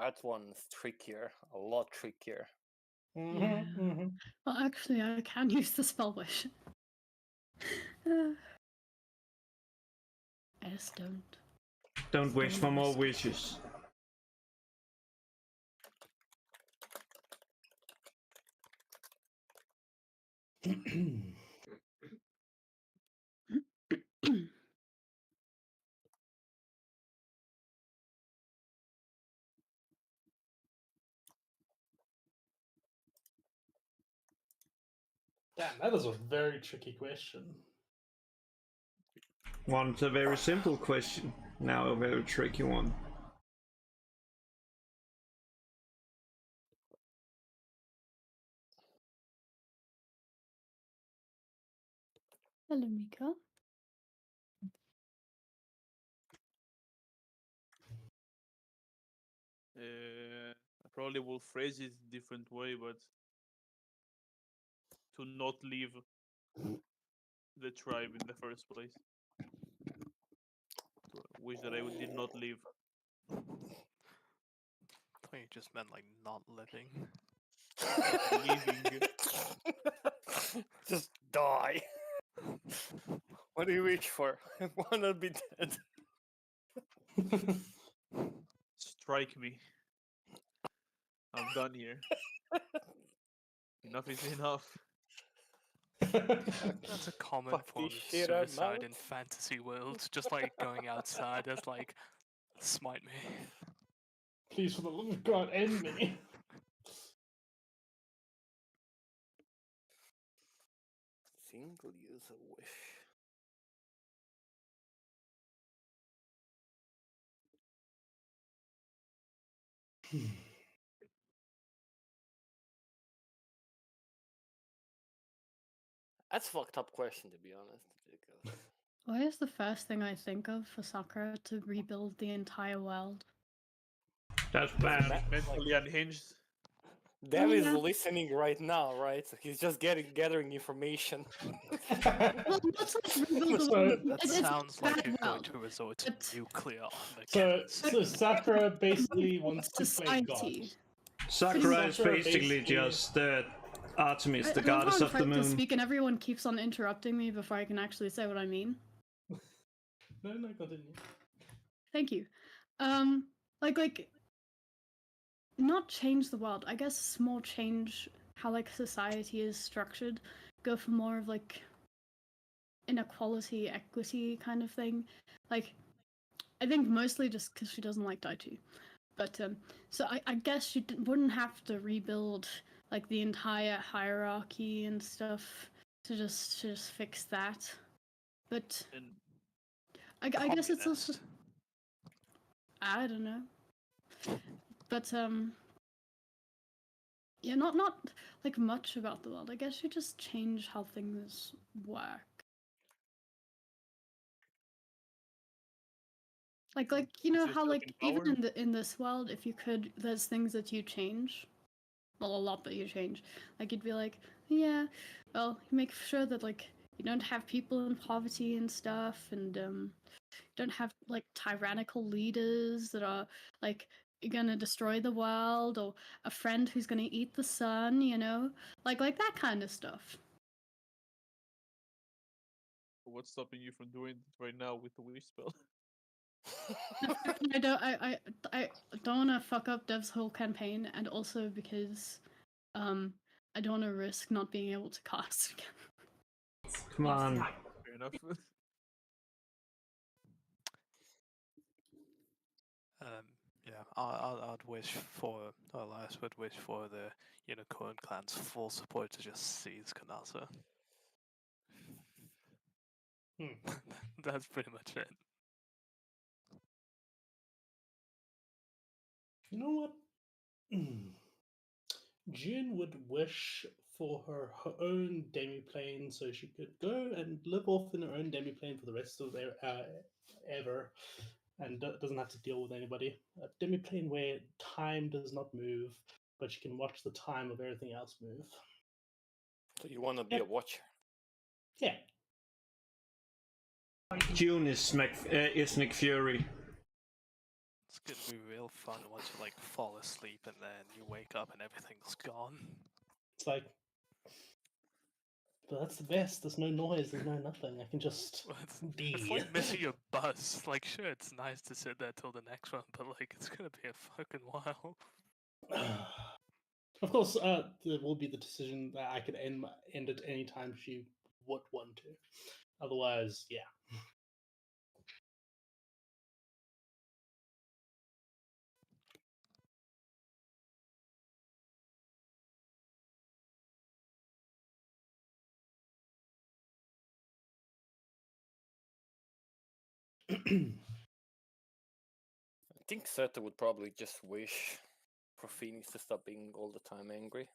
That one's trickier, a lot trickier. Yeah. Well, actually, I can use the spell wish. I just don't. Don't wish for more wishes. Damn, that is a very tricky question. Once a very simple question, now a very tricky one. Hello, Mika. I probably will phrase it a different way, but to not leave the tribe in the first place. To wish that I did not leave. I thought you just meant like not living. Leaving. Just die. What do you wish for? I wanna be dead. Strike me. I'm done here. Enough is enough. That's a common Fuck form of this shit, I'm suicide out. in fantasy worlds. Just like going outside, just like, smite me. Please, for the love of God, end me. Single user wish. That's a fucked up question, to be honest. Because Why is the first thing I think of for Sakura to rebuild the entire world? That's bad. Mentally unhinged. Dev is Yeah. listening right now, right? So he's just gathering information. Well, that's like rebuild the So- world. That It's sounds like bad you're going world. to resort to But- nuclear on the So, cannons. so Sakura basically wants to play God. Society. Sakura is Sakura basically basically- just Artemis, the I love how goddess I'm of the afraid to moon. speak and everyone keeps on interrupting me before I can actually say what I mean. No, continue. Thank you. Like, not change the world. I guess more change how like society is structured. Go for more of like inequality, equity kind of thing. Like, I think mostly just because she doesn't like Daichi. But so I guess she wouldn't have to rebuild like the entire hierarchy and stuff to just fix that. But And I guess it's also Communist. I don't know. But yeah, not like much about the world. I guess you just change how things work. Like you know Just how like like in even power? in this world, if you could, there's things that you change. Well, a lot that you change. Like you'd be like, yeah, well, you make sure that like you don't have people in poverty and stuff, and don't have like tyrannical leaders that are like gonna destroy the world, or a friend who's gonna eat the sun. You know, like that kind of stuff. what's stopping you from doing it right now with the wish spell? I don't want to fuck up Dev's whole campaign, and also because I don't want to risk not being able to cast again. Come on. Fair enough. Yeah, I'd wish for, Elias would wish for the Unicorn clan's full support to just seize Kanasa. That's pretty much it. You know what? June would wish for her own demiplane so she could go and live off in her own demiplane for the rest of their ever, and doesn't have to deal with anybody. A demiplane where time does not move, but she can watch the time of everything else move. So you want to be Yep. a watcher? Yeah. June is Nick Fury. It's gonna be real fun once you like fall asleep and then you wake up and everything's gone. It's like, but that's the best. There's no noise. There's no nothing. I can just It's be. like missing your bus. Like, sure, it's nice to sit there till the next one, but like, it's gonna be a fucking while. Of course, there will be the decision that I could end it any time she would want to. Otherwise, yeah. I think Seta would probably just wish for Phoenix to stop being all the time angry.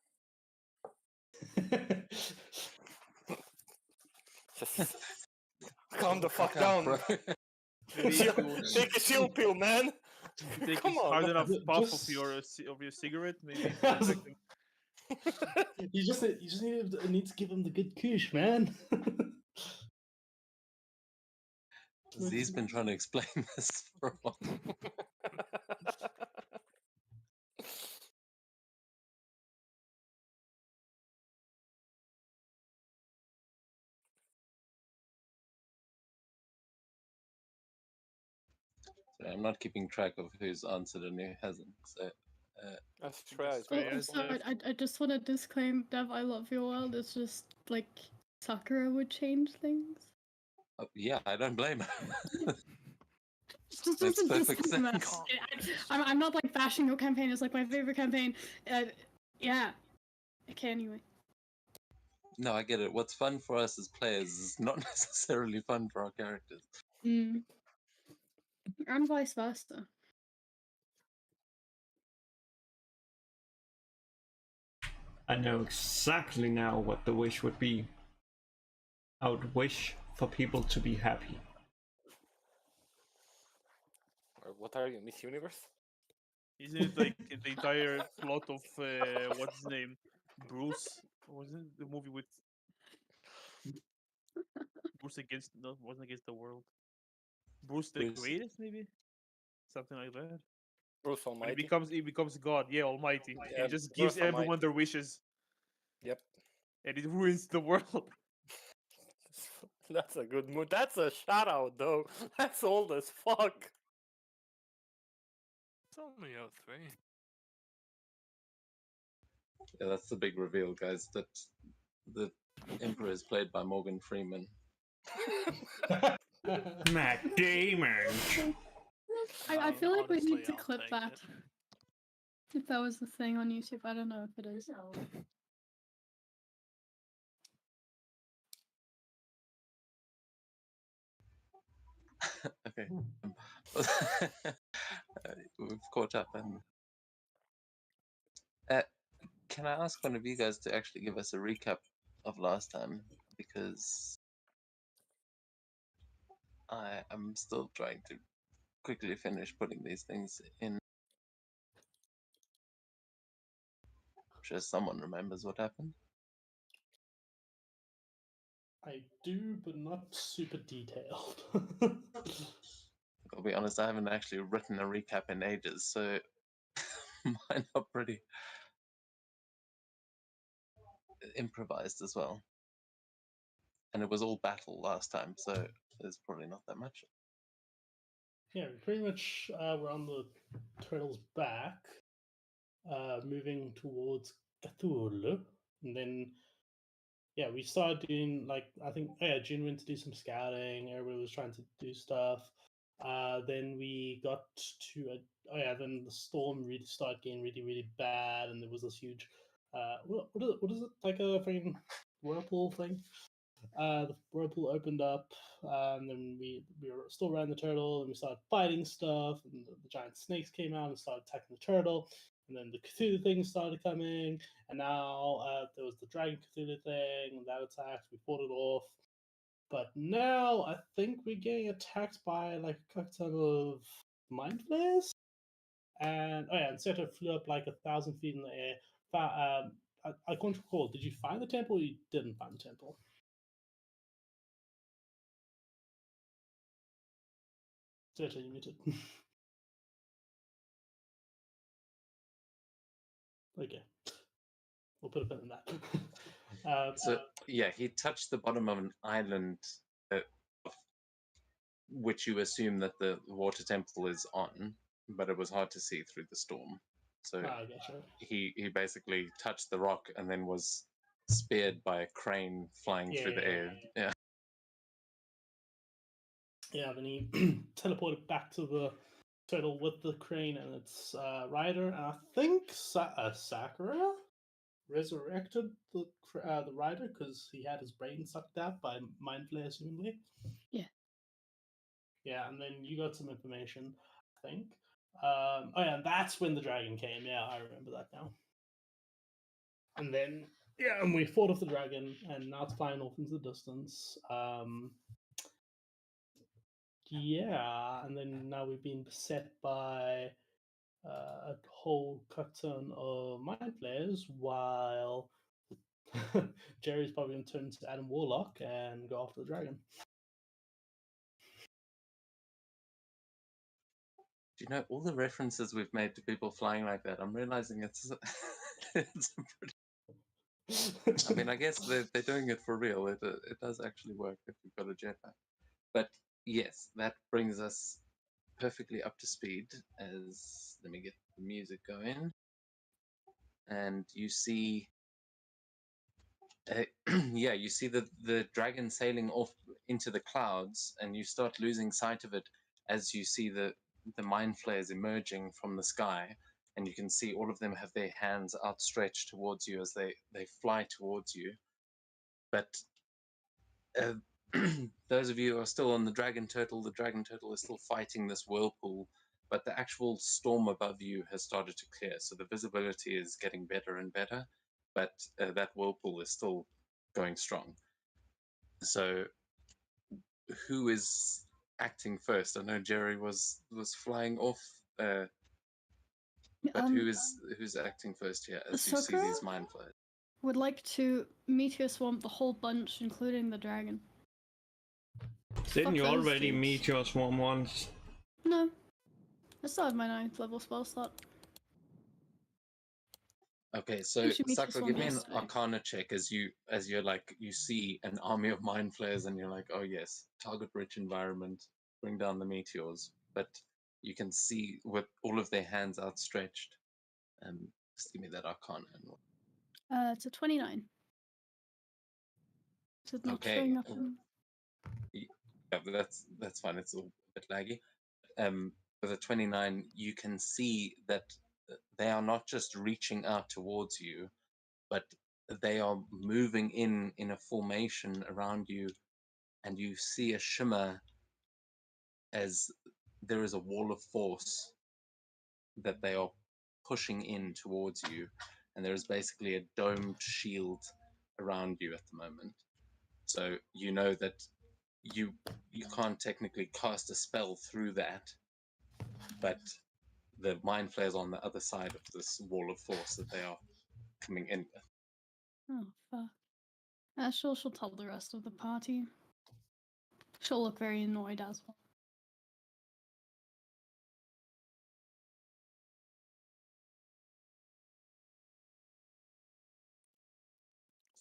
Just calm the fuck down. bro. Maybe Chill- if you Take a chill pill, man. take Come a on. hard enough puff Just- of your cigarette, maybe. it will affect him. you just need to give him the good kush, man. Z's been trying to explain this for a while. Sorry, I'm not keeping track of who's answered and who hasn't. So, That's right. Oh, Yeah, I'm it's sorry. left. I just want to disclaim, Dev, I love your world. It's just like Sakura would change things. yeah, I don't blame her. Just Makes a perfect disclaimer. sense. I'm not like bashing your campaign. It's like my favorite campaign. Yeah. Okay, anyway. No, I get it. What's fun for us as players is not necessarily fun for our characters. Mm. And vice versa. I know exactly now what the wish would be. I would wish for people to be happy. Or what are you, Miss Universe? Isn't it like the entire plot of what's his name? Bruce? Wasn't it the movie with Bruce against no wasn't against the world. Bruce the Bruce. greatest, maybe? Something like that. Bruce When Almighty. he becomes God, yeah, Almighty. Yeah, he just Bruce gives everyone Almighty. their wishes. Yep. And it ruins the world. That's a good mood. That's a shout out, though. That's old as fuck. It's only 03. Yeah, that's the big reveal, guys. That the Emperor is played by Morgan Freeman. Matt Damon! I feel like we need Honestly, to I'll clip take that. it. If that was the thing on YouTube, I don't know if it is. Okay. We've caught up. And can I ask one of you guys to actually give us a recap of last time? Because I am still trying to quickly finish putting these things in. I'm sure someone remembers what happened. I do, but not super detailed. I'll be honest, I haven't actually written a recap in ages, so mine are pretty improvised as well. And it was all battle last time, so there's probably not that much. Yeah, we pretty much we're on the turtle's back, moving towards Cthulhu, and then yeah, we started doing like I think June went to do some scouting. Everybody was trying to do stuff. Then we got to then the storm really started getting really bad, and there was this huge what is it like a freaking whirlpool thing? The whirlpool opened up, and then we were still around the turtle, and we started fighting stuff, and the giant snakes came out and started attacking the turtle, and then the Cthulhu thing started coming, and now there was the Dragon Cthulhu thing, and that attacked, we fought it off, but now I think we're getting attacked by like a cock ton of mind flares, and and Seto flew up like 1,000 feet in the air. I can't recall, did you find the temple or you didn't find the temple? Seto, you muted. Okay, we'll put a pin in that. So yeah, he touched the bottom of an island, of which you assume that the water temple is on, but it was hard to see through the storm. So okay, sure. he basically touched the rock and then was speared by a crane flying through the air. Yeah. Yeah, then he teleported back to the turtle with the crane and its rider, and I think Sakura resurrected the rider because he had his brain sucked out by mind flare, assumably. Yeah. Yeah, and then you got some information, I think. Oh yeah, and that's when the dragon came. Yeah, I remember that now. And then yeah, and we fought off the dragon, and now it's flying off into the distance. Yeah, and then now we've been beset by a whole carton of mind flayers, while Jerry's probably going to turn into Adam Warlock and go after the dragon. Do you know all the references we've made to people flying like that? I'm realizing it's it's a pretty. I mean, I guess they're doing it for real. It does actually work if you've got a jetpack. But yes, that brings us perfectly up to speed. As let me get the music going, and you see, yeah, you see the dragon sailing off into the clouds, and you start losing sight of it as you see the mind flares emerging from the sky, and you can see all of them have their hands outstretched towards you as they fly towards you. But uh, those of you who are still on the dragon turtle is still fighting this whirlpool, but the actual storm above you has started to clear, so the visibility is getting better and better, but that whirlpool is still going strong. So who is acting first? I know Jerry was flying off, but who's acting first here as you see Sakura these mind flares? would like to meteor swamp the whole bunch, including the dragon. Didn't Fuck you those already dudes. meet your swarm once? No. I still have my 9th level spell slot. Okay, so should meet Sakura, this give one me an yesterday. Arcana check as you're like you see an army of mind flares and you're like, oh yes, target rich environment, bring down the meteors. But you can see with all of their hands outstretched. Just give me that Arcana. It's a 29. Is it not Okay. showing up in... Yeah, but that's fine. It's all a bit laggy. With a 29, you can see that they are not just reaching out towards you, but they are moving in a formation around you, and you see a shimmer as there is a wall of force that they are pushing in towards you, and there is basically a domed shield around you at the moment. So you know that you can't technically cast a spell through that, but the mind flares on the other side of this wall of force that they are coming in with. Oh, fuck. She'll tell the rest of the party. She'll look very annoyed as well.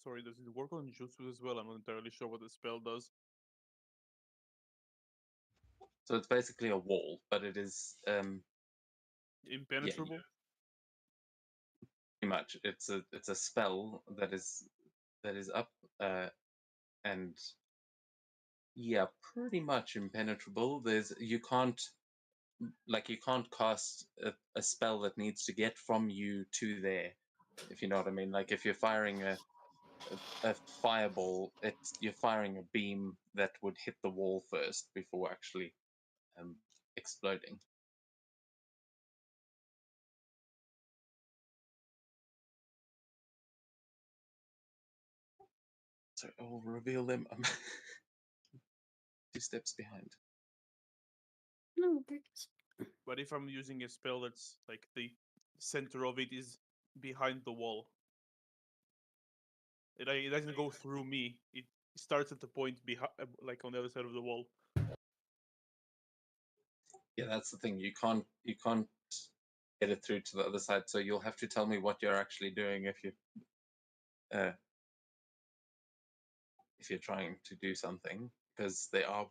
Sorry, does it work on jutsu as well? I'm not entirely sure what the spell does. So it's basically a wall, but it is Impenetrable? pretty much it's a spell that is up and yeah, pretty much impenetrable. You can't cast a spell that needs to get from you to there, if you know what I mean. Like if you're firing a fireball, you're firing a beam that would hit the wall first before actually exploding. So I will reveal them. I'm 2 steps behind. No, worries. But if I'm using a spell that's like the center of it is behind the wall, it doesn't go through me. It starts at the point behind, like on the other side of the wall. Yeah, that's the thing. You can't get it through to the other side. So you'll have to tell me what you're actually doing if you're trying to do something, because there are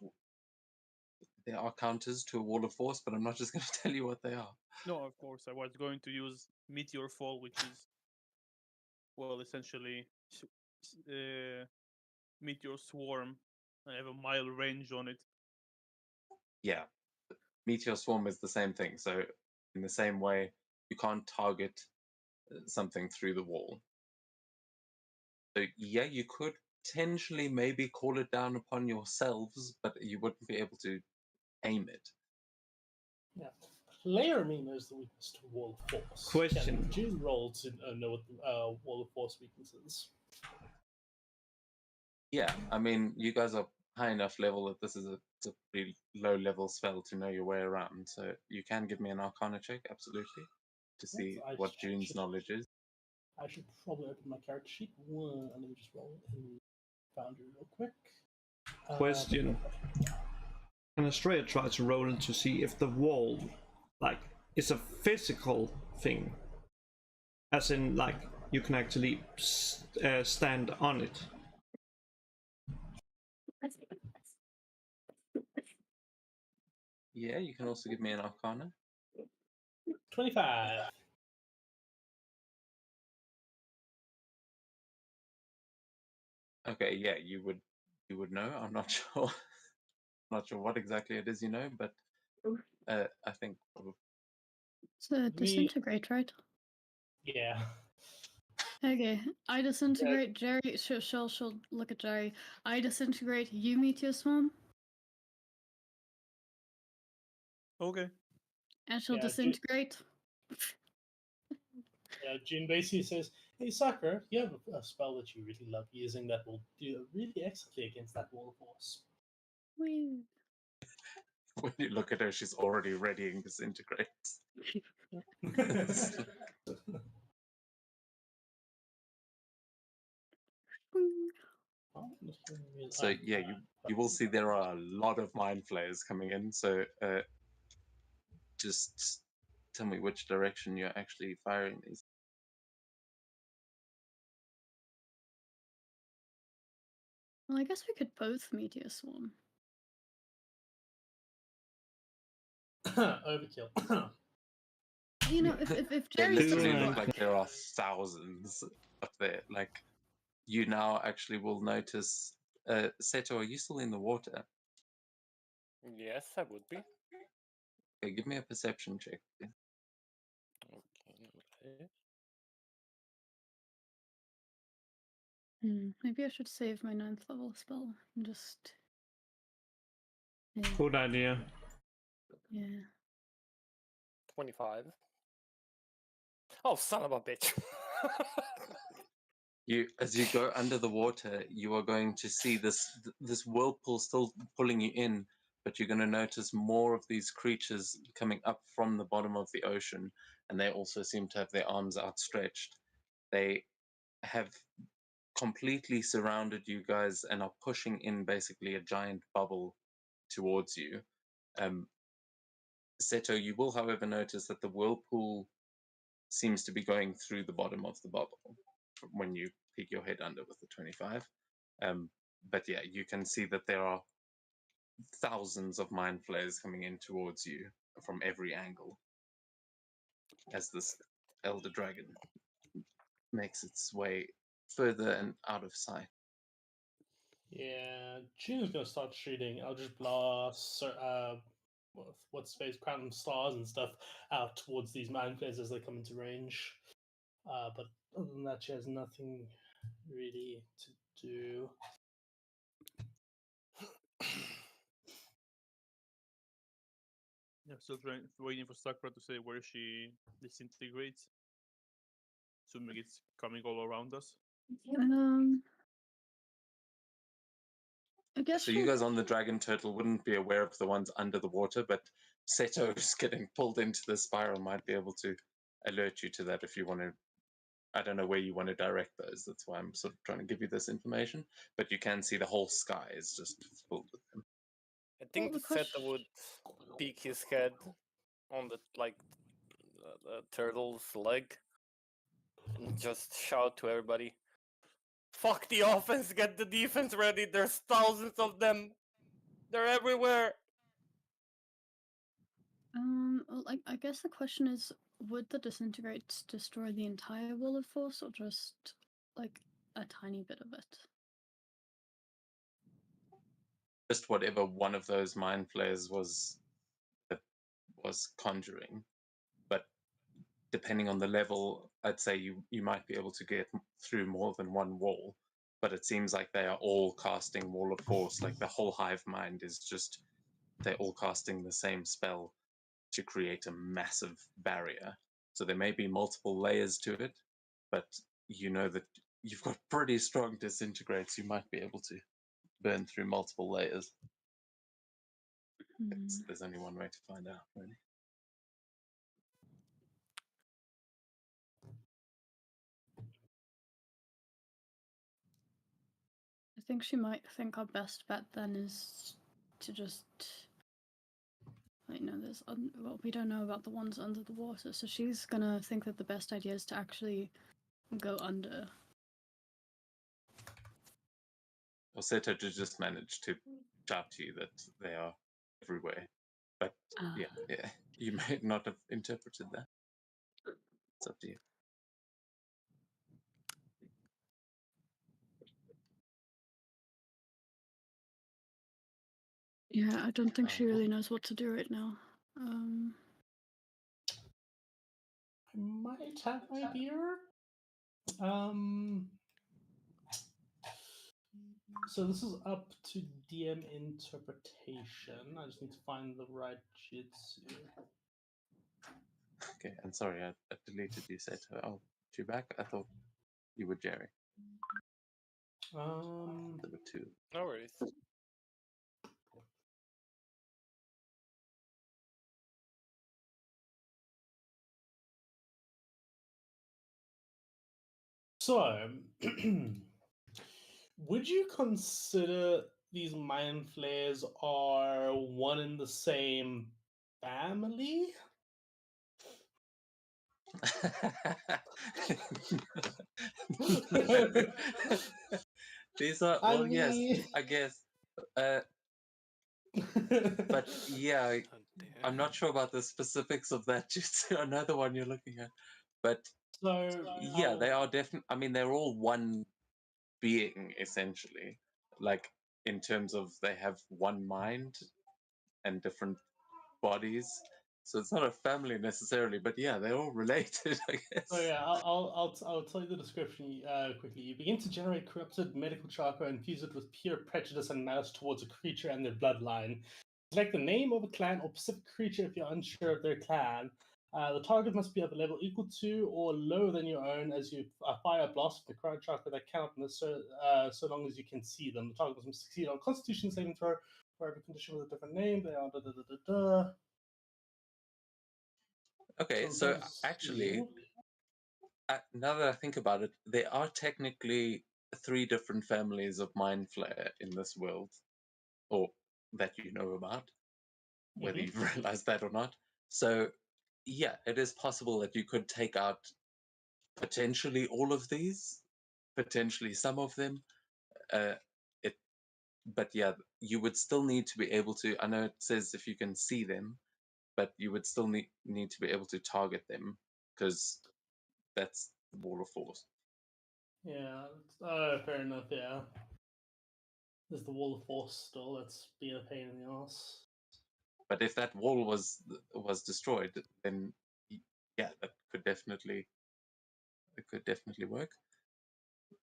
counters to a wall of force, but I'm not just going to tell you what they are. No, of course. I was going to use Meteor Fall, which is, well, essentially Meteor Swarm. I have a mile range on it. Yeah, Meteor Swarm is the same thing. So in the same way, you can't target something through the wall. So yeah, you could potentially maybe call it down upon yourselves, but you wouldn't be able to aim it. Yeah. Player me knows the weakness to wall of force. Question. Can June roll to know what the wall of force weakness is? Yeah, I mean, you guys are high enough level that this is it's a pretty low level spell to know your way around. So you can give me an Arcana check, absolutely, to see I what sh- June's should- knowledge is. I should probably open my character sheet. Let me just roll in Foundry real quick. Question. Can Estrella try to roll to see if the wall, like, is a physical thing? As in, like, you can actually stand on it. Yeah, you can also give me an Arcana. 25. Okay, yeah, you would know. I'm not sure. Not sure what exactly it is you know, but I think probably. It's a disintegrate, right? Yeah. Okay, I disintegrate Jerry. She'll look at Jerry. I disintegrate. You Meteor Swarm, Okay. and she'll Yeah, disintegrate. June basically says, "Hey, Sakura, you have a spell that you really love using that will do really excellently against that wall of force." Wee. When you look at her, she's already readying disintegrates. So yeah, you will see there are a lot of mind flayers coming in. So just tell me which direction you're actually firing these. Well, I guess we could both Meteor Swarm. Overkill. You know, if They Jerry's literally Right. look like there are thousands up there. Like you now actually will notice. Seto, are you still in the water? Yes, I would be. Okay, give me a perception check. Please. Okay. Maybe I should save my 9th level spell and just. Yeah. Good idea. Yeah. 25. Oh, son of a bitch. As you go under the water, you are going to see this whirlpool still pulling you in, but you're going to notice more of these creatures coming up from the bottom of the ocean, and they also seem to have their arms outstretched. They have completely surrounded you guys and are pushing in basically a giant bubble towards you. Seto, you will, however, notice that the whirlpool seems to be going through the bottom of the bubble when you peek your head under with the 25. But yeah, you can see that there are thousands of mind flayers coming in towards you from every angle as this elder dragon makes its way further and out of sight. Yeah, June's gonna start shooting. I'll just blast what's space quantum stars and stuff out towards these mind flayers as they come into range. But other than that, she has nothing really to do. Yeah, still waiting for Sakura to say where she disintegrates. Assuming it's coming all around us. I guess So you guys on the dragon turtle wouldn't be aware of the ones under the water, but Seto's getting pulled into the spiral might be able to alert you to that if you want to. I don't know where you want to direct those. That's why I'm sort of trying to give you this information. But you can see the whole sky is just filled with them. I think Well, the Zeta would peek his head on the the turtle's leg and just shout to everybody, "Fuck the offense! Get the defense ready! There's thousands of them! They're everywhere!" Well, I guess the question is, would the disintegrates destroy the entire wall of force or just like a tiny bit of it? Just whatever one of those mind flayers was conjuring. But depending on the level, I'd say you might be able to get through more than one wall. But it seems like they are all casting Wall of Force. Like the whole hive mind is just, they're all casting the same spell to create a massive barrier. So there may be multiple layers to it, but you know that you've got pretty strong disintegrates. You might be able to burn through multiple layers. There's only one way to find out, really. I think she might think our best bet then is to just, there's well, we don't know about the ones under the water, so she's gonna think that the best idea is to actually go under. Or Seto to just manage to shout to you that they are everywhere. But yeah, you may not have interpreted that. It's up to you. Yeah, I don't think she really knows what to do right now. I might have an idea. So this is up to DM interpretation. I just need to find the right jutsu. Okay, and sorry, I deleted you, Seto. Oh, you back? I thought you were Jerry. There were two. No worries. So, would you consider these mind flayers are one and the same family? These are, well, yes, I guess. But yeah, I'm not sure about the specifics of that jutsu. Another one you're looking at, but So yeah, they are definitely. I mean, they're all one being essentially. Like in terms of they have one mind and different bodies. So it's not a family necessarily, but yeah, they're all related, I guess. So yeah, I'll tell you the description quickly. You begin to generate corrupted medical chakra and infuse it with pure prejudice and malice towards a creature and their bloodline. Select the name of a clan or specific creature if you're unsure of their clan. The target must be of a level equal to or lower than your own as you fire a blast with the crown chakra that cannot miss so long as you can see them. The target must succeed on a Constitution saving throw for every condition with a different name. They are Okay, so actually, now that I think about it, there are technically 3 different families of Mind Flayer in this world, or that you know about, whether you've realized that or not. So, yeah, it is possible that you could take out potentially all of these, potentially some of them. But yeah, you would still need to be able to. I know it says if you can see them, but you would still need to be able to target them because that's the Wall of Force. Yeah, fair enough, yeah. There's the Wall of Force still, that's being a pain in the ass. But if that wall was destroyed, then yeah, that could definitely work.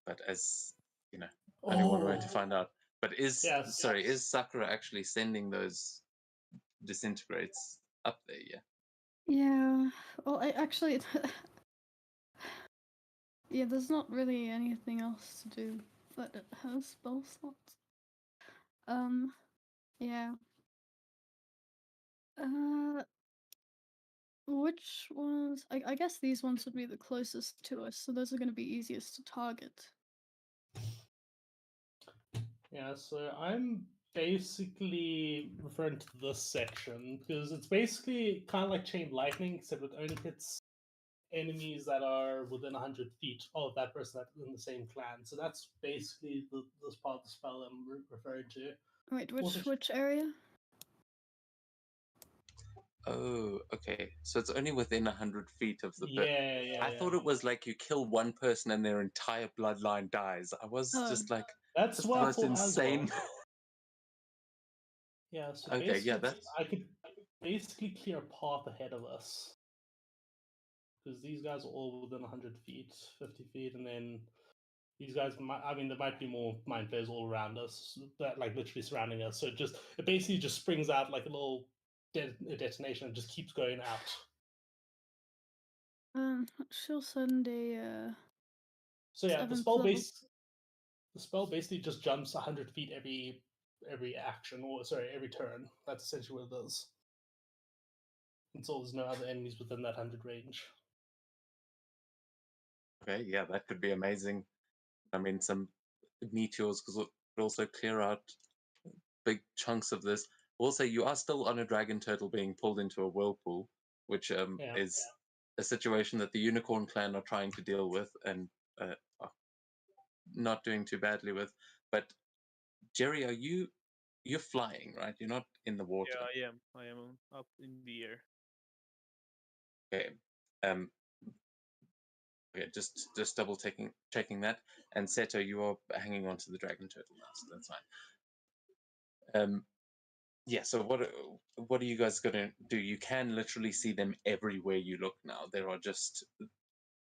But as you know, only one way to find out. But is Sakura actually sending those disintegrates up there? Yeah. Yeah. Well, I actually. Yeah, there's not really anything else to do that it has spell slots. Yeah. Which ones? I guess these ones would be the closest to us, so those are going to be easiest to target. Yeah, so I'm basically referring to this section because it's basically kind of like Chain Lightning, except it only hits enemies that are within 100 feet of that person that's in the same clan. So that's basically this part of the spell I'm referring to. Wait, Also- which area? Oh, okay. So it's only within 100 feet of the Yeah. I thought it was like you kill one person and their entire bloodline dies. I was Oh. just like, That's that's the what I most thought as well. insane. Yeah, so Okay, basically, yeah, that's I could basically clear a path ahead of us. Because these guys are all within 100 feet, 50 feet, and then these guys might, I mean, there might be more mind flayers all around us, that like literally surrounding us. So it basically just springs out like a little detonation and just keeps going out. She'll send a So yeah, the 7th spell level. the spell basically just jumps 100 feet every action, or sorry, every turn. That's essentially what it does. Until there's no other enemies within that 100 range. okay. Yeah, that could be amazing. I mean, some meteors could also clear out big chunks of this. Also, you are still on a dragon turtle being pulled into a whirlpool, which Yeah. is a situation that the Unicorn Clan are trying to deal with and are not doing too badly with. But Jerry, you're flying, right? You're not in the water. Yeah, I am. I am up in the air. Okay. Okay, just double checking that. And Seto, you are hanging on to the dragon turtle now, so that's fine. Yeah. So what are you guys gonna do? You can literally see them everywhere you look now.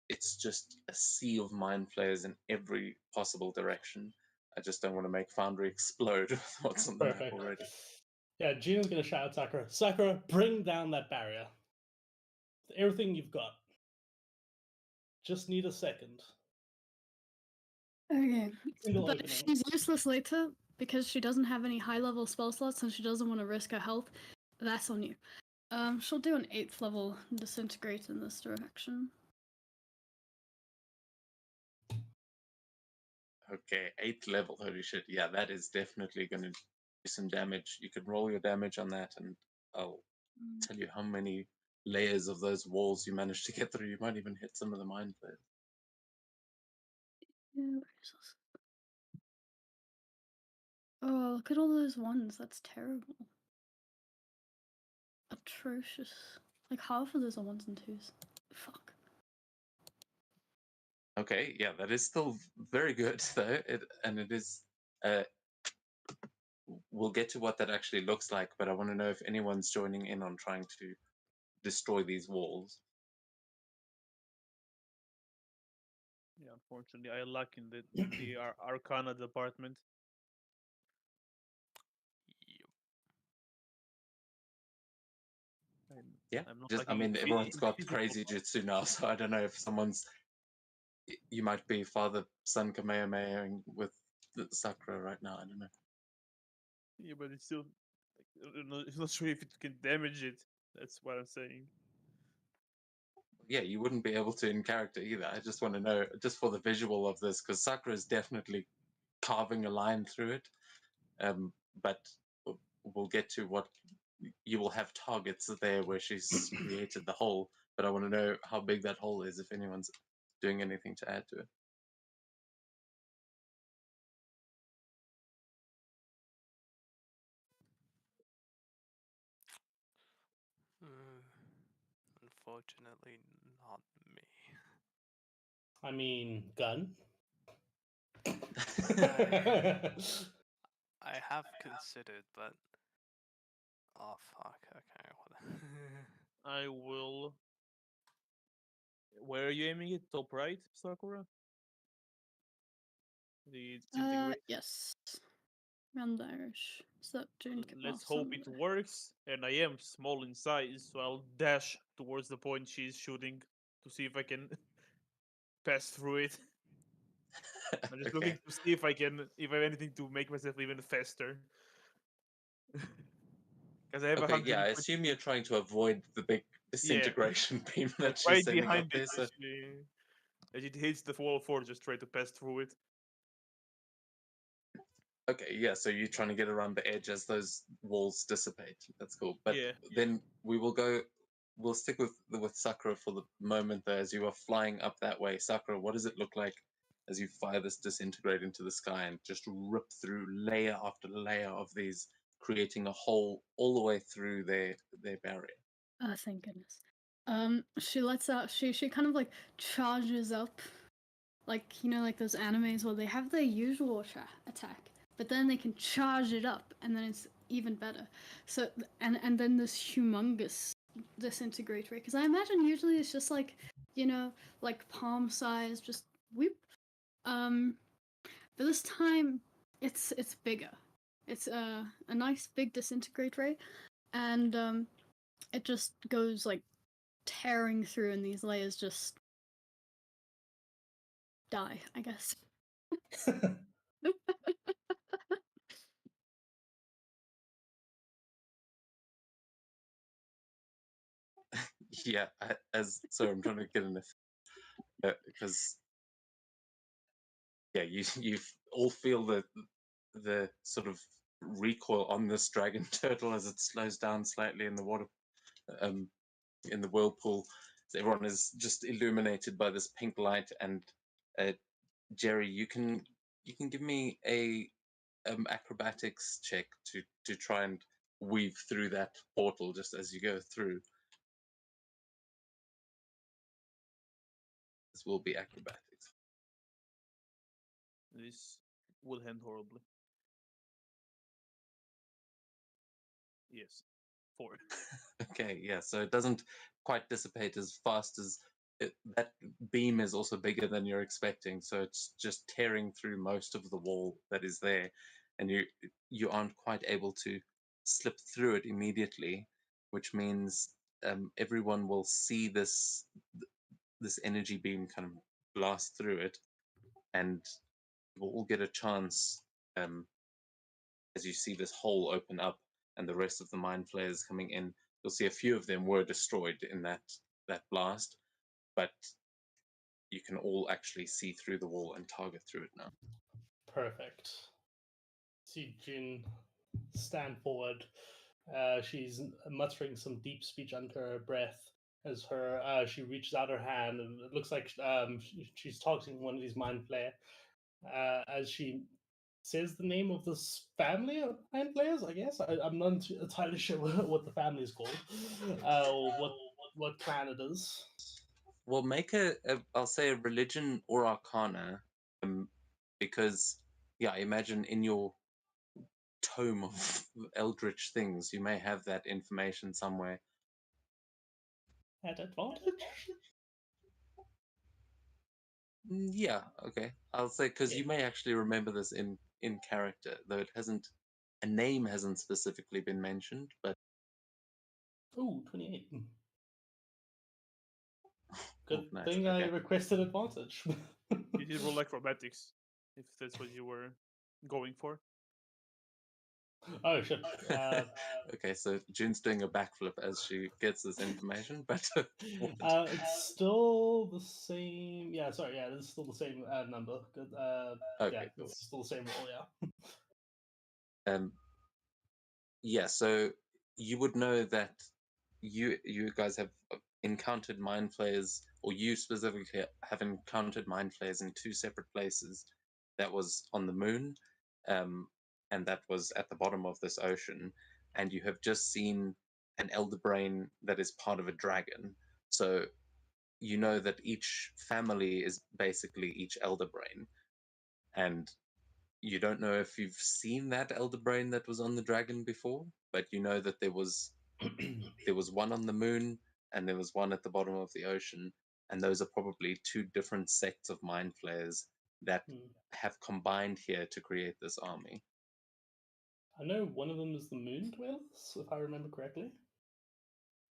It's just a sea of mind flayers in every possible direction. I just don't want to make Foundry explode with what's on the map Perfect. already. Yeah, Gino's gonna shout at Sakura. Sakura, bring down that barrier. Everything you've got. Just need a second. Okay. Single But opening. she's useless later because she doesn't have any high level spell slots and she doesn't want to risk her health. That's on you. She'll do an 8th level disintegrate in this direction. Okay, 8th level. Holy shit! Yeah, that is definitely going to do some damage. You can roll your damage on that, and I'll tell you how many layers of those walls you manage to get through. You might even hit some of the mind flayers. Yeah, where is this? Oh, look at all those ones. That's terrible. Atrocious. Like half of those are 1s and 2s. Fuck. Okay, yeah, that is still very good though. It is. We'll get to what that actually looks like, but I want to know if anyone's joining in on trying to destroy these walls. Yeah, unfortunately, I lack in the Arcana department. Yep. Yeah, I'm not just I lacking mean in everyone's got physical crazy jutsu now, so I don't know if someone's. You might be Father Son Kamehameha with the Sakura right now. I don't know. Yeah, but it's still. It's not sure if it can damage it. That's what I'm saying. Yeah, you wouldn't be able to in character either. I just want to know, just for the visual of this, because Sakura is definitely carving a line through it. But we'll get to what you will have targets there where she's created the hole. But I want to know how big that hole is, if anyone's doing anything to add to it. Unfortunately, not me. I mean, gun. I have considered, but oh fuck. Okay, what? I will. Where are you aiming it? Top right, Sakura? The disintegrate. Yes. Around there-ish. So that didn't get Let's lost hope it somewhere. works. And I am small in size, so I'll dash towards the point she's shooting to see if I can pass through it. I'm just looking to see if I have anything to make myself even faster. Because I have Okay, yeah, I 120. assume you're trying to avoid the big disintegration beam that she's Right sending behind up it, there. So actually. As it hits the wall 4, just try to pass through it. Okay, yeah. So you're trying to get around the edge as those walls dissipate. That's cool. But Yeah. then we will go. We'll stick with Sakura for the moment, though. As you are flying up that way, Sakura, what does it look like as you fire this disintegrate into the sky and just rip through layer after layer of these, creating a hole all the way through their barrier? Oh, thank goodness. She lets out. She kind of like charges up, like like those animes where they have their usual attack, but then they can charge it up, and then it's even better. So and then this humongous disintegrate rate, because I imagine usually it's just like like palm size, just whoop. But this time it's bigger. It's a nice big disintegrate rate, and it just goes like tearing through, and these layers just die, I guess. Yeah. As so, I'm trying to get an because yeah, you all feel the sort of recoil on this dragon turtle as it slows down slightly in the water, in the whirlpool. So everyone is just illuminated by this pink light. And Jerry, you can give me a acrobatics check to try and weave through that portal just as you go through. This will be acrobatics. This will end horribly. Yes. 4. Okay, yeah, so it doesn't quite dissipate as fast as that beam is also bigger than you're expecting, so it's just tearing through most of the wall that is there, and you aren't quite able to slip through it immediately, which means everyone will see this energy beam kind of blast through it, and we'll all get a chance as you see this hole open up and the rest of the mind flayers coming in. You'll see a few of them were destroyed in that blast, but you can all actually see through the wall and target through it now. Perfect. See Jin stand forward. She's muttering some deep speech under her breath as she reaches out her hand, and it looks like she's talking to one of these mind flayer. As she says the name of this family of mind flayers, I guess I'm not entirely sure what the family is called, or what clan it is. Well, make I'll say a religion or arcana, because yeah, I imagine in your tome of eldritch things, you may have that information somewhere. At advantage? Yeah, okay. I'll say because Yeah. you may actually remember this in character, though it hasn't. A name hasn't specifically been mentioned, but Ooh, 28. oh, Good nice. thing Okay. I requested advantage. You did roll acrobatics, if that's what you were going for. Oh shit. Okay, so June's doing a backflip as she gets this information, but It's still the same. Yeah, sorry. Yeah, it's still the same number. Good. okay, Yeah, cool. it's still the same roll. Yeah. Yeah, so you would know that you guys have encountered mind flayers, or you specifically have encountered mind flayers in 2 separate places. That was on the moon, and that was at the bottom of this ocean. And you have just seen an elder brain that is part of a dragon. So you know that each family is basically each elder brain, and you don't know if you've seen that elder brain that was on the dragon before, but you know that there was one on the moon and there was one at the bottom of the ocean, and those are probably 2 different sects of mind flayers that have combined here to create this army. I know one of them is the Moon Dwellers, if I remember correctly.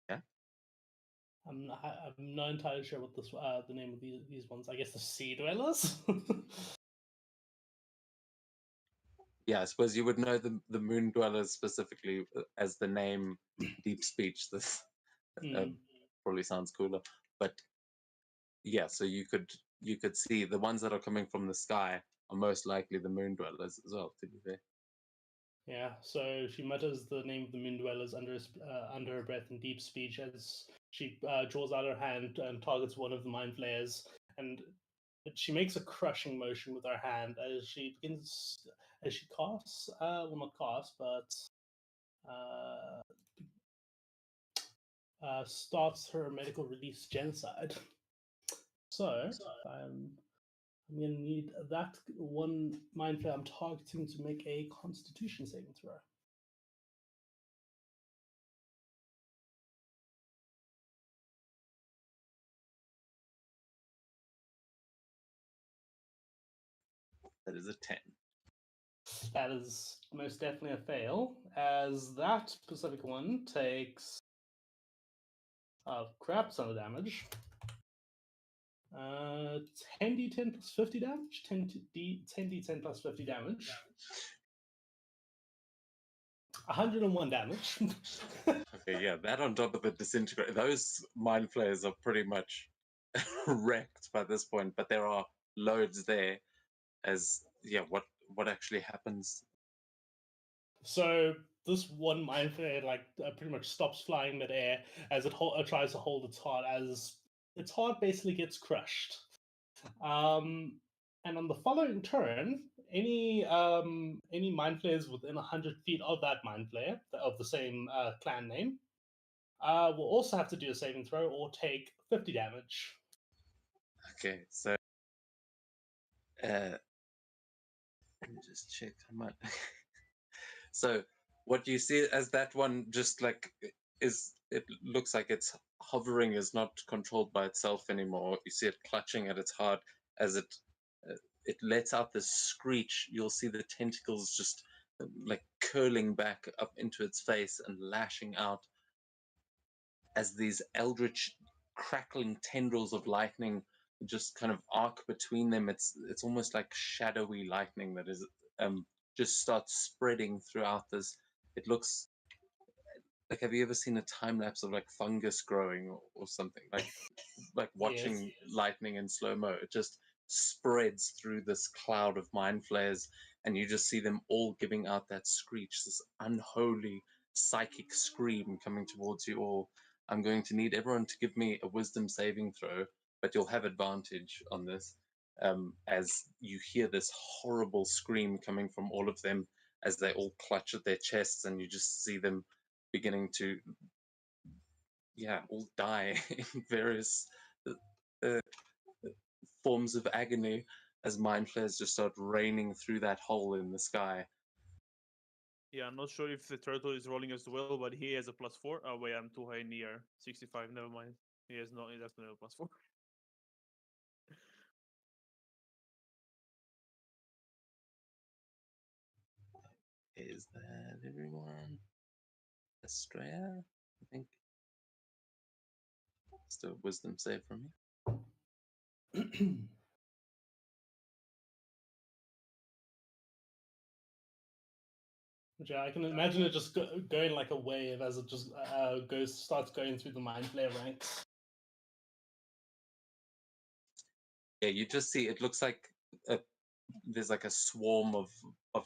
Yeah. I'm not entirely sure what the name of these ones. I guess the Sea Dwellers. Yeah, I suppose you would know the moon dwellers specifically as the name Deep Speech. This probably sounds cooler, but yeah. So you could see the ones that are coming from the sky are most likely the Moon Dwellers as well, to be fair. Yeah, so she mutters the name of the Moon Dwellers under her breath in deep speech as she draws out her hand and targets one of the Mind Flayers. And she makes a crushing motion with her hand as she casts, well, not casts, but starts her medical release genocide. So, I'm going to need that one Mind Flayer I'm targeting to make a Constitution saving throw. That is a 10. That is most definitely a fail, as that specific one takes a crap ton of damage. 10d10 plus 50 damage? 10d10 plus 50 damage. 101 damage. Okay, yeah, that on top of the disintegrate. Those Mind Flayers are pretty much wrecked by this point, but there are loads there. As yeah, what actually happens? So this one Mind Flayer pretty much stops flying midair as it tries to hold its heart, as its heart basically gets crushed. And on the following turn, any Mind Flayers within 100 feet of that Mind Flayer of the same clan name will also have to do a saving throw or take 50 damage. Okay, so let me just check. I might. So what you see as that one just like is, it looks like it's hovering, is not controlled by itself anymore. You see it clutching at its heart as it lets out this screech. You'll see the tentacles just like curling back up into its face and lashing out as these eldritch crackling tendrils of lightning just kind of arc between them. It's almost like shadowy lightning that is just starts spreading throughout this. It looks like, have you ever seen a time lapse of like fungus growing or something, like watching lightning in slow mo? It just spreads through this cloud of Mind Flayers, and you just see them all giving out that screech, this unholy psychic scream coming towards you all. I'm going to need everyone to give me a wisdom saving throw, but you'll have advantage on this, as you hear this horrible scream coming from all of them as they all clutch at their chests, and you just see them beginning to, all die in various uh, forms of agony as Mind Flayers just start raining through that hole in the sky. Yeah, I'm not sure if the turtle is rolling as well, but he has a +4. Oh wait, I'm too high near 65. Never mind. He has no. He doesn't have a +4. Is that everyone? Estrella, I think. Still wisdom save from me. Yeah, I can imagine it just going like a wave as it just starts going through the Mind Flayer ranks. Yeah, you just see it looks like there's like a swarm of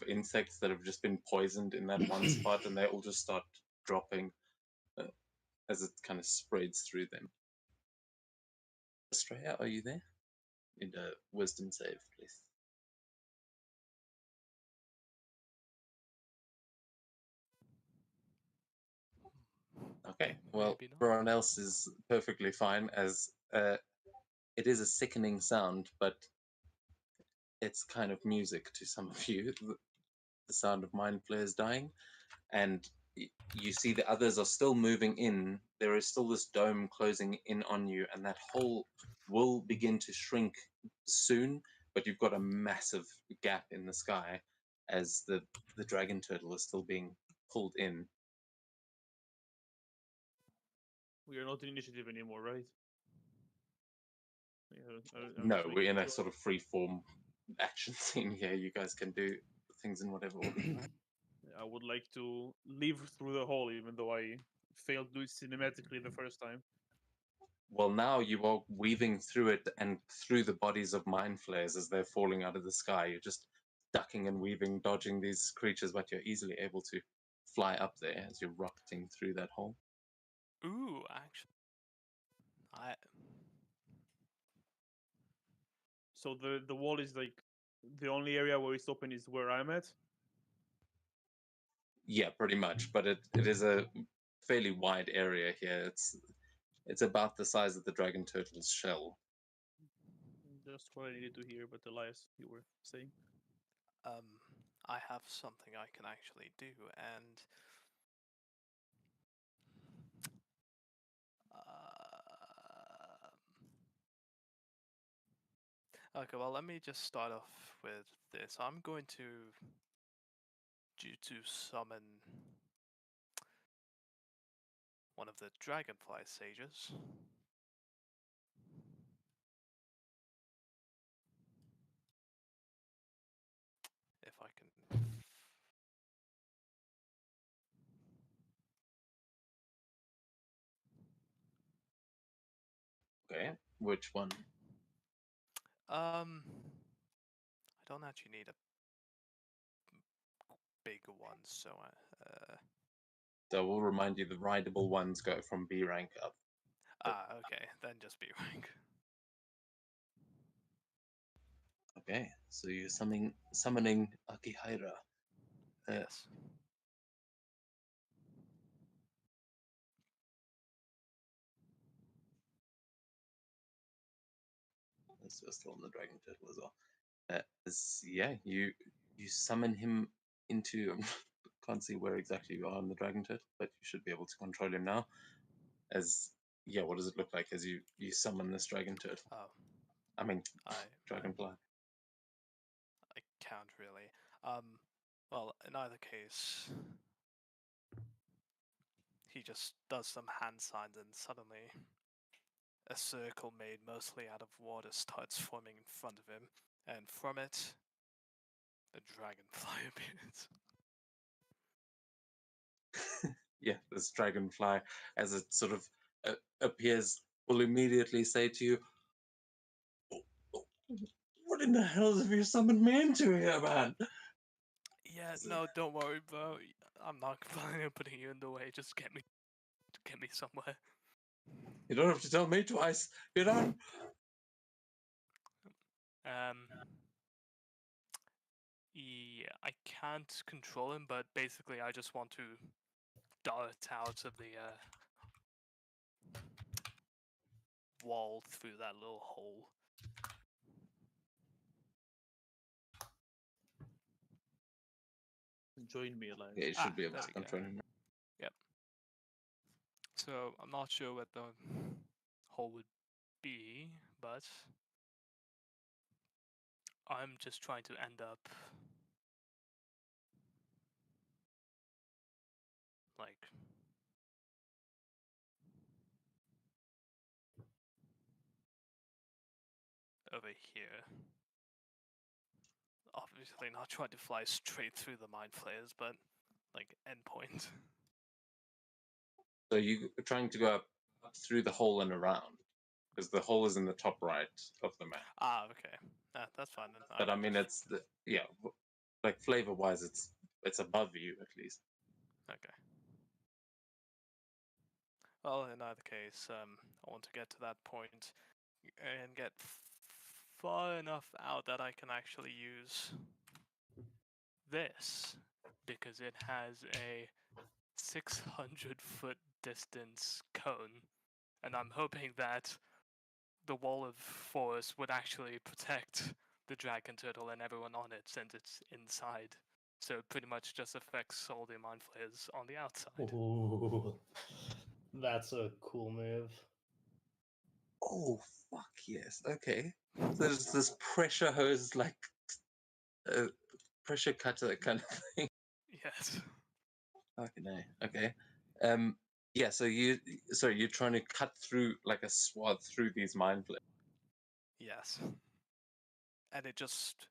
insects that have just been poisoned in that one spot, and they all just start dropping as it kind of spreads through them. Estrella, are you there? Need a wisdom save, please. Okay, well, Maybe not. everyone else is perfectly fine, as it is a sickening sound, but it's kind of music to some of you, the sound of Mind Flayers dying. And you see the others are still moving in. There is still this dome closing in on you, and that hole will begin to shrink soon, but you've got a massive gap in the sky as the dragon turtle is still being pulled in. We are not in initiative anymore, right? Yeah, No, we're in a sort of free form action scene here. You guys can do things in whatever order you like. I would like to live through the hole, even though I failed to do it cinematically the first time. well, now you are weaving through it and through the bodies of mind flayers as they're falling out of the sky. You're just ducking and weaving, dodging these creatures, but you're easily able to fly up there as you're rocketing through that hole. Ooh, actually, I So the wall is like the only area where it's open is where I'm at. Yeah, pretty much. But it is a fairly wide area here. It's about the size of the dragon turtle's shell. Just what I needed to hear about Elias, you were saying. I have something I can actually do, and okay. Well, let me just start off with this. I'm going to summon one of the dragonfly sages. If I can. Okay, which one? I don't actually need a bigger one, so So I will remind you the rideable ones go from B rank up. okay, then just B rank. Okay, so you're summoning Akihira. Yes. Let's just throw on the dragon turtle as well. Yeah, you summon him into. Can't see where exactly you are on the dragon turtle, but you should be able to control him now. As yeah, what does it look like as you summon this dragon turtle? Oh, I mean, I dragonfly. I can't really. Well, in either case, he just does some hand signs, and suddenly a circle made mostly out of water starts forming in front of him, and from it, the dragonfly appears. Yeah, this dragonfly, as it sort of appears, will immediately say to you, "What in the hell have you summoned me into here, man?" Yeah, no, don't worry, bro. I'm not planning on putting you in the way. Just get me somewhere. You don't have to tell me twice. You don't. Yeah, I can't control him, but basically, I just want to dart out of the wall through that little hole. Join me, Elias. Yeah, you should be able there to we go. control him. Yep. So I'm not sure what the hole would be, but I'm just trying to end up like over here. Obviously not trying to fly straight through the mind flayers, but like endpoint. So you're trying to go up through the hole and around, because the hole is in the top right of the map. Ah, okay. That's fine then. But I can mean, just- it's the like flavor-wise, it's above you at least. okay. Well, in either case, I want to get to that point and get far enough out that I can actually use this, because it has a 600-foot distance cone, and I'm hoping that the wall of forest would actually protect the dragon turtle and everyone on it, since it's inside. So it pretty much just affects all the mind flayers on the outside. Ooh, that's a cool move. Oh fuck yes! Okay, so there's this pressure hose, like pressure cutter kind of thing. Yes. Okay. Yeah. So you're trying to cut through like a swath through these mind flayers. Yes. And it just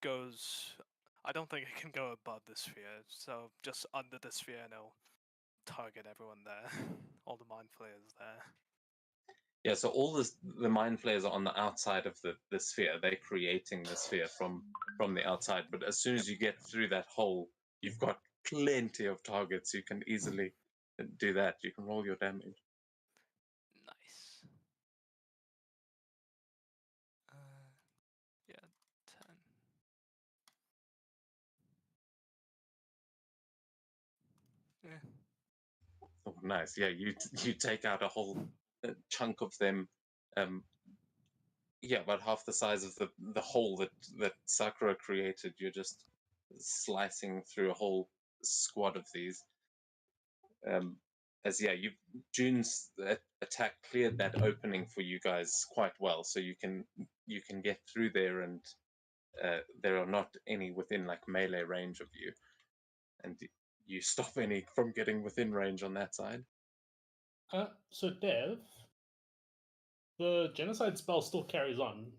goes. I don't think it can go above the sphere, so just under the sphere and it'll target everyone there. All the mind flayers there. Yeah, so all the mind flayers are on the outside of the sphere. They're creating the sphere from the outside. But as soon as you get through that hole, you've got plenty of targets. You can easily do that. You can roll your damage. Nice. Yeah, 10. Yeah. Oh, nice. Yeah, you take out a whole chunk of them. Yeah, about half the size of the hole that Sakura created. You're just slicing through a whole squad of these. As yeah, June's attack cleared that opening for you guys quite well, so you can get through there, and there are not any within like melee range of you, and you stop any from getting within range on that side. So Dev, the genocide spell still carries on.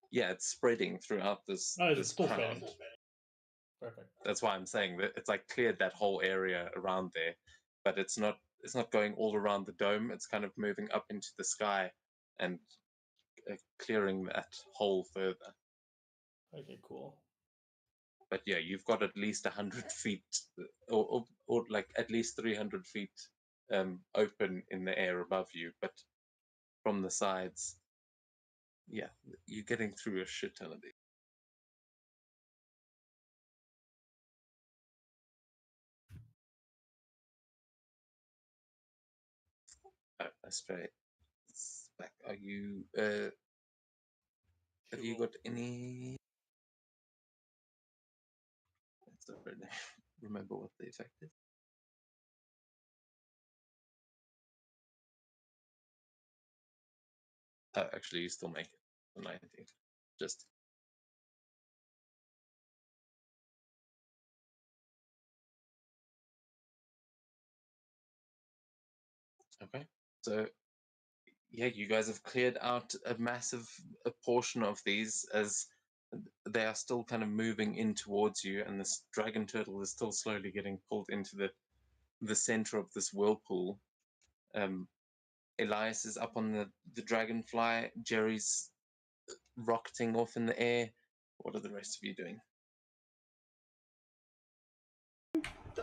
Yeah, it's spreading throughout this Oh, is it this still crowd. spreading? Perfect. That's why I'm saying that it's like cleared that whole area around there, but it's not going all around the dome. It's kind of moving up into the sky and clearing that hole further. Okay, cool. But yeah, you've got at least 100 feet, or like at least 300 feet open in the air above you. But from the sides, yeah, you're getting through a shit ton of these. Astray, back. Are you? Have you got any? Let's remember what the effect is. Actually, you still make it. The 19. Just. Okay. So, yeah, you guys have cleared out a massive portion of these as they are still kind of moving in towards you, and this dragon turtle is still slowly getting pulled into the center of this whirlpool. Elias is up on the dragonfly. Jerry's rocketing off in the air. What are the rest of you doing?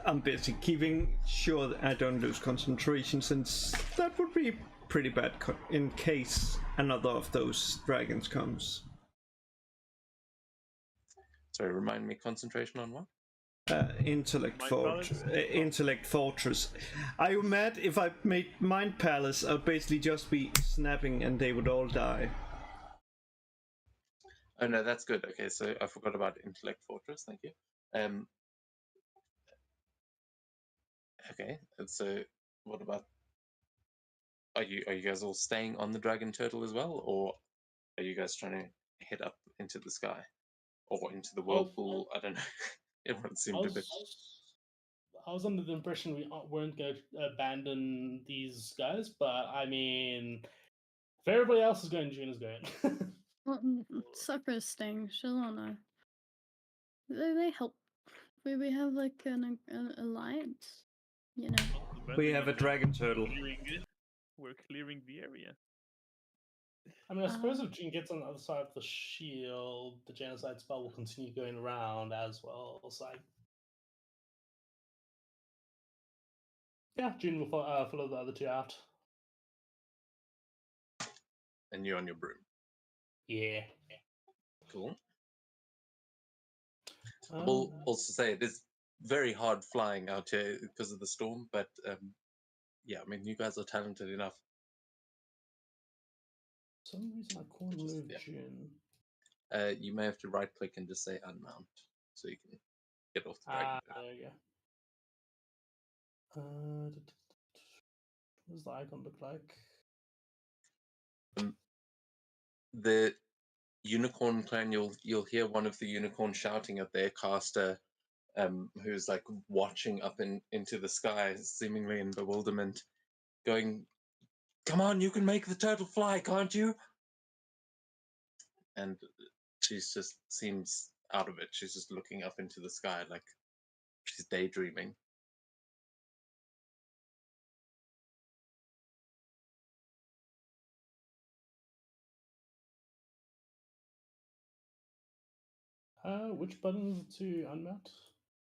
I'm busy keeping sure that I don't lose concentration, since that would be pretty bad in case another of those dragons comes. Sorry, remind me, concentration on what? Intellect Mind Fortress. Palace? Intellect Fortress. Are you mad? If I made Mind Palace, I'd basically just be snapping and they would all die. Oh no, that's good. Okay, so I forgot about Intellect Fortress. Thank you. Okay, and so what about? Are you guys all staying on the dragon turtle as well, or are you guys trying to head up into the sky or into the whirlpool? I don't know. Everyone seemed a bit. I was under the impression we weren't going to abandon these guys, but I mean, if everybody else is going, June is going. Well, Sakura's staying. She'll wanna. They help. We have like an alliance, you know. We have a dragon turtle. We're clearing the area. I mean, I suppose if June gets on the other side of the shield, the genocide spell will continue going around as well. So, yeah, June will follow the other two out. And you're on your broom. Yeah. Cool. I will also say it is very hard flying out here because of the storm, but yeah, I mean, you guys are talented enough. For some reason I can't move yeah. June. You may have to right click and just say unmount so you can get off the dragon. There you go. What does the icon look like? The unicorn clan, you'll hear one of the unicorn shouting at their caster, who's like watching up into the sky, seemingly in bewilderment, going, "Come on, you can make the turtle fly, can't you?" And she just seems out of it. She's just looking up into the sky like she's daydreaming. Which button to unmount?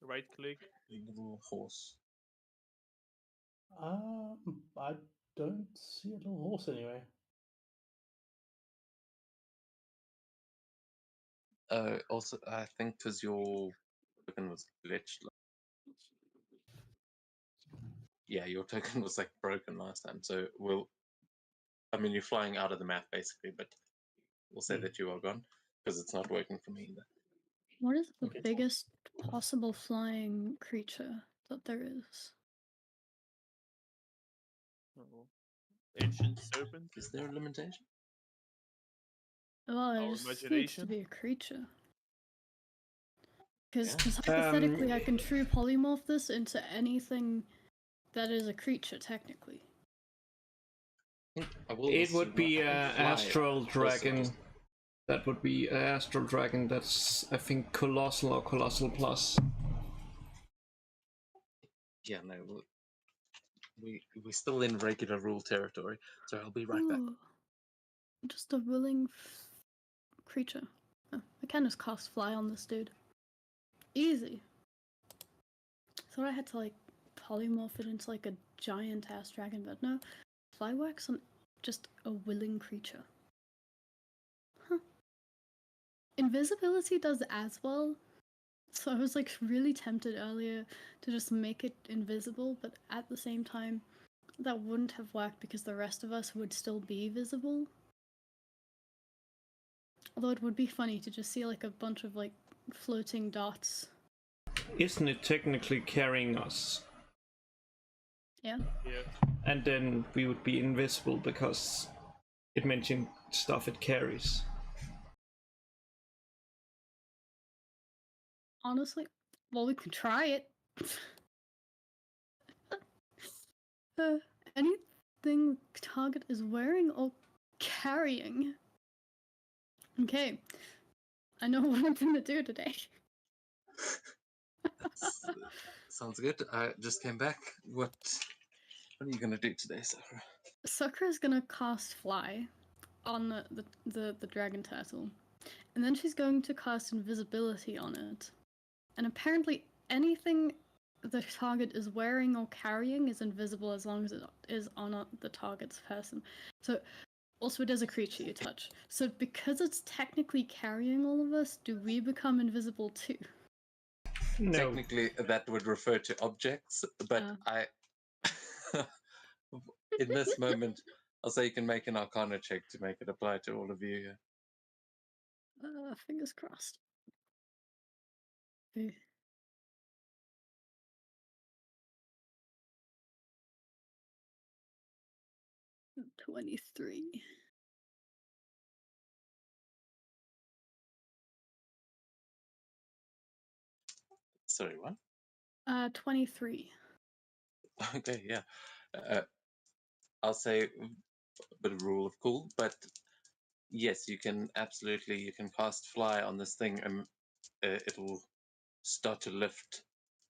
Right click. Little horse. I don't see a little horse anyway. Also, I think because your token was glitched. Yeah, your token was like broken last time. So I mean, you're flying out of the map basically, but we'll say that you are gone because it's not working for me either. What is the Okay. biggest possible flying creature that there is? Oh. Ancient serpent. Is there a limitation? Well, it Our just needs to imagination? be a creature. Because Yeah. hypothetically, I can true polymorph this into anything that is a creature, technically. I will It also would be not fly, Astral also Dragon. just- That would be Astral Dragon. That's, I think, Colossal or Colossal Plus. Yeah, no, we're still in regular rule territory, so I'll be right back. Ooh, just a willing creature. Oh, I can just cast fly on this dude. Easy. Thought I had to like polymorph it into like a giant ass dragon, but no. Fly works on just a willing creature. Huh. Invisibility does as well. So I was like really tempted earlier to just make it invisible, but at the same time, that wouldn't have worked because the rest of us would still be visible. Although it would be funny to just see like a bunch of like floating dots. Isn't it technically carrying us? Yeah. Yeah. And then we would be invisible because it mentioned stuff it carries. Honestly, well, we could try it. Anything target is wearing or carrying. Okay. I know what I'm gonna do today. Sounds good. I just came back. What are you gonna do today, Sakura? Sakura's gonna cast fly on the dragon turtle. And then she's going to cast invisibility on it. And apparently anything the target is wearing or carrying is invisible as long as it is on the target's person. So also it is a creature you touch. So because it's technically carrying all of us, do we become invisible too? No. Technically, that would refer to objects, but I, in this moment, I'll say you can make an Arcana check to make it apply to all of you. Fingers crossed. Okay. Hmm. 23. Sorry, what? 23. Okay, yeah. I'll say a bit of rule of cool, but yes, you can cast fly on this thing and it'll start to lift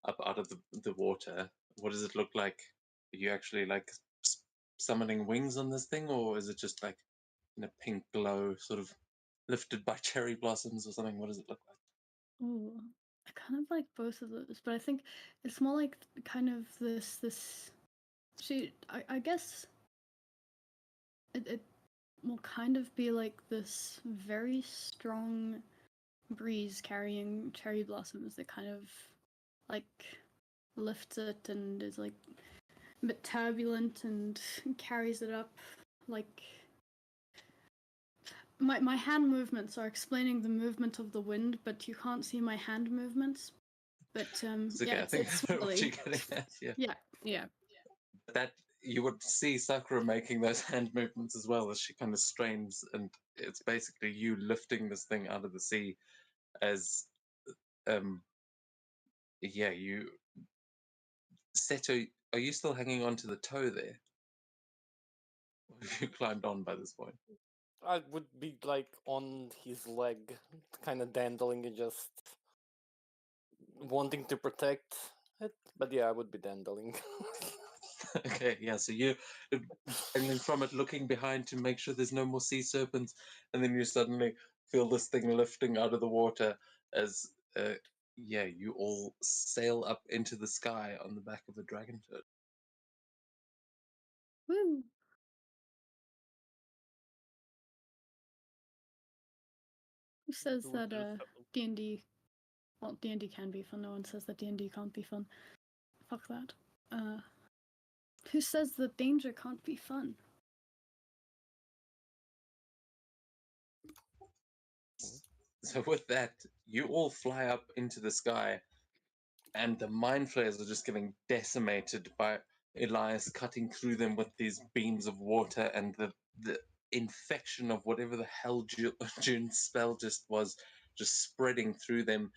up out of the water. What does it look like? Are you actually like summoning wings on this thing, or is it just like in a pink glow, sort of lifted by cherry blossoms or something? What does it look like? Oh, I kind of like both of those, but I think it's more like kind of this. I guess it will kind of be like this very strong breeze carrying cherry blossoms that kind of like lifts it and is like a bit turbulent and carries it up like. My hand movements are explaining the movement of the wind, but you can't see my hand movements. But It's okay, yeah, I think it's I know what really... you're getting at. Yeah. Yeah. That you would see Sakura making those hand movements as well as she kind of strains, and it's basically you lifting this thing out of the sea as yeah, you Seto, are you still hanging on to the toe there? Or have you climbed on by this point? I would be like on his leg, kind of dandling and just wanting to protect it. But yeah, I would be dandling. Okay, yeah, so you dangling from it, looking behind to make sure there's no more sea serpents, and then you suddenly feel this thing lifting out of the water, as yeah, you all sail up into the sky on the back of a dragon turtle. Woo! Who says Do that the shuttle. D&D, well, D&D can be fun. No one says that D&D can't be fun. Fuck that. Who says that danger can't be fun? So with that, you all fly up into the sky, and the mind flayers are just getting decimated by Elias cutting through them with these beams of water, and the infection of whatever the hell June's spell just was, just spreading through them.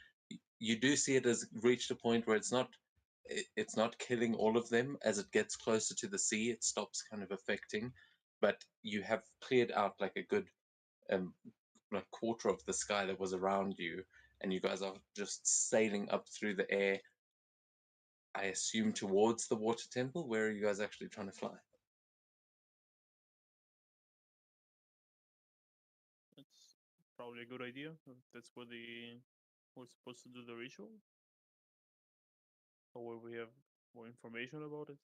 You do see it has reached a point where it's not killing all of them. As it gets closer to the sea, it stops kind of affecting, but you have cleared out like a good like quarter of the sky that was around you, and you guys are just sailing up through the air, I assume towards the water temple. Where are you guys actually trying to fly? That's probably a good idea. That's where we're supposed to do the ritual, or where we have more information about it.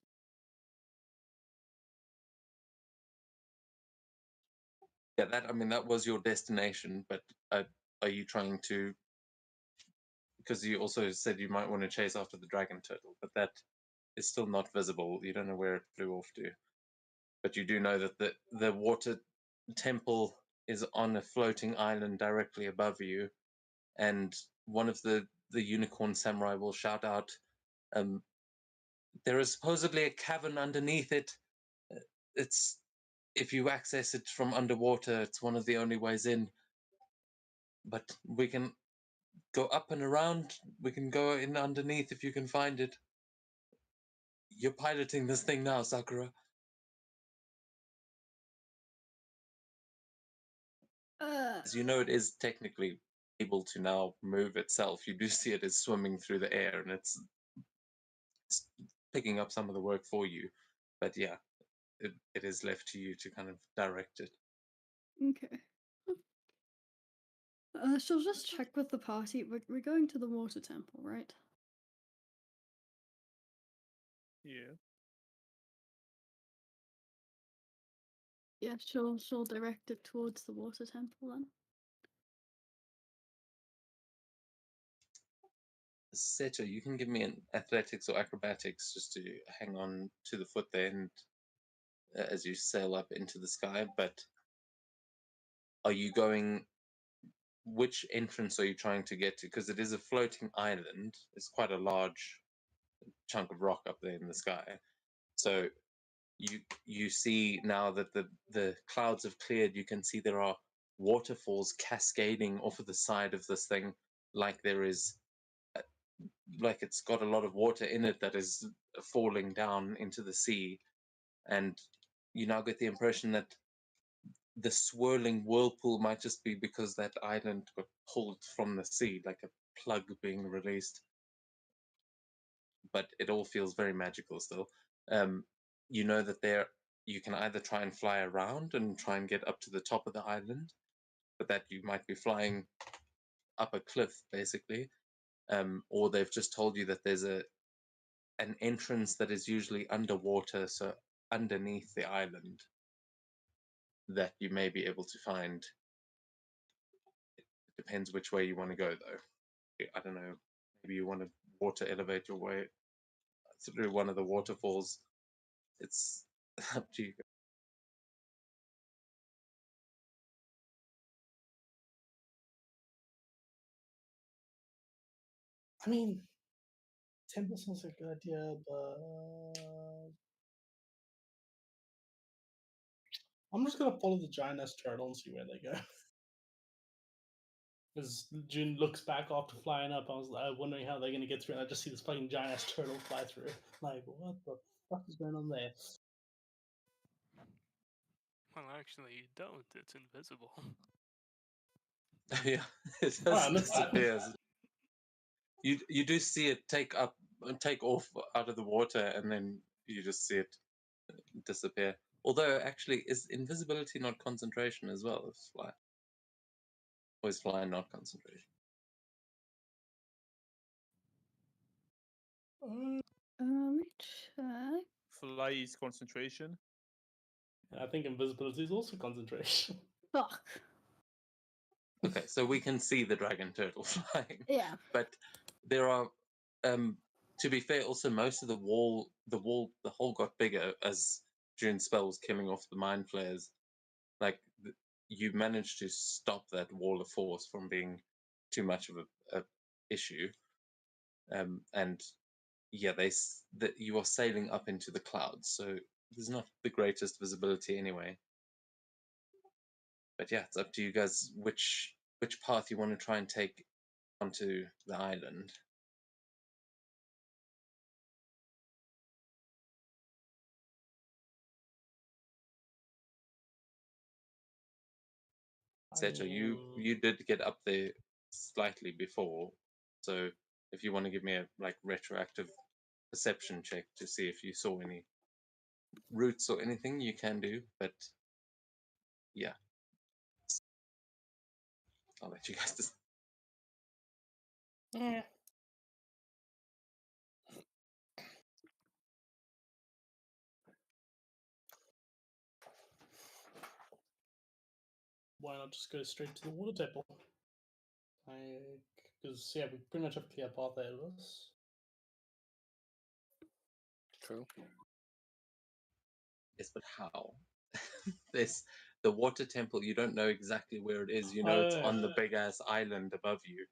Yeah, that was your destination, but are you trying to? Because you also said you might want to chase after the dragon turtle, but that is still not visible. You don't know where it flew off to, but you do know that the water temple is on a floating island directly above you, and one of the unicorn samurai will shout out, there is supposedly a cavern underneath it. It's if you access it from underwater, it's one of the only ways in. But we can go up and around. We can go in underneath if you can find it. You're piloting this thing now, Sakura. As you know, it is technically able to now move itself. You do see it as swimming through the air, and it's picking up some of the work for you. But yeah, it is left to you to kind of direct it. Okay. She'll just check with the party. We're going to the water temple, right? Yeah. Yeah, she'll direct it towards the water temple then. Seto, you can give me an athletics or acrobatics just to hang on to the foot there, and as you sail up into the sky. But are you going? Which entrance are you trying to get to? Because it is a floating island. It's quite a large chunk of rock up there in the sky. So you see now that the clouds have cleared. You can see there are waterfalls cascading off of the side of this thing, like there is like it's got a lot of water in it that is falling down into the sea. And you now get the impression that the swirling whirlpool might just be because that island got pulled from the sea, like a plug being released. But it all feels very magical still. You know that you can either try and fly around and try and get up to the top of the island, but that you might be flying up a cliff basically, or they've just told you that there's an entrance that is usually underwater, so underneath the island, that you may be able to find. It depends which way you want to go, though. I don't know. Maybe you want to water elevate your way through one of the waterfalls. It's up to you. I mean, temple sounds like a good idea, but I'm just gonna follow the giant ass turtle and see where they go. As June looks back after flying up, I was wondering how they're gonna get through, and I just see this fucking giant ass turtle fly through. Like, what the fuck is going on there? Well, actually, you don't. It's invisible. Yeah, it Oh, I just missed that. disappears. You do see it take off out of the water, and then you just see it disappear. Although, actually, is invisibility not concentration as well as fly? Or is fly not concentration? Let me check. Fly is concentration. I think invisibility is also concentration. Fuck. Okay, so we can see the dragon turtle flying, Yeah. but there are, to be fair, also most of the hole got bigger as June's spell was killing off the mind flayers. Like you managed to stop that wall of force from being too much of a issue, and yeah, that you are sailing up into the clouds, so there's not the greatest visibility anyway. But yeah, it's up to you guys which path you want to try and take onto the island. Seto, you did get up there slightly before, so if you want to give me a retroactive perception check to see if you saw any roots or anything, you can do. But yeah, I'll let you guys just. Yeah. Why not just go straight to the water temple? Because yeah, we pretty much have a clear path ahead of us. True. Yes, but how? This the water temple. You don't know exactly where it is. You know it's on the big ass island above you.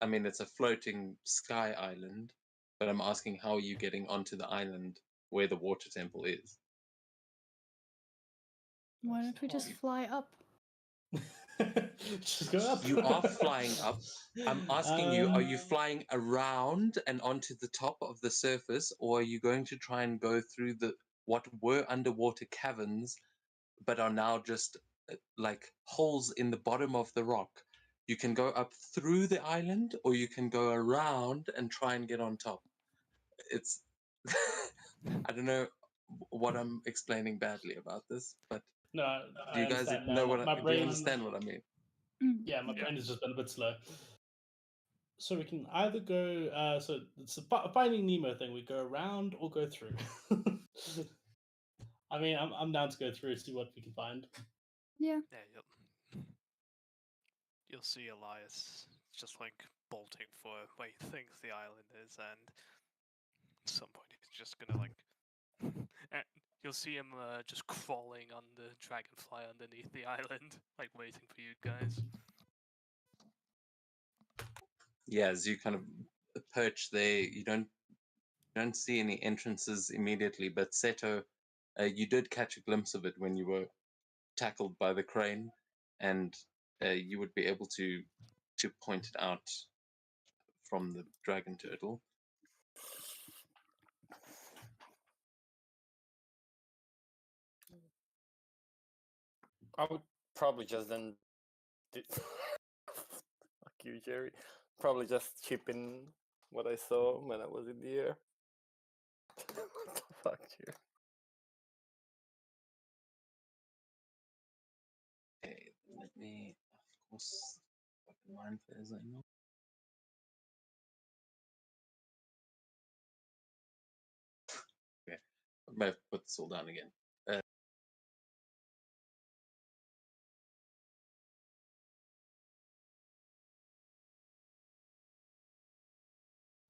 I mean, it's a floating sky island. But I'm asking, how are you getting onto the island where the water temple is? Why don't we just fly up? Just go up. You are flying up. I'm asking you, are you flying around and onto the top of the surface, or are you going to try and go through what were underwater caverns, but are now just like holes in the bottom of the rock? You can go up through the island, or you can go around and try and get on top. It's I don't know what I'm explaining badly about this, but No, do you guys understand know now. do you understand what I mean? Yeah, my brain has just been a bit slow. So we can either go. So it's a Finding Nemo thing. We go around or go through. I mean, I'm down to go through, see what we can find. Yeah. Yeah, you'll see Elias just like bolting for where he thinks the island is, and at some point he's just gonna like. And you'll see him just crawling on the dragonfly underneath the island, like waiting for you guys. Yeah, as you kind of perch there, you don't see any entrances immediately, but Seto, you did catch a glimpse of it when you were tackled by the crane, and you would be able to point it out from the dragon turtle. I would probably just then. Fuck you, Jerry. Probably just chip in what I saw when I was in the air. What the fuck, Jerry? Okay, let me, of course, fucking mind fairs, I know. Okay, I might have put this all down again.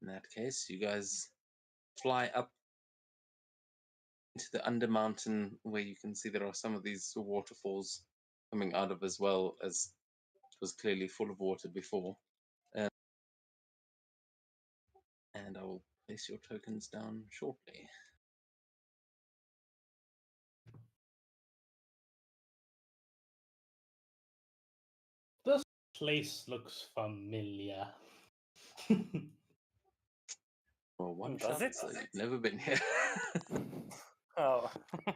In that case, you guys fly up into the Undermountain, where you can see there are some of these waterfalls coming out of, as well as it was clearly full of water before. And I will place your tokens down shortly. This place looks familiar. Well, one Does shot, it? so you've never been here. Oh. I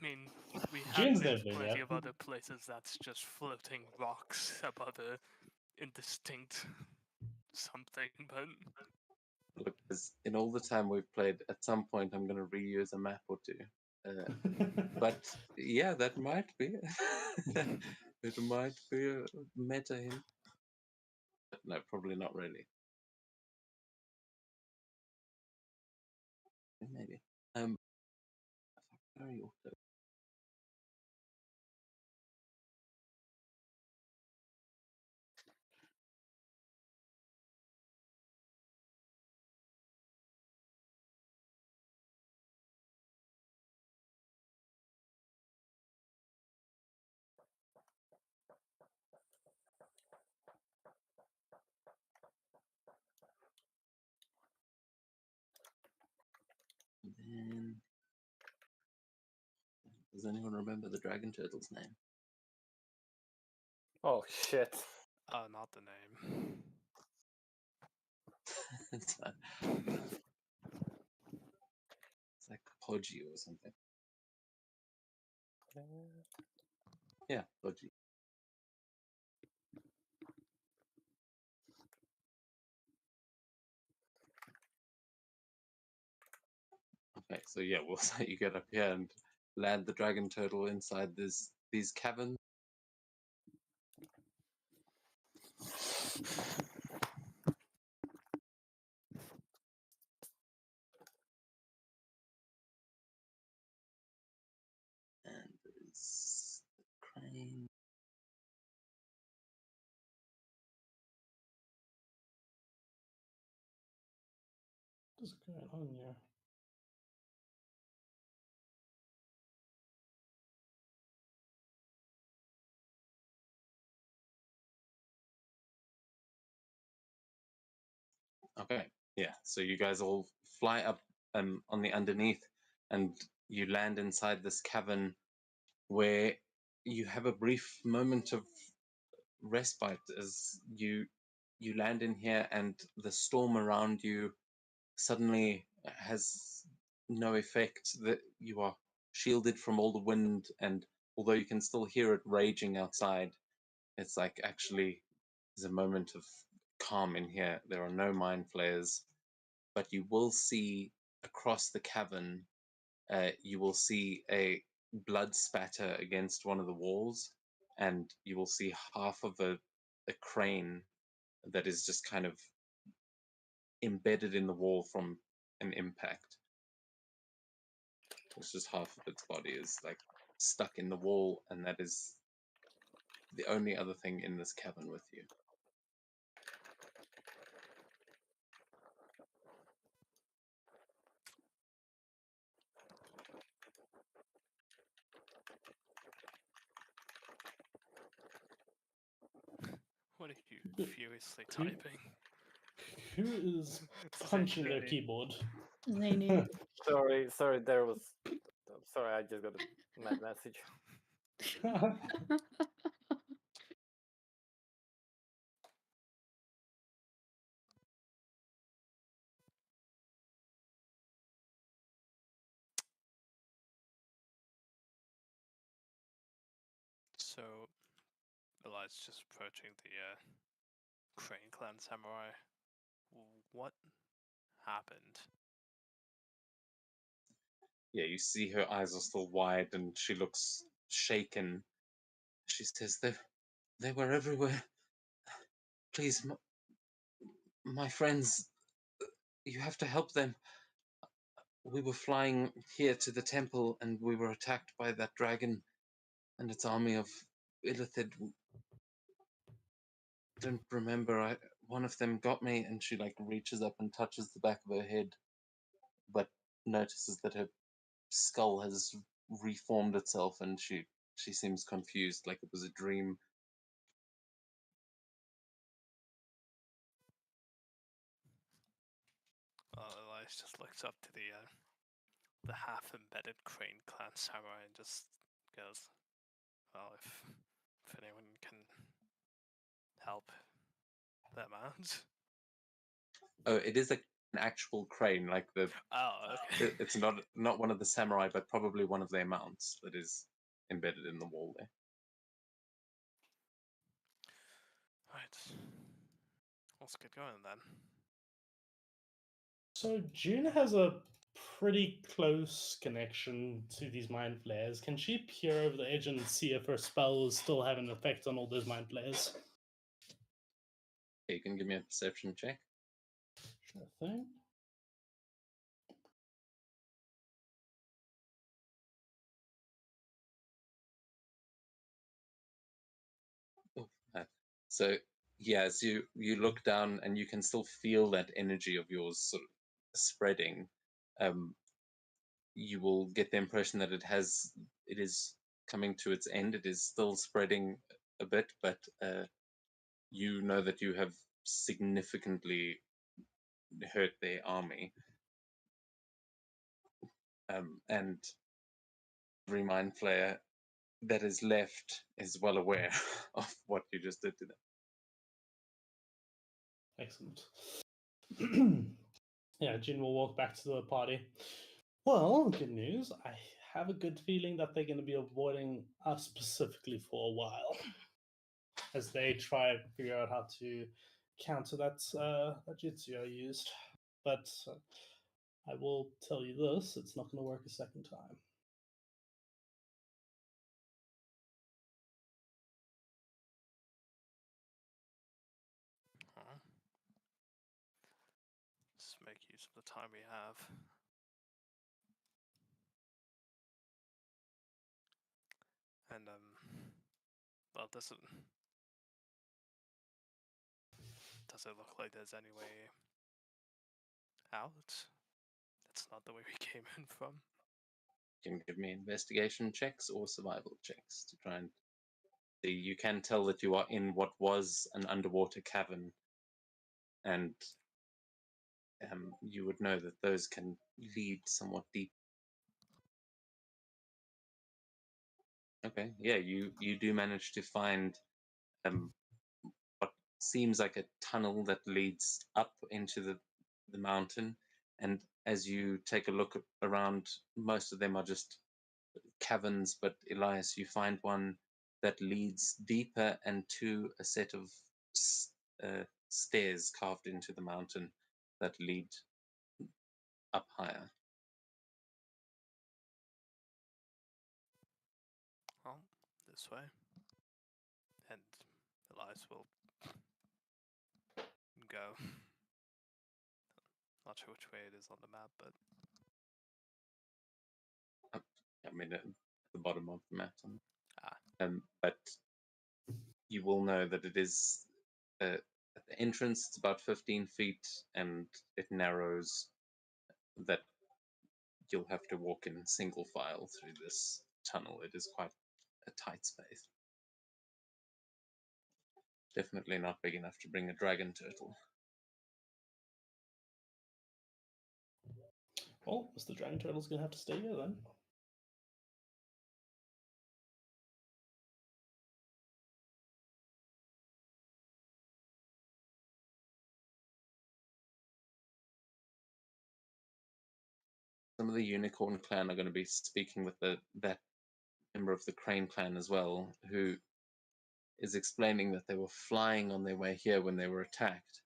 mean, we have June's been never to been plenty here. of other places that's just floating rocks above a indistinct something, but Look, in all the time we've played, at some point I'm going to reuse a map or two. But yeah, that might be. It might be a meta hint. But no, probably not really. maybe. Very auto. And then, does anyone remember the dragon turtle's name? Oh shit. Oh, not the name. It's fine. It's like Podgy or something. Yeah, Podgy. Okay, so yeah, we'll say you get up here and land the dragon turtle inside these caverns. And there's the crane. What's going on here? Okay, yeah. So you guys all fly up on the underneath, and you land inside this cavern where you have a brief moment of respite as you land in here, and the storm around you suddenly has no effect. That you are shielded from all the wind, and although you can still hear it raging outside, it's like actually there's a moment of calm in here. There are no mind flayers, but you will see across the cavern, you will see a blood spatter against one of the walls, and you will see half of a crane that is just kind of embedded in the wall from an impact. It's just half of its body is like stuck in the wall, and that is the only other thing in this cavern with you. What are you But furiously who- typing? Who is It's punching their Zany. keyboard? Zany. Sorry, there was. Sorry, I just got a mad message. So, Eli's just approaching the Crane Clan Samurai. What happened? Yeah, you see her eyes are still wide, and she looks shaken. She says, they were everywhere. Please, my friends, you have to help them. We were flying here to the temple, and we were attacked by that dragon and its army of Illithid. Don't remember. One of them got me, and she like reaches up and touches the back of her head, but notices that her skull has reformed itself, and she seems confused, like it was a dream. Eli just looks up to the half-embedded Crane Clan Samurai and just goes, "Well, if anyone can help them out." Oh, it is an actual crane, like Oh, okay. it's not one of the samurai, but probably one of their mounts that is embedded in the wall there. Right. Let's get going then. So June has a pretty close connection to these mind flayers. Can she peer over the edge and see if her spells still have an effect on all those mind flayers? Okay, you can give me a perception check. Sure thing. So yeah, as you look down and you can still feel that energy of yours sort of spreading. You will get the impression that it is coming to its end. It is still spreading a bit, but you know that you have significantly hurt their army. And every mind flayer that is left is well aware of what you just did to them. Excellent. Yeah, Jin will walk back to the party. Well, good news. I have a good feeling that they're going to be avoiding us specifically for a while, as they try and figure out how to counter that jutsu I used. But I will tell you this: it's not going to work a second time. Huh. Let's make use of the time we have. And well, does it look like there's any way out? That's not the way we came in from. You can give me investigation checks or survival checks to try and see. You can tell that you are in what was an underwater cavern, and you would know that those can lead somewhat deep. Okay, yeah, you do manage to find what seems like a tunnel that leads up into the mountain, and as you take a look around, most of them are just caverns, but Elias, you find one that leads deeper and to a set of stairs carved into the mountain that lead up higher. Well, this way. And Elias will go. Not sure which way it is on the map, but I mean, at the bottom of the map. Ah. But you will know that it is at the entrance. It's about 15 feet, and it narrows. That you'll have to walk in single file through this tunnel. It is quite a tight space. Definitely not big enough to bring a dragon turtle. Well, Mr. Dragon Turtle's going to have to stay here then. Some of the Unicorn clan are going to be speaking with that member of the Crane clan as well, who is explaining that they were flying on their way here when they were attacked.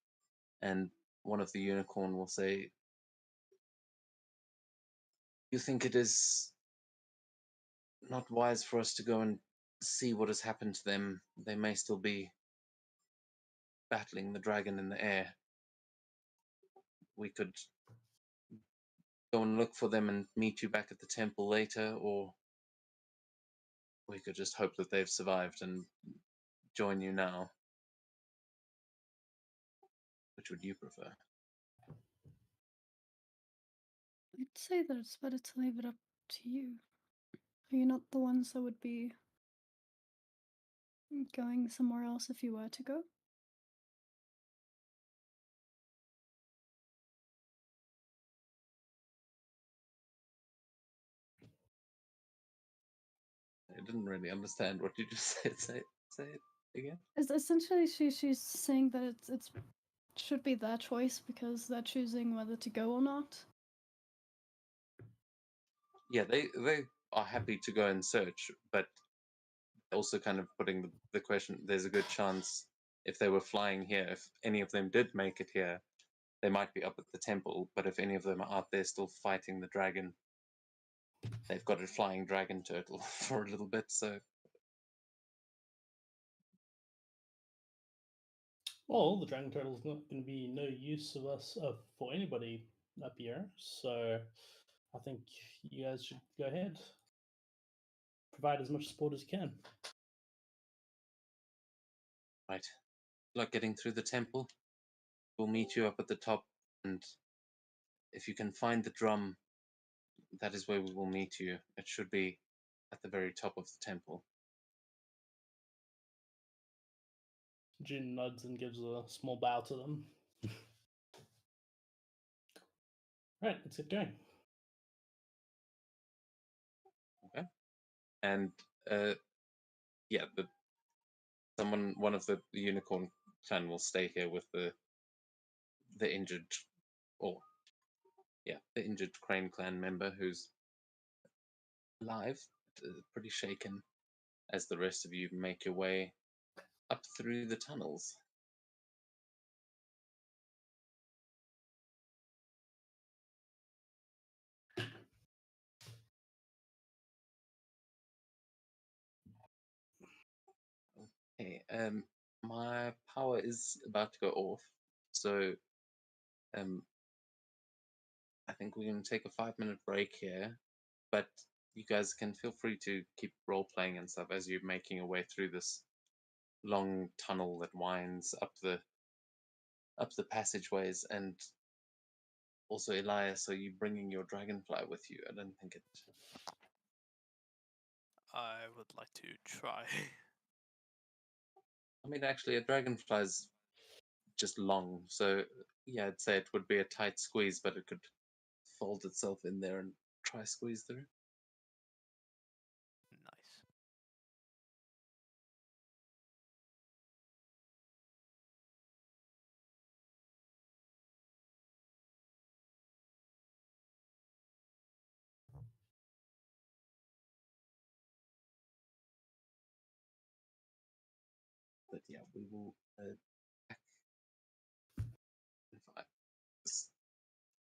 And one of the Unicorn will say, "You think it is not wise for us to go and see what has happened to them? They may still be battling the dragon in the air. We could go and look for them and meet you back at the temple later, or we could just hope that they've survived and join you now. Which would you prefer?" I'd say that it's better to leave it up to you. Are you not the ones that would be going somewhere else if you were to go? I didn't really understand what you just said. Say it again. Essentially, she's saying that it's should be their choice because they're choosing whether to go or not. Yeah, they are happy to go and search, but also kind of putting the question, there's a good chance if they were flying here, if any of them did make it here, they might be up at the temple, but if any of them are out there still fighting the dragon, they've got a flying dragon turtle for a little bit, so... Well, the Dragon Turtle's not going to be no use of us for anybody up here, so I think you guys should go ahead. Provide as much support as you can. Right. luck getting through the temple. We'll meet you up at the top, and if you can find the drum, that is where we will meet you. It should be at the very top of the temple. Jin nods and gives a small bow to them. Right, let's get going. Okay. And yeah, one of the unicorn clan will stay here with the injured, or yeah, the injured Crane clan member who's alive, but, pretty shaken, as the rest of you make your way up through the tunnels. Okay, my power is about to go off, so I think we're going to take a 5-minute break here, but you guys can feel free to keep role playing and stuff as you're making your way through this long tunnel that winds up the passageways. And also, Elias, are you bringing your dragonfly with you? I don't think it. I would like to try. I mean, actually, a dragonfly is just long, so yeah, I'd say it would be a tight squeeze, but it could fold itself in there and try squeeze through. Nice. But yeah, we will back in 5.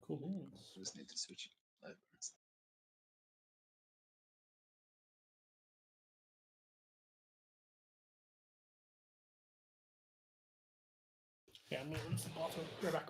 Cool beans. Just need to switch it over. Yeah, I'm gonna rinse the bottle. Go back.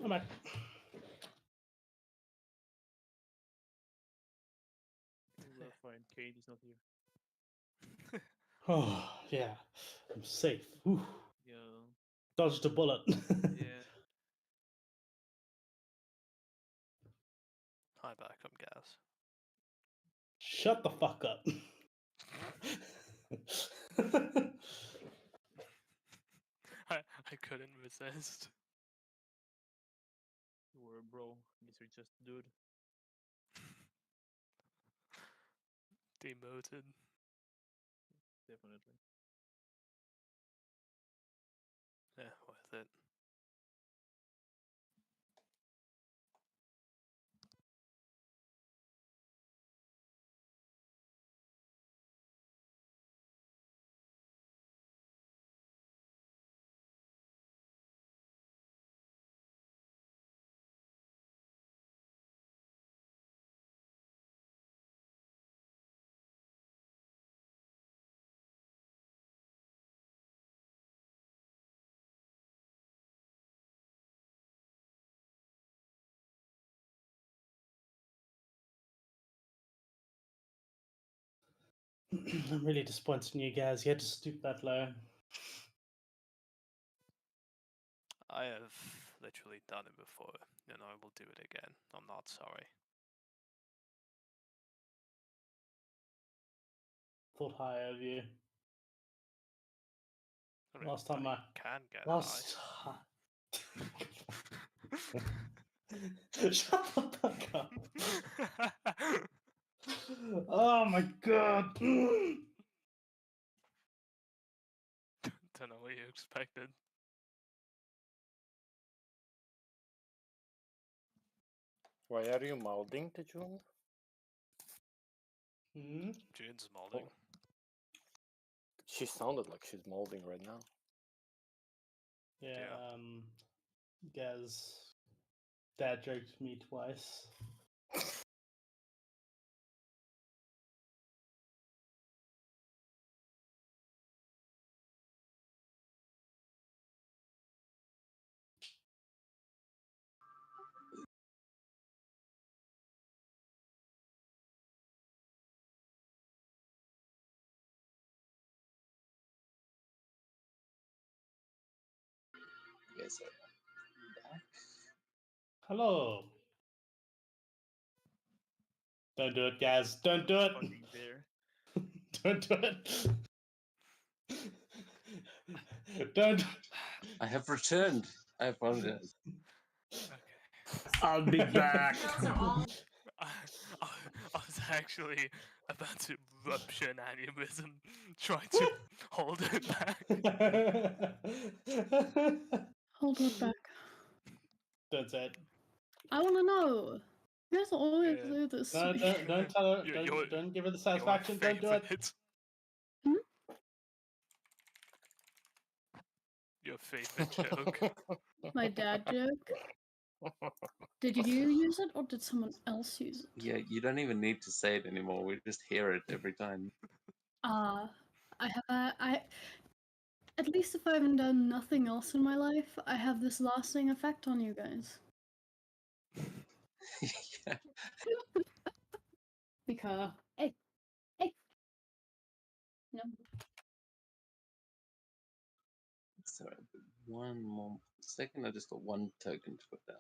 I'm back. We're fine. Kate is not here. Oh, yeah. I'm safe. Whew. Yeah. Dodged a bullet. Yeah. Hi back, I'm Gaz. Shut the fuck up. I couldn't resist. You were a bro. Mister just dude. Demoted. Definitely. Yeah, worth it. I'm really disappointed in you guys. You had to stoop that low. I have literally done it before, and I will do it again. I'm not sorry. Thought higher of you. I mean, Last time I can get last. high. Shut the fuck up. Oh my god. Don't know what you expected. Why are you mouthing to June? Hmm? June's molding. She sounded like she's molding right now. Yeah, Yeah. Gaz dad joked me twice. Yes, sir. Back. Hello. Don't do it, Gaz. Don't do it. Fucking there. Don't do it. Don't. I have returned. I apologize. Okay. I'll be back. I, I was actually about to rupture an aneurysm, trying to hold it back. Hold it back. Don't say it. I want to know. You guys always Yeah. do this. No, to me. don't tell her. Your- Don't give her the Your satisfaction. Don't do it. favorite. Hmm? Your favorite joke. My dad joke. Did you use it or did someone else use it? Yeah, you don't even need to say it anymore. We just hear it every time. I have at least if I haven't done nothing else in my life, I have this lasting effect on you guys. Yeah. Because hey, no. Sorry, one more second. I just got one token to put down.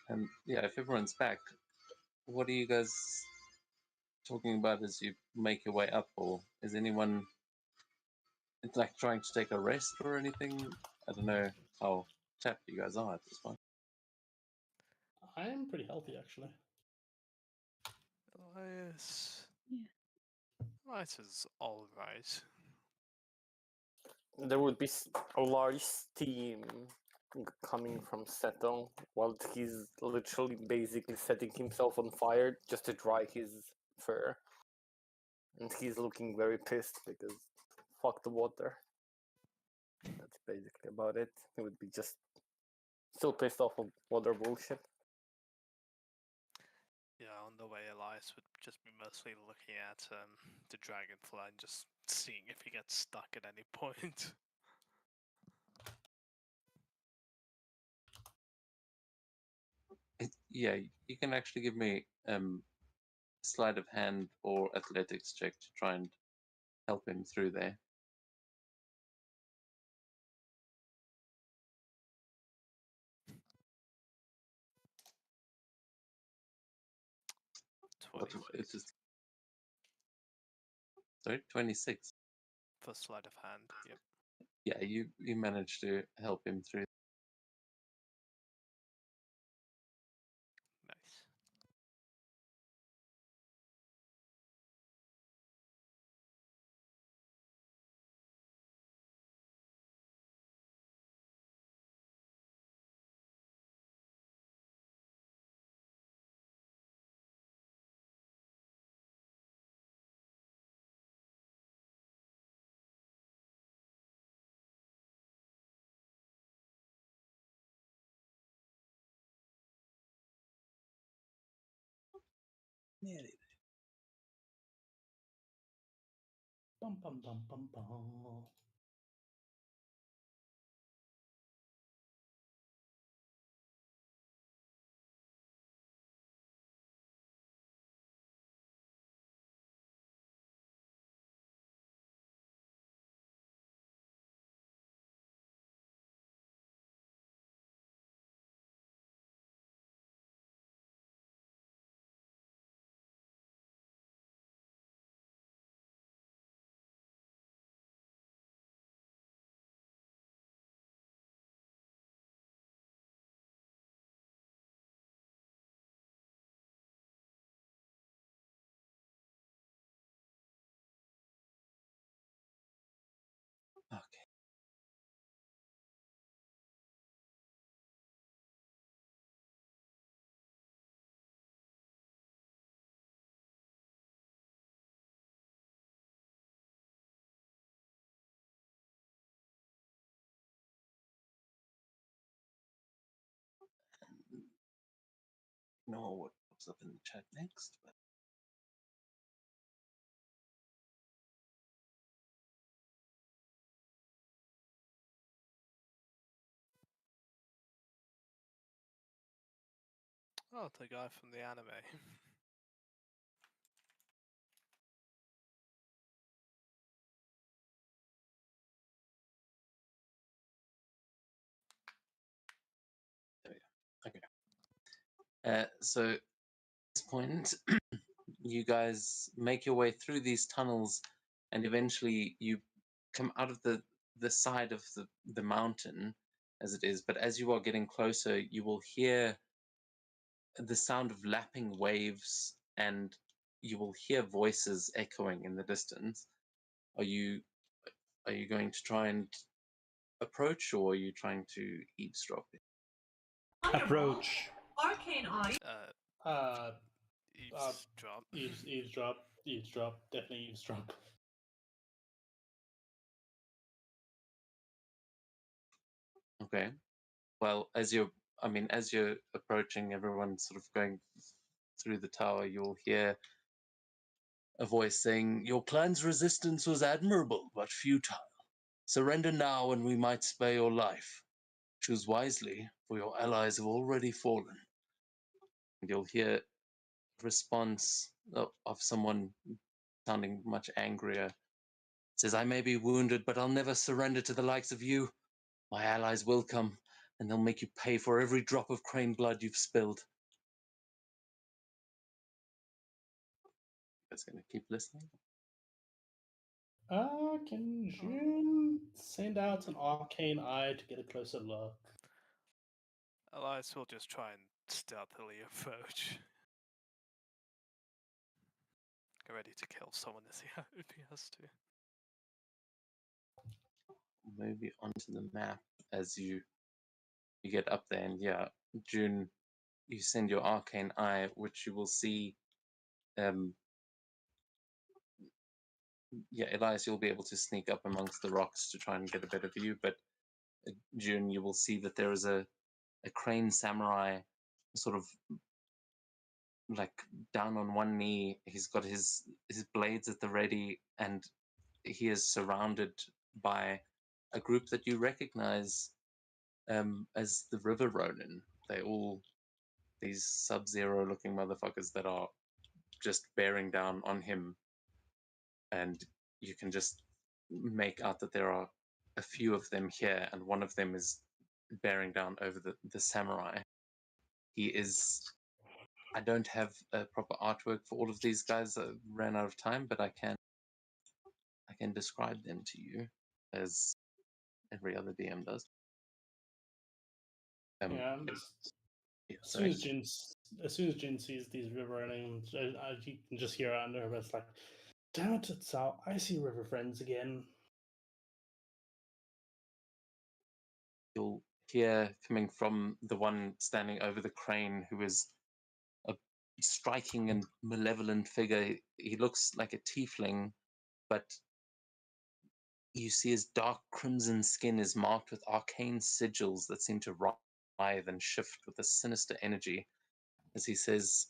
And yeah, if everyone's back, what are you guys talking about as you make your way up, or is anyone like trying to take a rest or anything? I don't know how tapped you guys are at this point. I am pretty healthy, actually. Elias. Yeah. Elias is alright. There would be a large steam coming from Seto while he's literally basically setting himself on fire just to dry his fur. And he's looking very pissed because fuck the water. That's basically about it. He would be just still pissed off of water bullshit. on the way, Elias would just be mostly looking at the dragonfly and just seeing if he gets stuck at any point. Yeah, you can actually give me sleight of hand or athletics check to try and help him through there. It's just, sorry, 26. For sleight of hand, yep. Yeah, you managed to help him through. Nice. Nearly. Bum bum bum bum bum. Okay. Know what pops up in the chat next, but Oh, the guy from the anime. there we go. Okay. So at this point, you guys make your way through these tunnels, and eventually you come out of the side of the mountain as it is. But as you are getting closer, you will hear the sound of lapping waves, and you will hear voices echoing in the distance. Are you going to try and approach, or are you trying to eavesdrop? Approach. Arcane Eye. Eavesdrop. Eavesdrop, definitely eavesdrop. Okay. Well, as you're approaching, everyone's sort of going through the tower, you'll hear a voice saying, "Your clan's resistance was admirable, but futile. Surrender now, and we might spare your life. Choose wisely, for your allies have already fallen." And you'll hear a response of someone sounding much angrier. It says, "I may be wounded, but I'll never surrender to the likes of you. My allies will come, and they'll make you pay for every drop of crane blood you've spilled." You guys gonna keep listening? Can June send out an arcane eye to get a closer look? Elias will just try and stealthily approach. Get ready to kill someone if he has to. Maybe onto the map as you get up there, and yeah, June, you send your arcane eye, which you will see. Yeah, Elias, you'll be able to sneak up amongst the rocks to try and get a better view, but June, you will see that there is a crane samurai sort of like down on one knee. He's got his blades at the ready, and he is surrounded by a group that you recognize as the River Ronin. They all these sub-zero looking motherfuckers that are just bearing down on him, and you can just make out that there are a few of them here, and one of them is bearing down over the samurai. He is. I don't have a proper artwork for all of these guys. I ran out of time, but I can describe them to you as every other DM does. Yeah. Yeah, As soon sorry. as Jin sees these river running, you can just hear under her breath like, "Damn it, it's our icy river friends again." You'll hear coming from the one standing over the crane, who is a striking and malevolent figure. He looks like a tiefling, but you see his dark crimson skin is marked with arcane sigils that seem to writhe and shift with a sinister energy as he says,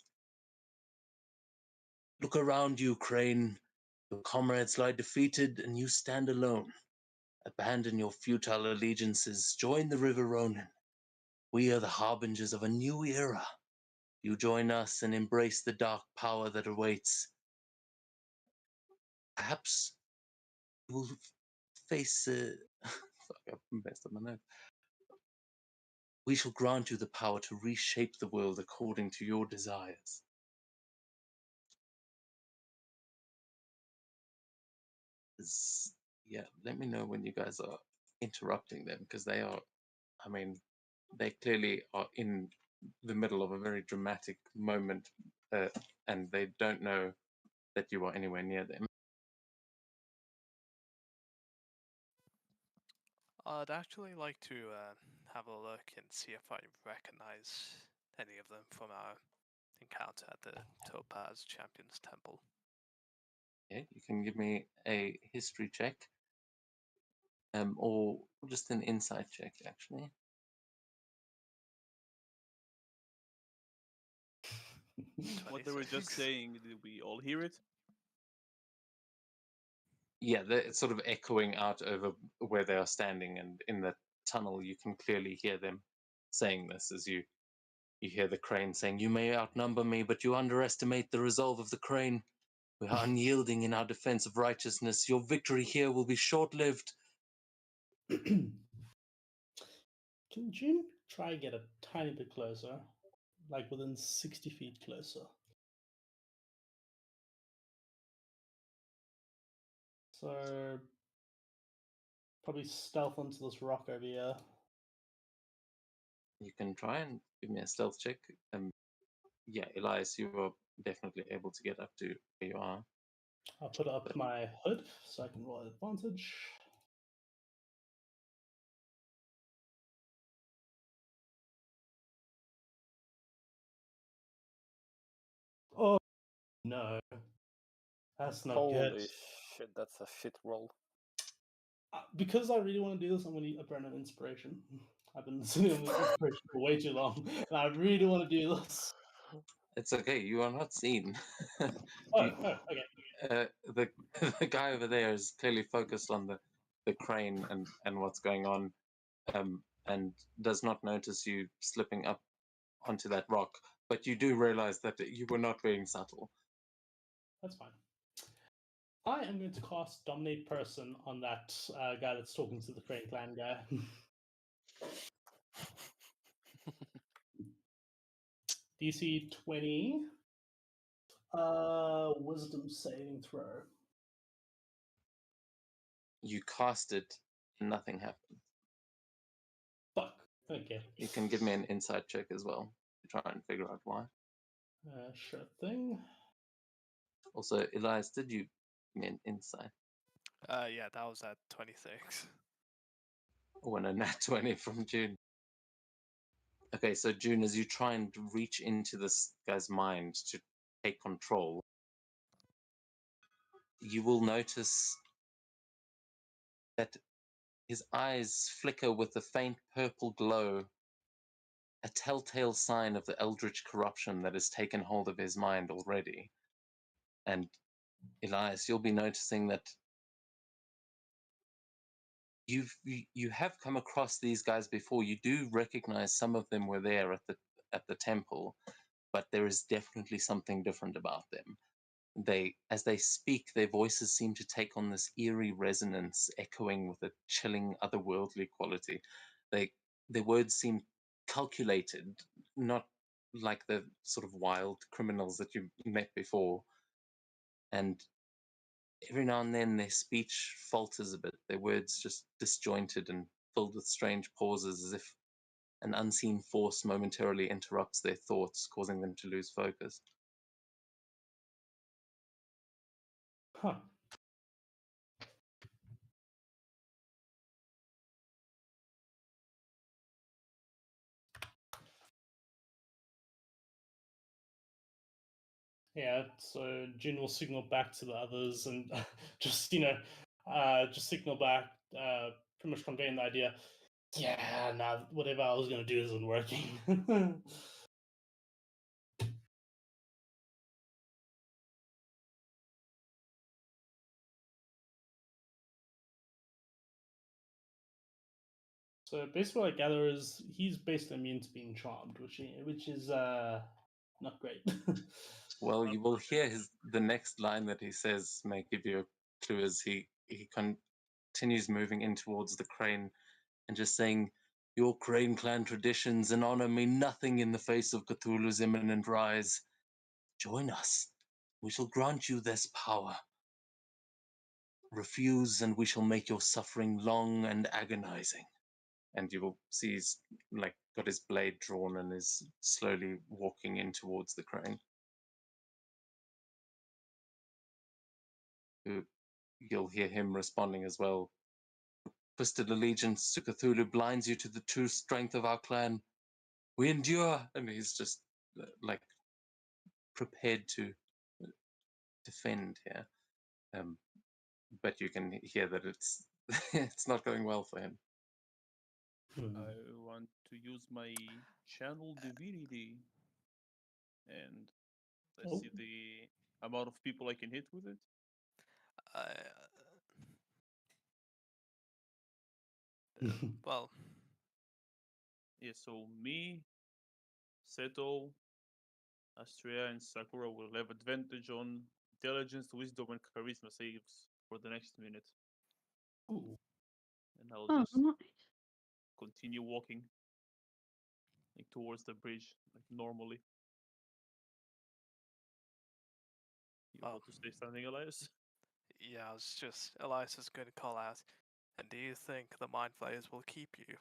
"Look around you, Crane. Your comrades lie defeated, and you stand alone. Abandon your futile allegiances. Join the River Ronin. We are the harbingers of a new era. You join us and embrace the dark power that awaits. Perhaps you will face fuck, I messed up my note. We shall grant you the power to reshape the world according to your desires." Yeah, let me know when you guys are interrupting them, because they are, I mean, they clearly are in the middle of a very dramatic moment, and they don't know that you are anywhere near them. I'd actually like to have a look and see if I recognize any of them from our encounter at the Topaz Champions Temple. Okay, you can give me a history check, or just an insight check, actually. What they were just 26. saying, did we all hear it? Yeah, it's sort of echoing out over where they are standing, and in the tunnel you can clearly hear them saying this as you hear the crane saying, "You may outnumber me, but you underestimate the resolve of the crane. We are unyielding in our defense of righteousness. Your victory here will be short-lived." Can Jin try get a tiny bit closer, like within 60 feet closer? So probably stealth onto this rock over here. You can try and give me a stealth check. Yeah, Elias, you are definitely able to get up to where you are. I'll put up my hood so I can roll advantage. Oh no, that's not good. Holy shit, that's a shit roll. Because I really want to do this, I'm going to burn an inspiration. I've been sitting on this inspiration for way too long, and I really want to do this. It's okay, you are not seen. Oh, You- okay. the guy over there is clearly focused on the crane and what's going on, and does not notice you slipping up onto that rock. But you do realize that you were not being subtle. That's fine. I am going to cast Dominate Person on that guy that's talking to the Crane Clan guy. DC 20. Wisdom saving throw. You cast it, and nothing happened. Fuck. Okay. You can give me an insight check as well to try and figure out why. Sure thing. Also, Elias, did you give me an insight? Yeah, that was at 26. Oh, and a nat 20 from June. Okay, so June, as you try and reach into this guy's mind to take control, you will notice that his eyes flicker with a faint purple glow, a telltale sign of the eldritch corruption that has taken hold of his mind already. And Elias, you'll be noticing that you have come across these guys before. You do recognize some of them were there at the temple, but there is definitely something different about them. As they speak, their voices seem to take on this eerie resonance, echoing with a chilling, otherworldly quality. Their words seem calculated, not like the sort of wild criminals that you met before. And every now and then their speech falters a bit, their words just disjointed and filled with strange pauses, as if an unseen force momentarily interrupts their thoughts, causing them to lose focus. Huh. Yeah, so Jin will signal back to the others and just signal back, pretty much conveying the idea. Yeah, nah, whatever I was gonna do isn't working. So basically, what I gather is he's basically immune to being charmed, which is not great. Well, you will hear the next line that he says may give you a clue as he continues moving in towards the crane and just saying, "Your Crane Clan traditions and honor mean nothing in the face of Cthulhu's imminent rise. Join us. We shall grant you this power. Refuse, and we shall make your suffering long and agonizing." And you will see he's got his blade drawn and is slowly walking in towards the crane. You'll hear him responding as well. "Twisted allegiance to Cthulhu blinds you to the true strength of our clan. We endure," and he's just prepared to defend here. But you can hear that it's it's not going well for him. I want to use my channel divinity, and let's see the amount of people I can hit with it. Well, Yeah, so me, Seto, Astrea, and Sakura will have advantage on intelligence, wisdom, and charisma saves for the next minute. Ooh. And I'll Oh, just nice. continue walking towards the bridge normally. You want to stay standing, Elias? yeah, it's just Elias is going to call out. And do you think the Mind Flayers will keep you?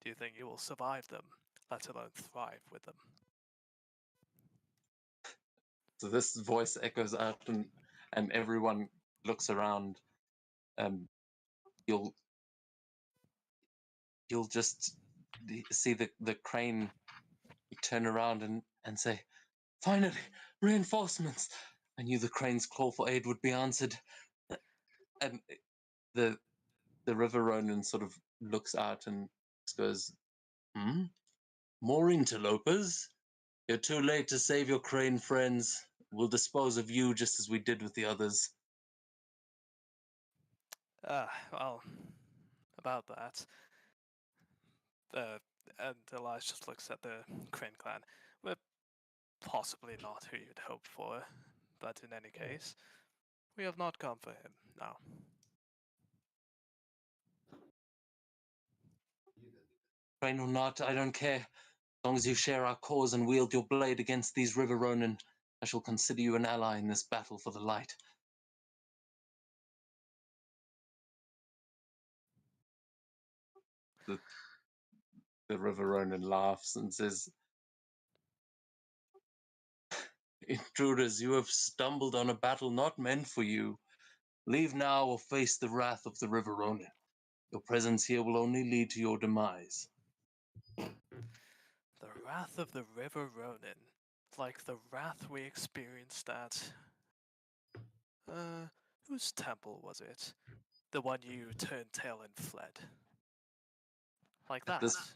Do you think you will survive them, let alone thrive with them? So this voice echoes out, and everyone looks around. You'll just see the crane turn around and say, "Finally, reinforcements!" I knew the crane's call for aid would be answered. And the River Ronin sort of looks out and goes, "More interlopers? You're too late to save your crane friends. We'll dispose of you just as we did with the others." Well, about that. And Elias just looks at the Crane clan. We're possibly not who you'd hope for, but in any case, we have not come for him now. Crane or not, I don't care. As long as you share our cause and wield your blade against these River Ronin, I shall consider you an ally in this battle for the light. The River Ronin laughs and says, "Intruders, you have stumbled on a battle not meant for you. Leave now or face the wrath of the River Ronin. Your presence here will only lead to your demise." The wrath of the River Ronin, like the wrath we experienced at... whose temple was it? The one you turned tail and fled. Like At that.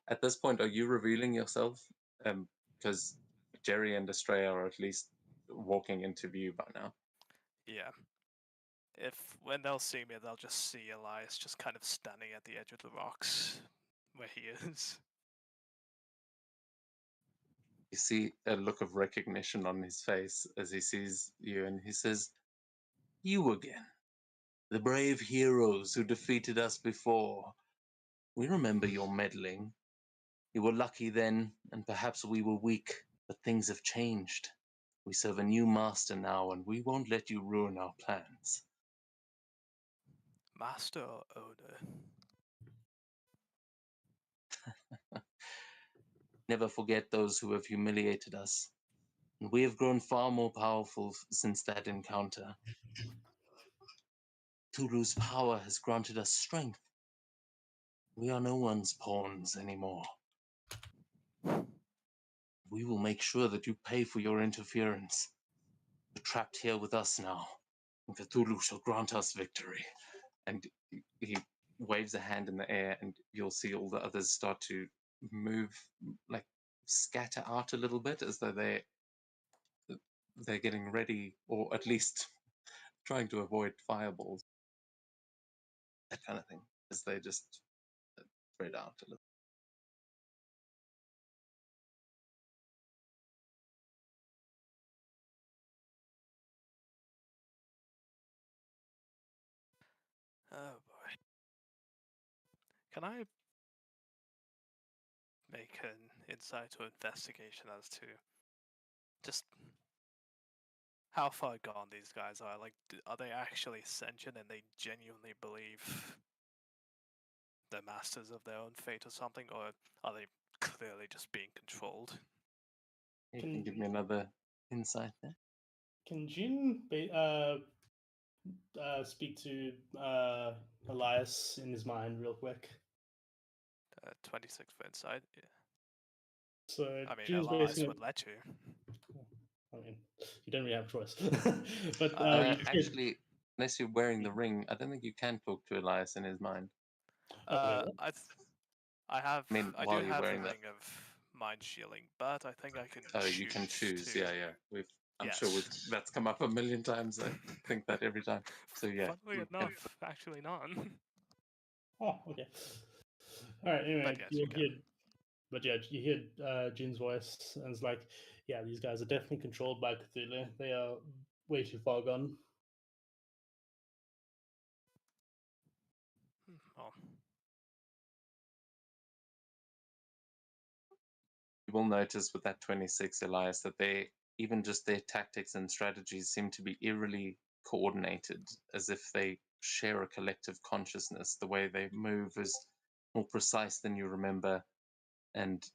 At this point, are you revealing yourself? Because Jerry and Estrella are at least walking into view by now. Yeah. If when they'll see me, they'll just see Elias just kind of standing at the edge of the rocks where he is. You see a look of recognition on his face as he sees you, and he says, "You again. The brave heroes who defeated us before. We remember your meddling. You were lucky then, and perhaps we were weak, but things have changed. We serve a new master now, and we won't let you ruin our plans." Master or owner? Never forget those who have humiliated us. And we have grown far more powerful since that encounter. Tulu's power has granted us strength. We are no one's pawns anymore. We will make sure that you pay for your interference. You're trapped here with us now, and Cthulhu shall grant us victory. And he waves a hand in the air, and you'll see all the others start to move, like scatter out a little bit, as though they're getting ready, or at least trying to avoid fireballs, that kind of thing, as they just spread out a little. Oh boy. Can I make an insight or investigation as to just how far gone these guys are? Like, are they actually sentient and they genuinely believe they're masters of their own fate or something, or are they clearly just being controlled? You can give me another insight there. Can Jin speak to Elias in his mind real quick? 26 for insight. Yeah. So I mean, Jin's Elias basically. would let you. I mean, you don't really have a choice. But Actually, unless you're wearing the ring, I don't think you can talk to Elias in his mind. I have. I mean, I while do you're have the wearing that. ring of mind shielding, but I think I can. Oh, you can choose. to- Yeah. I'm Yes. sure that's come up a million times. I think that every time. So yeah. Funnily enough, actually none. Oh, okay. All right. Anyway, But yes, you can. you hear Jin's voice, and it's like, yeah, these guys are definitely controlled by Cthulhu. They are way too far gone. Well, You will notice with that 26, Elias, that even just their tactics and strategies seem to be eerily coordinated, as if they share a collective consciousness. The way they move is more precise than you remember, and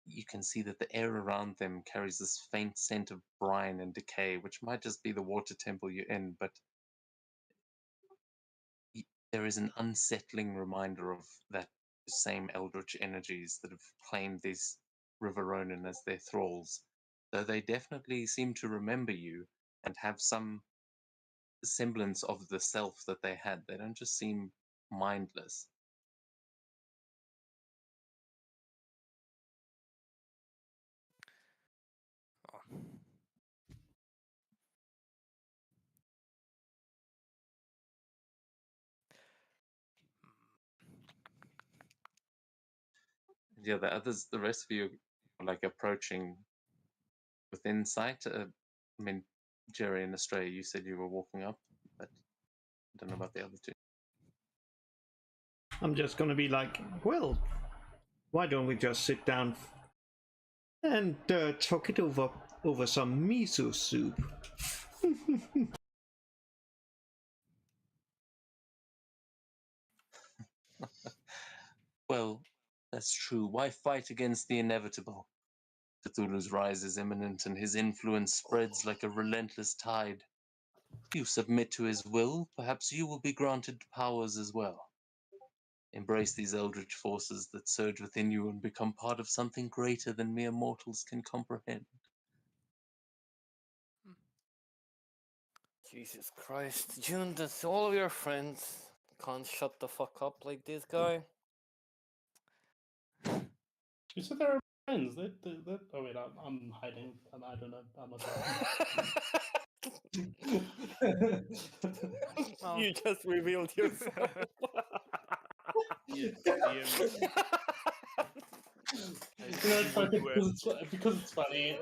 you can see that the air around them carries this faint scent of brine and decay, which might just be the water temple you're in, but there is an unsettling reminder of that same eldritch energies that have claimed these River Ronin as their thralls. Though they definitely seem to remember you and have some semblance of the self that they had. They don't just seem mindless. oh. Yeah, the others, the rest of you are like approaching with insight. I mean, Jerry and Estrella, you said you were walking up, but I don't know about the other two. I'm just gonna be like, well, why don't we just sit down and talk it over some miso soup? Well, that's true. Why fight against the inevitable? Cthulhu's rise is imminent, and his influence spreads like a relentless tide. If you submit to his will, perhaps you will be granted powers as well. Embrace these eldritch forces that surge within you and become part of something greater than mere mortals can comprehend. Jesus Christ. June, does all of your friends can't shut the fuck up like this guy? You said they're friends. Oh wait, I'm hiding. I don't know. I'm not. Well, You just revealed yourself. Yeah, DM. You know, it's funny because it's funny.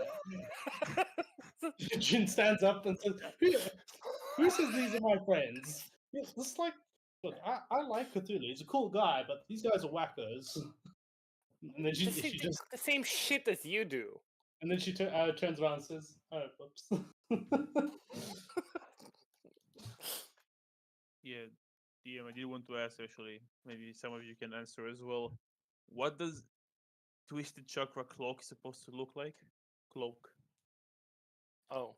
Jin stands up and says, "Who says these are my friends?" It's like, look, I like Cthulhu. He's a cool guy, but these guys are wackos. And then she just the same shit as you do. and then she turns around and says, "Oh, whoops." Yeah, DM. I did want to ask actually. Maybe some of you can answer as well. What does Twisted Chakra Cloak supposed to look like? Cloak. Oh.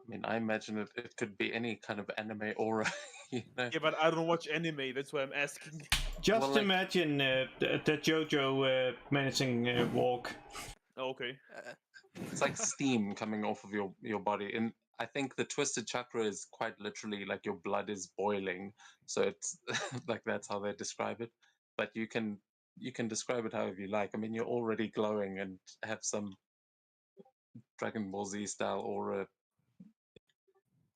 I mean, I imagine it could be any kind of anime aura, you know. Yeah, but I don't watch anime. That's why I'm asking. Just Well, like- imagine the JoJo menacing walk. Oh, okay. It's like steam coming off of your body, and I think the twisted chakra is quite literally like your blood is boiling. So it's like that's how they describe it. But you can describe it however you like. I mean, you're already glowing and have some Dragon Ball Z style aura.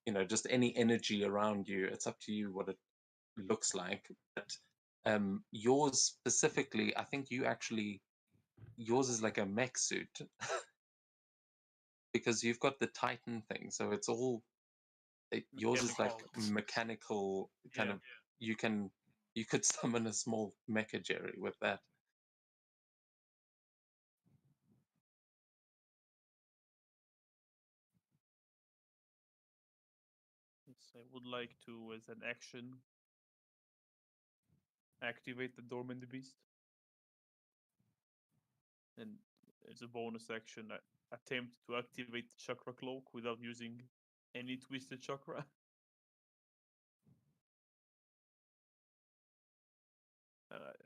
You know, just any energy around you. It's up to you what it looks like. But yours specifically, I think yours is like a mech suit. Because you've got the Titan thing, so it's all yours is like Mechanical. mechanical kind Yeah. of. You could summon a small mecha Jerry with that. Yes, I would like to, as an action, activate the Dormant Beast. And as a bonus action, attempt to activate the Chakra Cloak without using any Twisted Chakra.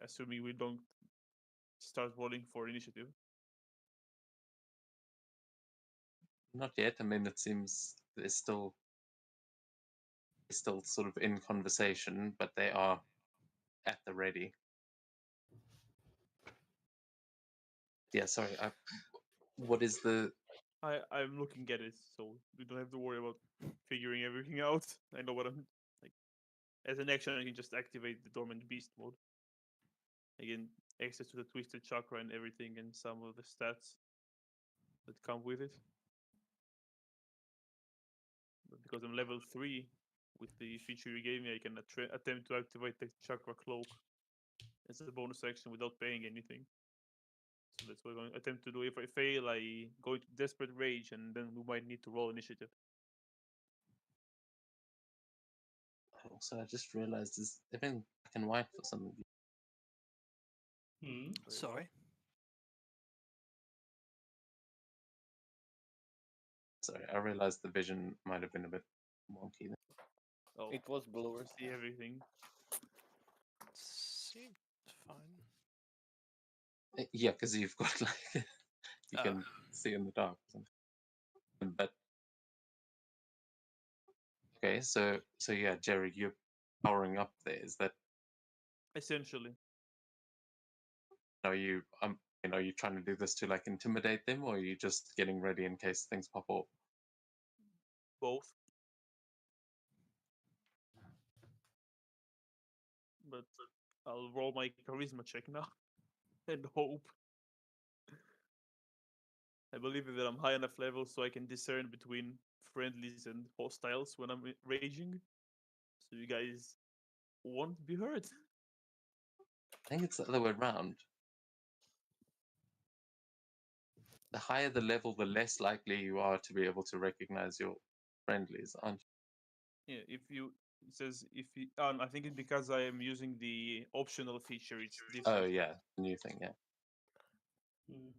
Assuming we don't start rolling for initiative. Not yet. I mean, it seems they're still sort of in conversation, but they are at the ready. Yeah, sorry. What is the? I'm looking at it, so we don't have to worry about figuring everything out. I know what I'm like. As an action, I can just activate the Dormant Beast mode. Again, access to the Twisted Chakra and everything, and some of the stats that come with it. But because I'm level 3, with the feature you gave me, I can attempt to activate the Chakra Cloak as a bonus action without paying anything. So that's what I'm going to attempt to do. If I fail, I go into Desperate Rage, and then we might need to roll initiative. Also, I just realized is everything black and white for some of you. Hmm. Sorry. Sorry, I realized the vision might have been a bit wonky. Oh, It was blurred. see everything. Seems fine. Yeah, because you've got like you Oh. can see in the dark. But okay, so yeah, Jerry, you're powering up there. Is that Essentially. are you are you trying to do this to like intimidate them, or are you just getting ready in case things pop up? Both. But I'll roll my charisma check now and hope. I believe that I'm high enough level so I can discern between friendlies and hostiles when I'm raging. So you guys won't be hurt. I think it's the other way around. The higher the level, the less likely you are to be able to recognize your friendlies, aren't you? Yeah, if you it says if you, I think it's because I am using the optional feature. It's different. Oh yeah, new thing, yeah. Hmm.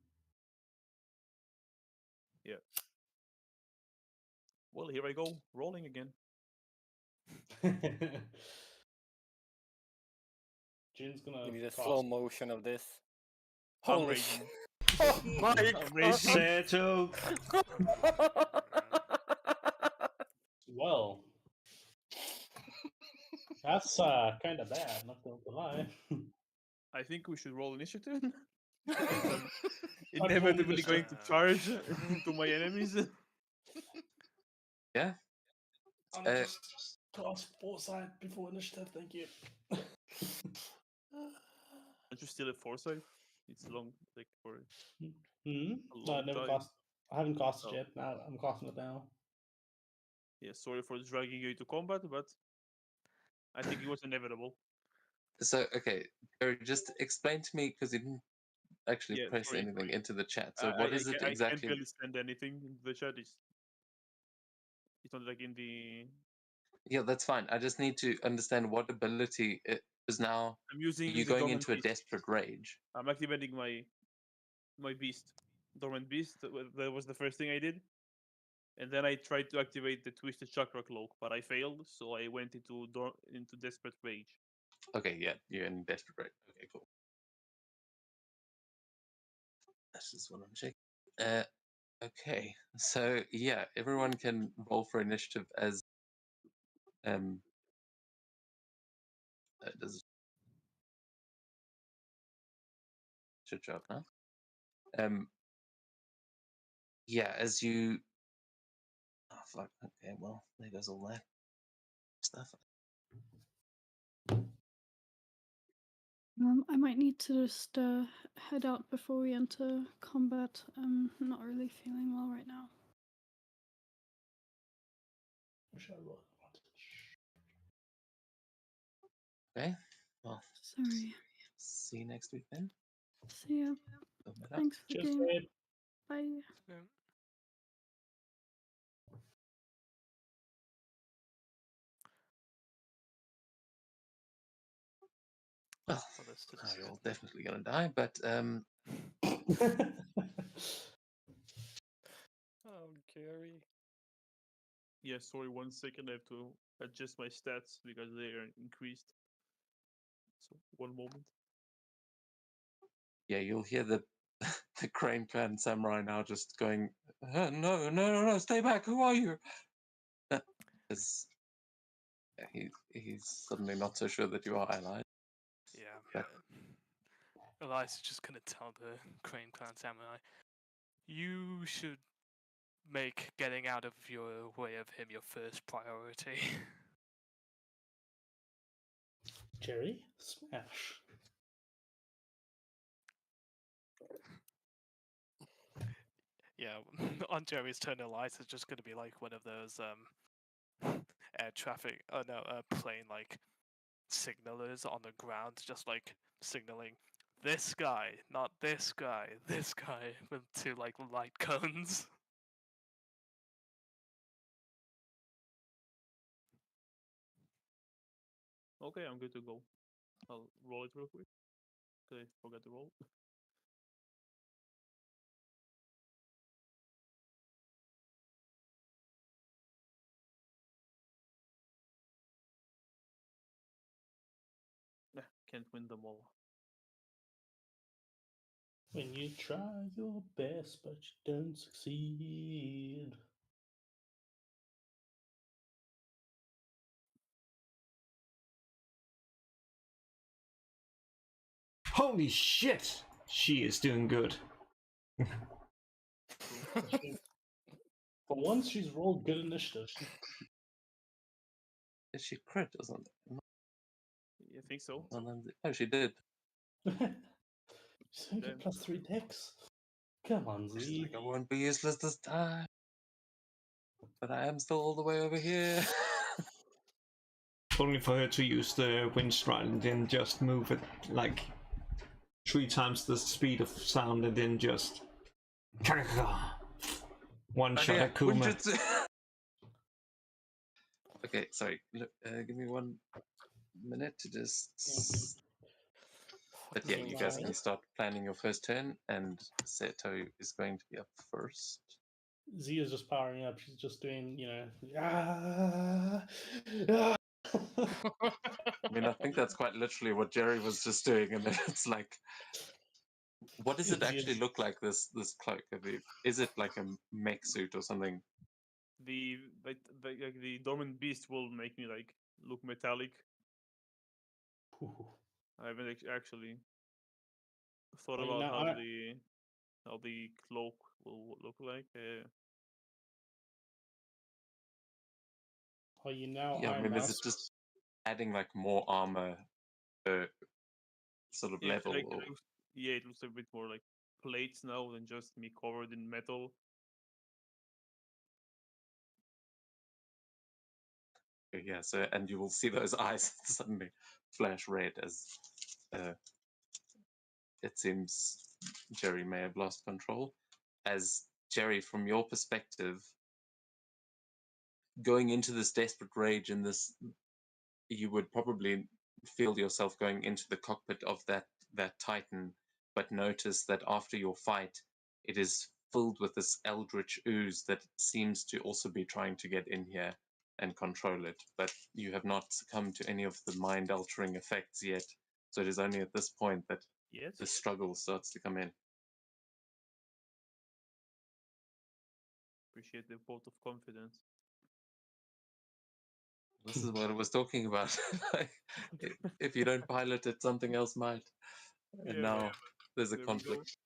Well, here I go, rolling again. Jin's gonna We need a cast- slow motion of this. I'm Holy raging. shit. Oh my I'm god. raging. Settle. Well, that's kind of bad. Not going to lie. I think we should roll initiative. Inevitably going to just, charge into my enemies. Yeah. I'm Uh, just cast foresight before initiative. Thank you. Don't you still have foresight? It's long, like for Hmm? a No, I long never time. cast. I haven't cast it Oh. yet. Now I'm casting it now. Yeah, sorry for dragging you to combat, but I think it was inevitable. So okay, Gary, just explain to me because you didn't actually Yeah, press sorry. anything into the chat. So what is it I can't exactly? really send anything in the chat. It's not like in the. Yeah, that's fine. I just need to understand what ability it is now. I'm using You're the going dormant into a beast. desperate rage. I'm activating my beast, dormant beast. That was the first thing I did, and then I tried to activate the twisted chakra cloak, but I failed. So I went into desperate rage. Okay, yeah, you're in desperate rage. Okay, cool. That's just what I'm checking. Okay, so yeah, everyone can roll for initiative as does should show up now. Yeah, as you. Oh fuck. Okay, well there goes all that stuff. I might need to just head out before we enter combat. I'm not really feeling well right now. Which I roll advantage. Okay, well, Sorry. see you next week then. See ya. Open it up. Thanks for the Cheers, game. Gabe. Bye. Well, Well, this is you're good. all definitely gonna die, but Oh, Gary. Yeah, sorry. 1 second. I have to adjust my stats because they are increased. So 1 moment. yeah, you'll hear the the Crane Clan samurai now just going, no, stay back. Who are you? Because he's suddenly not so sure that you are allied. Yeah. But- Elias is just gonna tell the Crane Clan Samurai, you should make getting out of your way of him your first priority. Jerry, smash. Yeah, on Jerry's turn, Elias is just gonna be like one of those air traffic, plane like signalers on the ground, just like signaling this guy, not this guy, this guy, with 2 like light cones. Okay, I'm good to go. I'll roll it real quick. Okay, forgot to roll. Can't win them all. When you try your best, but you don't succeed. Holy shit! She is doing good. For once, she's rolled good initiative. Did she crit or something? I think so. Oh, she did. She's only Damn. got +3 dex. Come on, She's Z. like, I won't be useless this time. But I am still all the way over here. Only for her to use the wind stride and then just move it like 3 times the speed of sound and then just one shot yeah, Akuma. Winjutsu. Okay, sorry. Look, give me 1 minute to just. But yeah, you guys can start planning your first turn, and Seto is going to be up first. Z is just powering up. She's just doing, ah, ah. I mean, I think that's quite literally what Jerry was just doing, and then it's like, what does it Z actually is- look like? This cloak? Is it like a mech suit or something? The dormant beast will make me like look metallic. Ooh. I haven't actually. thought Well, you about know, how the cloak will look like. Are you now Yeah, I Iron mean, is it Mouse? just adding like more armor per sort of Yeah, level? like Or... it looks a bit more like plates now than just me covered in metal. Yeah, so and you will see those eyes suddenly flash red as it seems Jerry may have lost control. As Jerry, from your perspective, going into this desperate rage and this, you would probably feel yourself going into the cockpit of that Titan, but notice that after your fight, it is filled with this eldritch ooze that seems to also be trying to get in here and control it. But you have not succumbed to any of the mind-altering effects yet, so it is only at this point that Yes. the struggle starts to come in. Appreciate the vote of confidence. This is what I was talking about. Like, if you don't pilot it, something else might. And Yeah, now man. there's a There we go. conflict.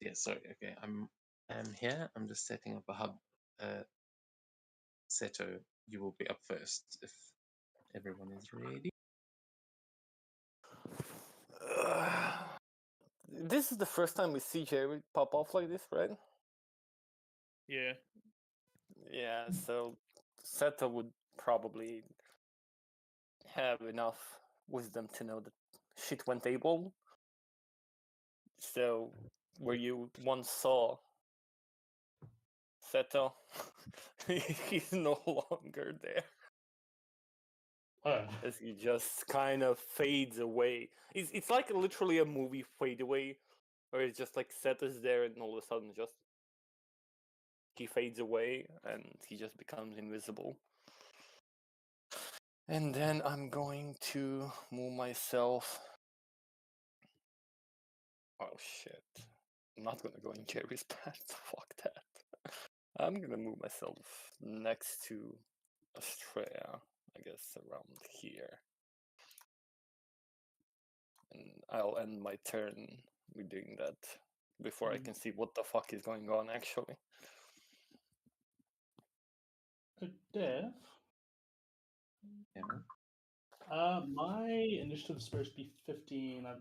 Yeah, sorry. Okay, I'm here. I'm just setting up a hub. Seto, you will be up first if everyone is ready. This is the first time we see Jerry pop off like this, right? Yeah. Yeah, so Seto would probably have enough wisdom to know that shit went able. So, where you once saw Seto, he's no longer there. Oh, As he just kind of fades away. It's like literally a movie fade away, where it's just like Seto's there and all of a sudden just he fades away and he just becomes invisible. And then I'm going to move myself. Oh shit. I'm not gonna go in Jerry's path. Fuck that. I'm gonna move myself next to Estrella, I guess around here. And I'll end my turn with doing that before I can see what the fuck is going on actually. Dev. Yeah. My initiative is supposed to be 15. I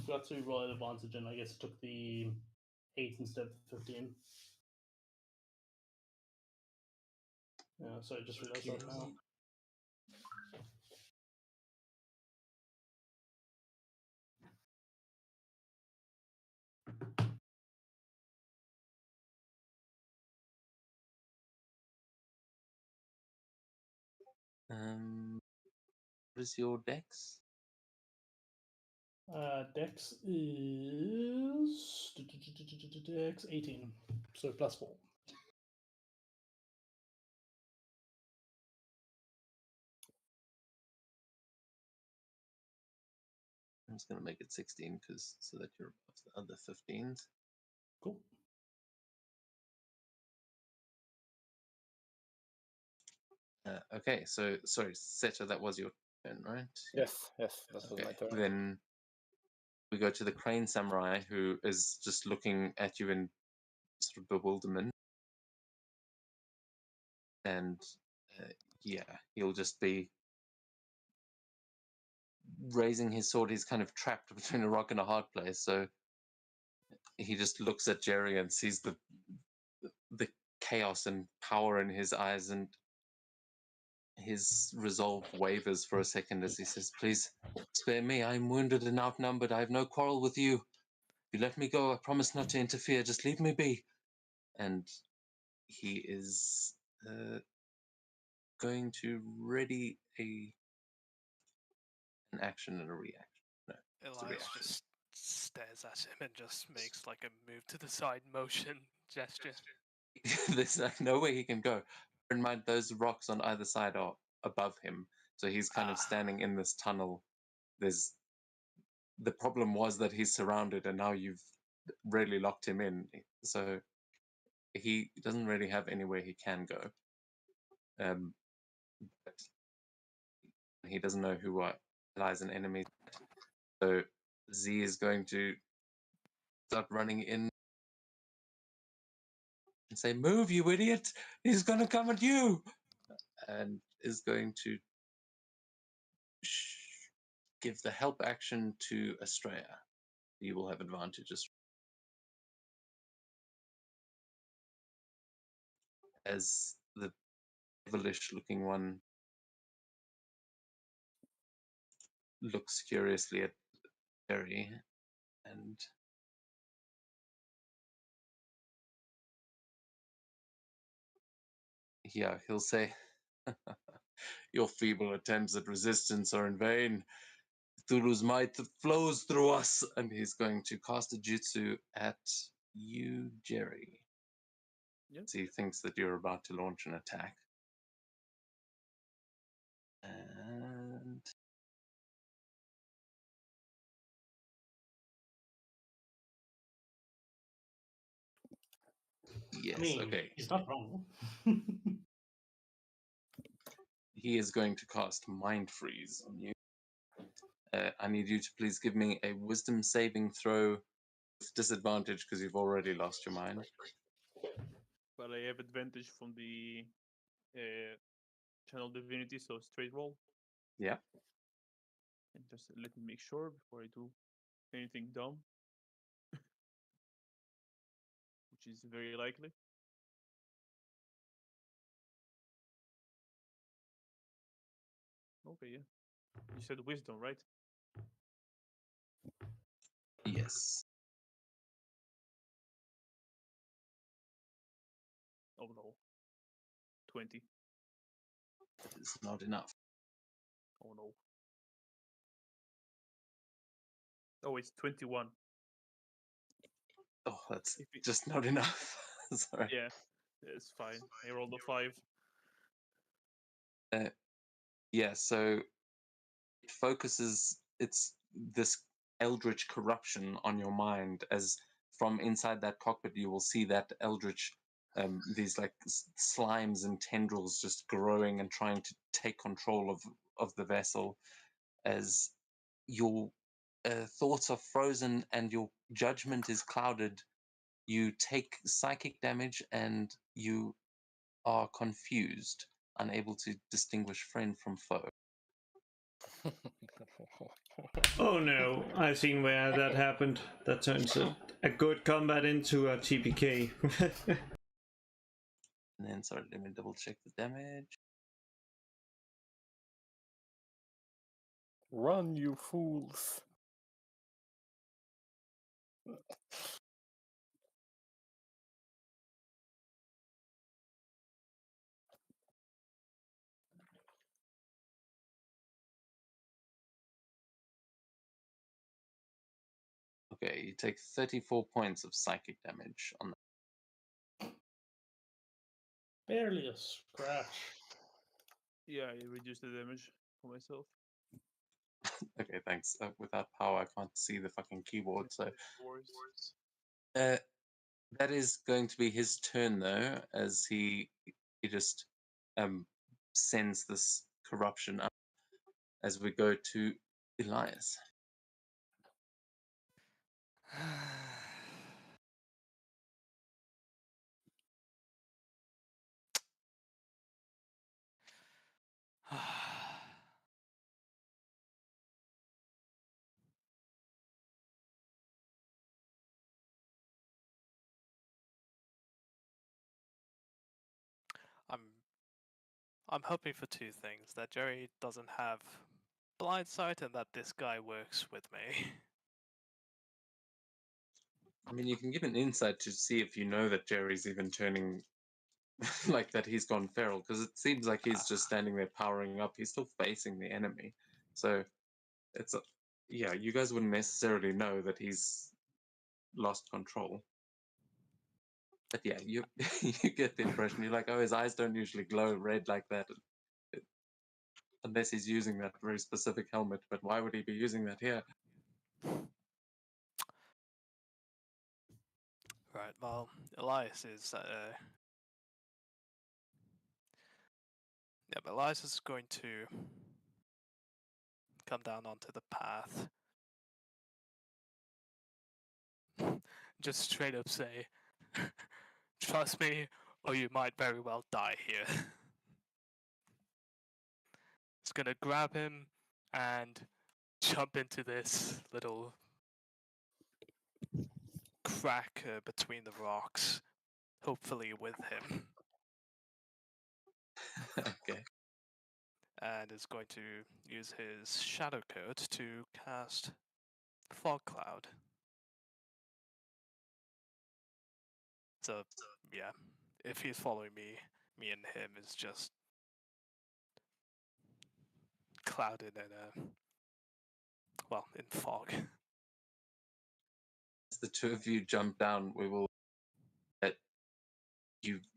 forgot to roll an advantage, and I guess I took the 8 instead of the 15. Yeah, so I just realized that now. What is your dex? Dex is Dex 18, so +4. I'm just going to make it 16 so that you're above the other 15s. Cool. Okay, so sorry, Seto, that was your turn, right? Yes, that was Okay, my turn. then we go to the Crane Samurai, who is just looking at you in sort of bewilderment. And yeah, he'll just be raising his sword. He's kind of trapped between a rock and a hard place, so he just looks at Jerry and sees the chaos and power in his eyes, and his resolve wavers for a second as he says, "Please spare me. I'm wounded and outnumbered. I have no quarrel with you. If you let me go, I promise not to interfere. Just leave me be." And he is going to ready an action and a reaction. No, it's a Elias reaction. just stares at him and just makes like a move to the side motion gesture. There's no way he can go. Bear in mind, those rocks on either side are above him, so he's kind of standing in this tunnel. The problem was that he's surrounded, and now you've really locked him in, so he doesn't really have anywhere he can go. But He doesn't know who are allies and enemies. So Z is going to start running in and say, "Move, you idiot! He's gonna come at you!" And is going to give the help action to Estrella. You will have advantages as the devilish looking one looks curiously at Jerry and yeah, he'll say, "Your feeble attempts at resistance are in vain. Cthulhu's might flows through us," and he's going to cast a jutsu at you, Jerry. Yep. So he thinks that you're about to launch an attack. And yes, I mean, okay. he's not wrong. He is going to cast Mind Freeze on you. I need you to please give me a Wisdom saving throw with disadvantage because you've already lost your mind. But I have advantage from the channel divinity, so straight roll. Yeah. And just let me make sure before I do anything dumb, which is very likely. Okay, yeah. You said wisdom, right? Yes. Oh no. 20. That is not enough. Oh no. Oh, it's 21. Oh, that's If it, just not enough. Sorry. yeah, it's fine. I rolled a 5. Yeah, so it focuses it's this eldritch corruption on your mind as from inside that cockpit you will see that eldritch these like slimes and tendrils just growing and trying to take control of the vessel as your thoughts are frozen and your judgment is clouded. You take psychic damage and you are confused, unable to distinguish friend from foe. Oh no, I've seen where that happened. That turns a good combat into a TPK. And then, sorry, let me double check the damage. Run, you fools! Okay, you take 34 points of psychic damage on Barely a scratch. Yeah, I reduced the damage for myself. that. Okay, thanks. Without power, I can't see the fucking keyboard, so Worse. that is going to be his turn though, as he just sends this corruption up. As we go to Elias. I'm hoping for two things: that Jerry doesn't have blind sight, and that this guy works with me. I mean, you can give an insight to see if you know that Jerry's even turning like that he's gone feral, because it seems like he's just standing there powering up. He's still facing the enemy. So it's yeah, you guys wouldn't necessarily know that he's lost control. But yeah, you you get the impression. You're like, oh, his eyes don't usually glow red like that. Unless he's using that very specific helmet, but why would he be using that here? Right. Well, Elias is. Yeah, but Elias is going to come down onto the path. Just straight up say, trust me, or you might very well die here. It's gonna grab him and jump into this little crack between the rocks, hopefully with him. Okay. And is going to use his shadow coat to cast Fog Cloud. So, yeah, if he's following me, me and him is just clouded in in fog. As the two of you jump down, we will let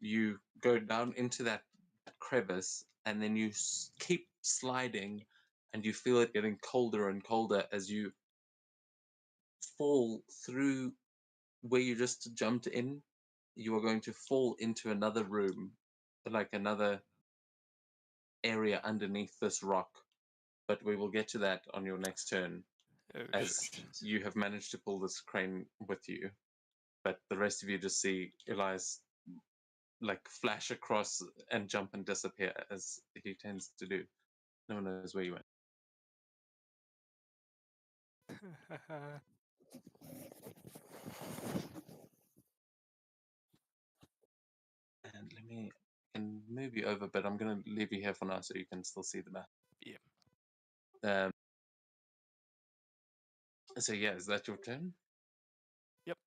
you go down into that crevice, and then you keep sliding, and you feel it getting colder and colder as you fall through where you just jumped in. You are going to fall into another room, like another area underneath this rock. But we will get to that on your next turn, Oh, as shit. you have managed to pull this crane with you. But the rest of you just see Elias like flash across and jump and disappear, as he tends to do. No one knows where you went. And let me can move you over, but I'm going to leave you here for now so you can still see the map. Yeah. So yeah, is that your turn? Yep.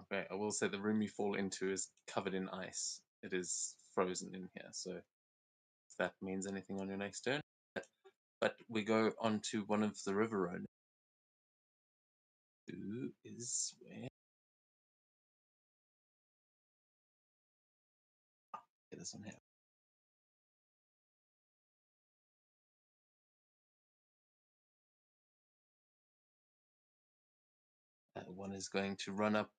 Okay, I will say the room you fall into is covered in ice. It is frozen in here, so if that means anything on your next turn. But we go on to one of the river road. Who is where? Okay, this one here. One is going to run up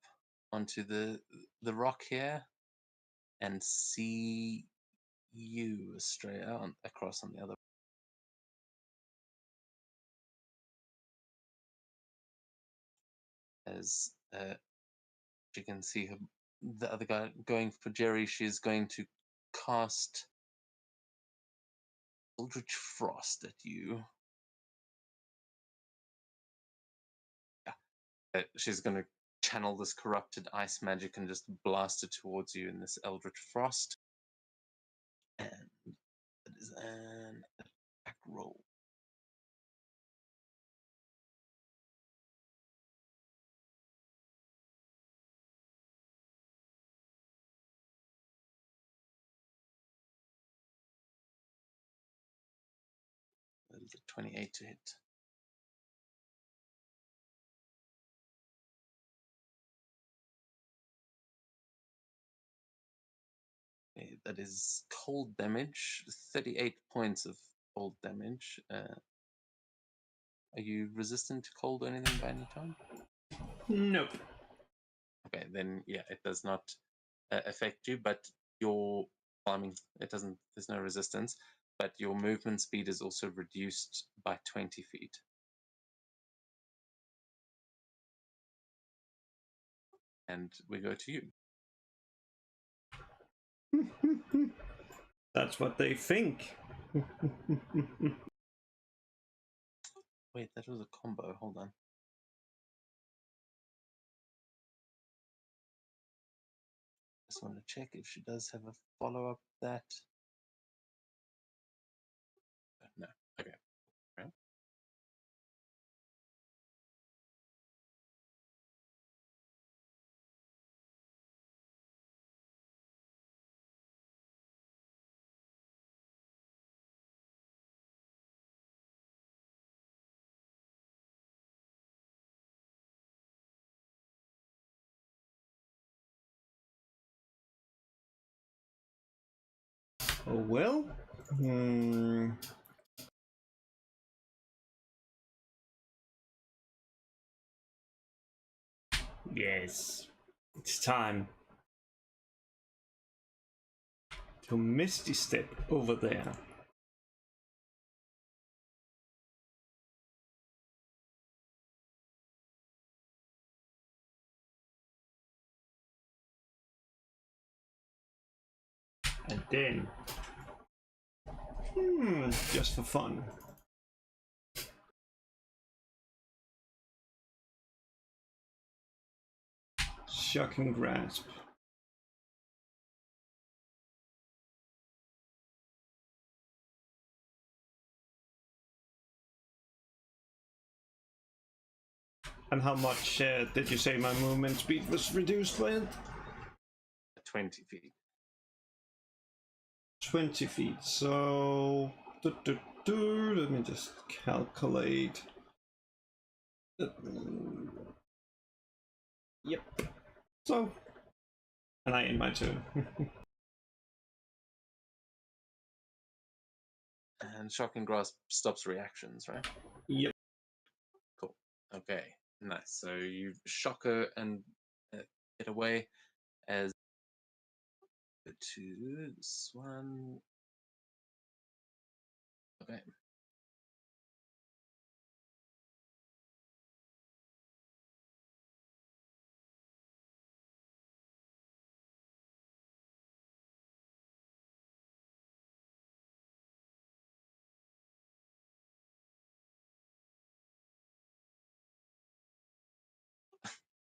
onto the rock here and see you straight out across on the other. As you can see her, the other guy going for Jerry, she's going to cast Eldritch Frost at you. Yeah. She's going to channel this corrupted ice magic and just blast it towards you in this Eldritch Frost. And it is an attack roll. That is a 28 to hit. Okay, that is cold damage, 38 points of cold damage. Are you resistant to cold or anything by any time? Nope. Okay, then yeah, it does not affect you, but your, well, I mean, it doesn't, there's no resistance, but your movement speed is also reduced by 20 feet. And we go to you. That's what they think. Wait, that was a combo. Hold on. Just want to check if she does have a follow-up that. No. Okay. Right. Oh well. Yes. It's time to Misty Step over there. And then, just for fun, Shocking Grasp. And how much did you say my movement speed was reduced by? 20 feet. 20 feet. So, let me just calculate. Yep. So, and I end my turn. And Shocking Grasp stops reactions, right? Yep. Cool. Okay, nice. So you shock her and get away as to this one. Okay.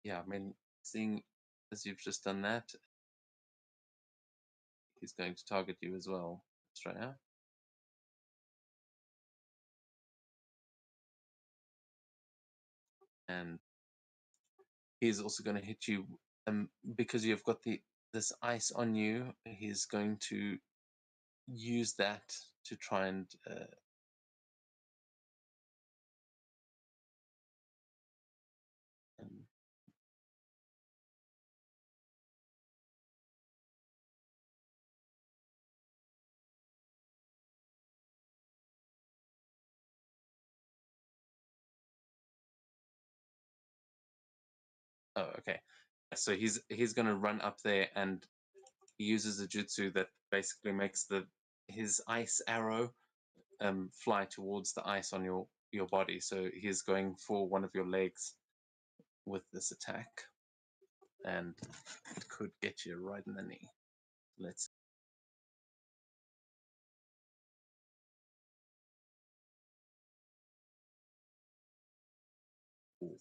Yeah, I mean, seeing as you've just done that, he's going to target you as well, Australia. And he's also going to hit you because you've got this ice on you. He's going to use that to try and um, oh, okay. So he's going to run up there, and he uses a jutsu that basically makes his ice arrow fly towards the ice on your body. So he's going for one of your legs with this attack, and it could get you right in the knee. Let's. Ooh,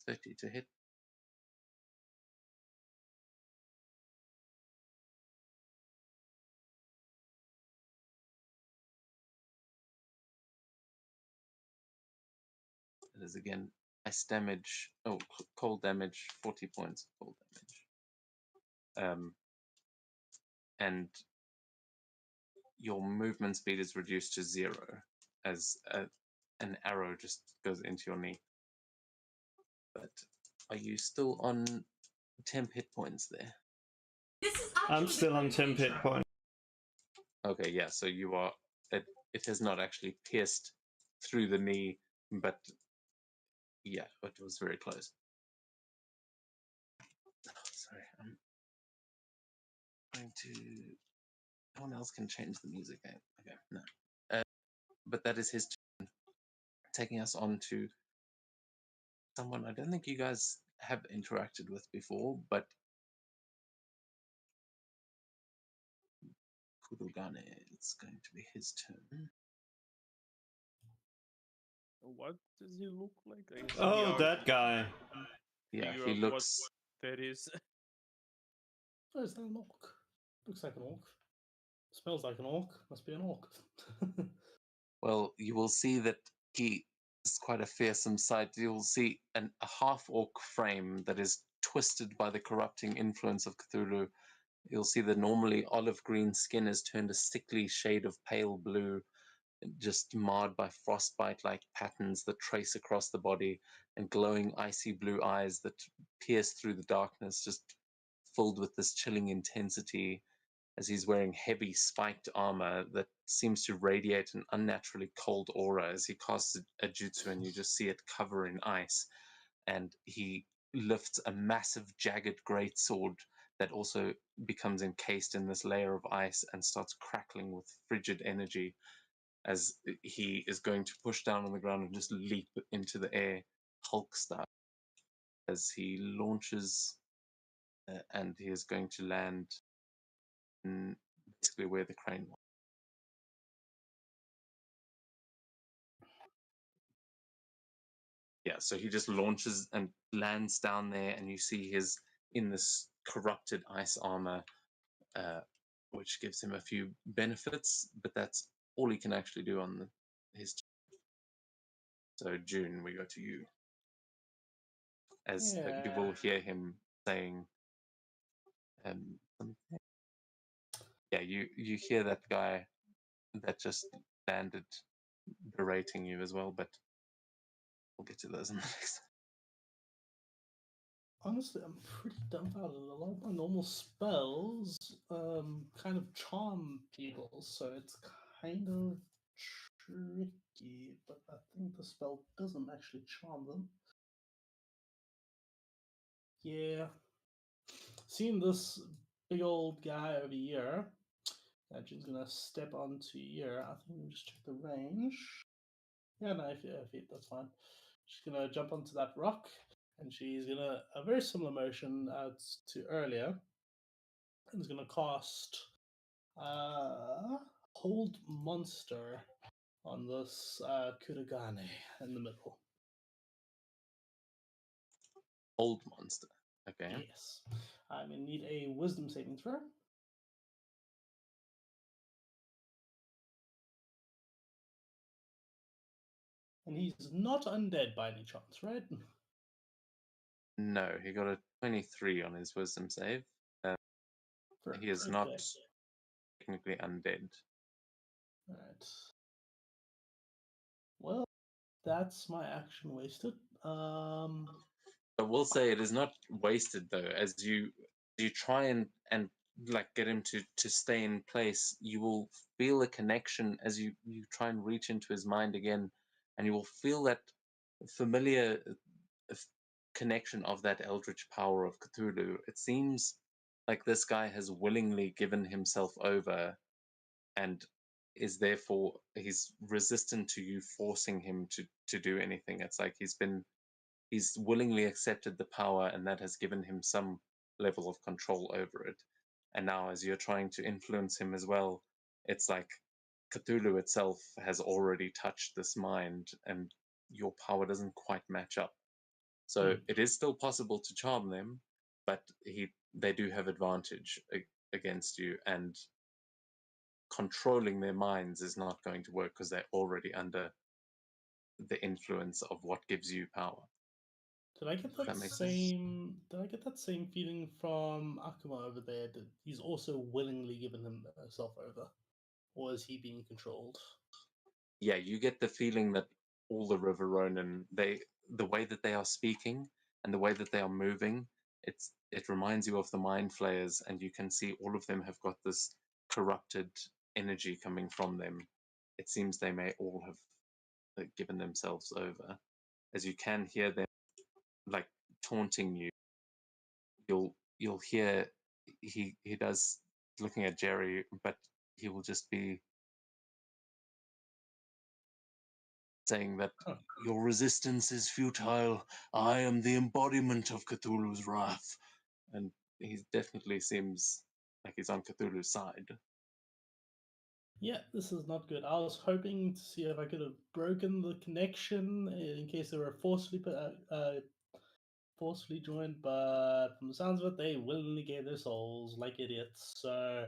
30 to hit. It is again ice damage. Oh, cold damage. 40 points of cold damage. And your movement speed is reduced to 0 as an arrow just goes into your knee. But are you still on temp hit points there? I'm still on 10 hit points. Okay, yeah. So you are. It has not actually pierced through the knee, but yeah, it was very close. Oh, sorry, I'm going to. No one else can change the music. Okay, no. But that is his turn, taking us on to someone I don't think you guys have interacted with before, but Kurugane, it's going to be his turn. What does he look like? I guess Oh, we that guy. Yeah, figure he out looks. what that is. Oh, is that an orc? Looks like an orc. Smells like an orc. Must be an orc. Well, you will see that he is quite a fearsome sight. You will see a half orc frame that is twisted by the corrupting influence of Cthulhu. You'll see the normally olive green skin is turned a sickly shade of pale blue, just marred by frostbite like patterns that trace across the body, and glowing icy blue eyes that pierce through the darkness, just filled with this chilling intensity, as he's wearing heavy spiked armor that seems to radiate an unnaturally cold aura as he casts a jutsu, and you just see it cover in ice. And he lifts a massive jagged great sword that also becomes encased in this layer of ice and starts crackling with frigid energy as he is going to push down on the ground and just leap into the air, Hulk style, as he launches and he is going to land basically where the crane was. Yeah, so he just launches and lands down there, and you see his in this corrupted ice armor, which gives him a few benefits, but that's all he can actually do on his. So June, we go to you. As you will hear him saying, something. Yeah, you hear that guy that just landed berating you as well, but we'll get to those in the next. Honestly, I'm pretty dumbfounded. A lot of my normal spells kind of charm people, so it's kind of tricky, but I think the spell doesn't actually charm them. Yeah. Seeing this big old guy over here, June's gonna step onto here. I think we'll just check the range. Yeah, no, if that's fine. She's gonna jump onto that rock, and she's gonna a very similar motion as to earlier, and is gonna cast Hold Monster on this Kuragane in the middle. Old monster. Okay. Yes. I'm gonna need a Wisdom saving throw. And he's not undead by any chance, right? No, he got a 23 on his wisdom save. He is not Okay. technically undead. Alright. Well, that's my action wasted. I will say it is not wasted though. As you try and like get him to stay in place, you will feel a connection as you try and reach into his mind again, and you will feel that familiar connection of that eldritch power of Cthulhu. It seems like this guy has willingly given himself over, and is therefore he's resistant to you forcing him to do anything. It's like he's willingly accepted the power, and that has given him some level of control over it. And now, as you're trying to influence him as well, it's like Cthulhu itself has already touched this mind, and your power doesn't quite match up. So it is still possible to charm them, but they do have advantage against you, and controlling their minds is not going to work because they're already under the influence of what gives you power. Did I get that same? Did I get that same feeling from Akuma over there? That he's also willingly given himself over, or is he being controlled? Yeah, you get the feeling that all the River Ronin, the way that they are speaking and the way that they are moving, it reminds you of the Mind Flayers, and you can see all of them have got this corrupted energy coming from them. It seems they may all have given themselves over, as you can hear them like taunting you. You'll hear he does looking at Jerry, but he will just be saying that your resistance is futile. I am the embodiment of Cthulhu's wrath, and he definitely seems like he's on Cthulhu's side. Yeah, this is not good. I was hoping to see if I could have broken the connection in case they were forcefully joined, but from the sounds of it, they willingly gave their souls like idiots. So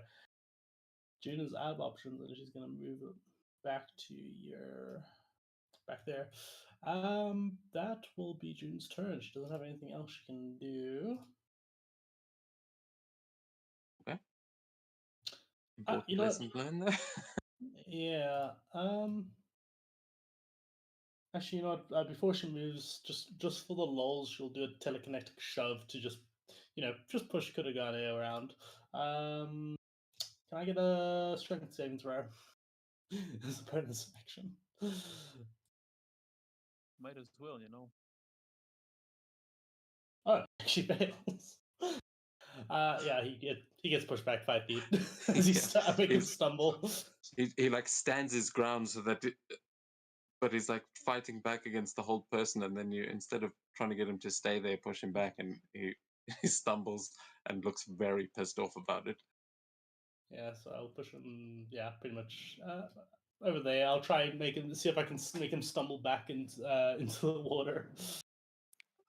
June is out of options, and she's gonna move back to back there. That will be June's turn. She doesn't have anything else she can do. Okay. Important lesson learned there. Yeah. Actually, you know what? Before she moves, just for the lulz, she'll do a telekinetic shove to just push Kuragane around. Can I get a strength saving throw as a bonus action? Might as well, you know. Oh, she fails. Yeah, he gets pushed back 5 feet as he's making stumble. He like stands his ground so that, but he's like fighting back against the whole person, and then you, instead of trying to get him to stay there, push him back, and he stumbles and looks very pissed off about it. Yeah, so I'll push him. Yeah, pretty much over there. I'll try and see if I can make him stumble back into into the water.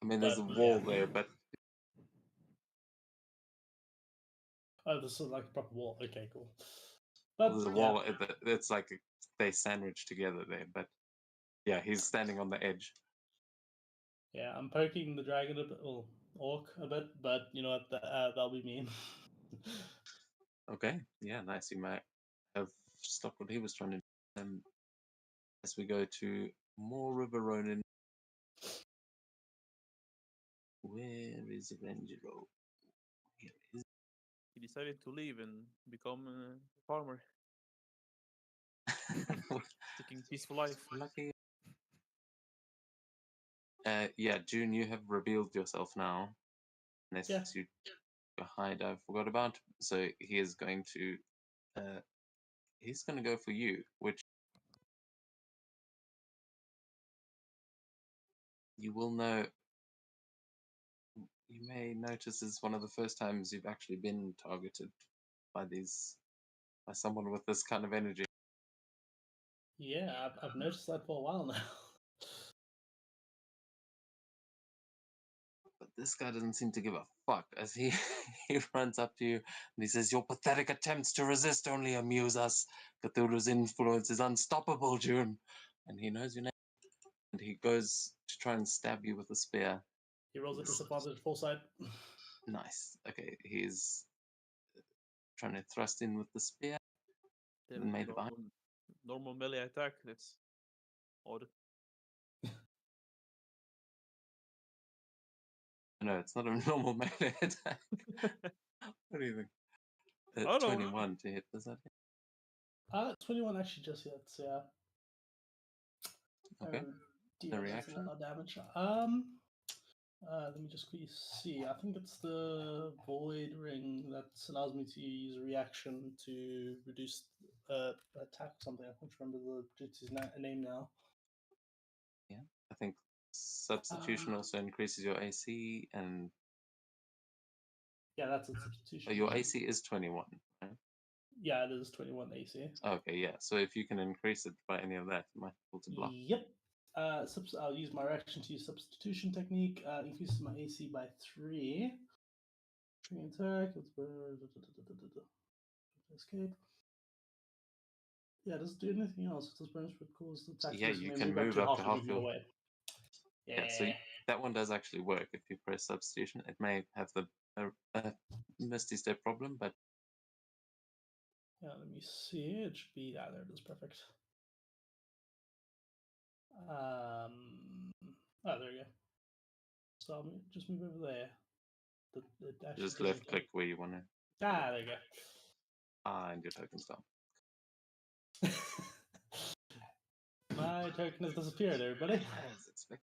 I mean, there's a But, wall yeah. there, but Oh, this is like a proper wall. Okay, cool. But there's a wall. It's like they sandwich together there. But yeah, he's standing on the edge. Yeah, I'm poking the dragon a bit, well, orc a bit, but you know what? That'll be mean. Okay, yeah, nice. You might have stopped what he was trying to do. As we go to more River Ronin. Where is Renjiro? Here is He decided to leave and become a farmer, taking peaceful life. lucky. Yeah, June, you have revealed yourself now. Unless Yeah. you hide, I forgot about. So he is going to he's going to go for you, which you will know. You may notice is one of the first times you've actually been targeted by someone with this kind of energy. Yeah, I've noticed that for a while now. But this guy doesn't seem to give a fuck as he he runs up to you and he says, "Your pathetic attempts to resist only amuse us. Cthulhu's influence is unstoppable, June." And he knows your name. And he goes to try and stab you with a spear. He rolls a disadvantage full side. Nice. Okay, he's trying to thrust in with the spear. Damn, Made of iron. normal melee attack. That's odd. No, it's not a normal melee attack. What do you think? Oh, no. 21 to hit, does that hit? 21 actually just hits, yeah. Okay. Deal reaction? a lot of damage. Let me just quickly see. I think it's the Void Ring that allows me to use a reaction to reduce attack or something. I can't remember the jutsu's name now. Yeah. I think substitution also increases your AC and Yeah, that's a substitution. your AC is 21, right? Yeah, it is 21 AC. Okay, yeah. So if you can increase it by any of that, you might be able to block. Yep. I'll use my reaction to use substitution technique. Increases my AC by 3. Attack. Escape. Yeah, does it do anything else? Does bonus would cause the attack Yeah, you can move up to half your away. Yeah, so that one does actually work if you press substitution. It may have the Misty Step problem, but yeah, let me see. It should be there. It is perfect. Oh, there you go. So I'll just move over there. just left click where you want to. There you go. And your token's gone. My token has disappeared, everybody. As expected.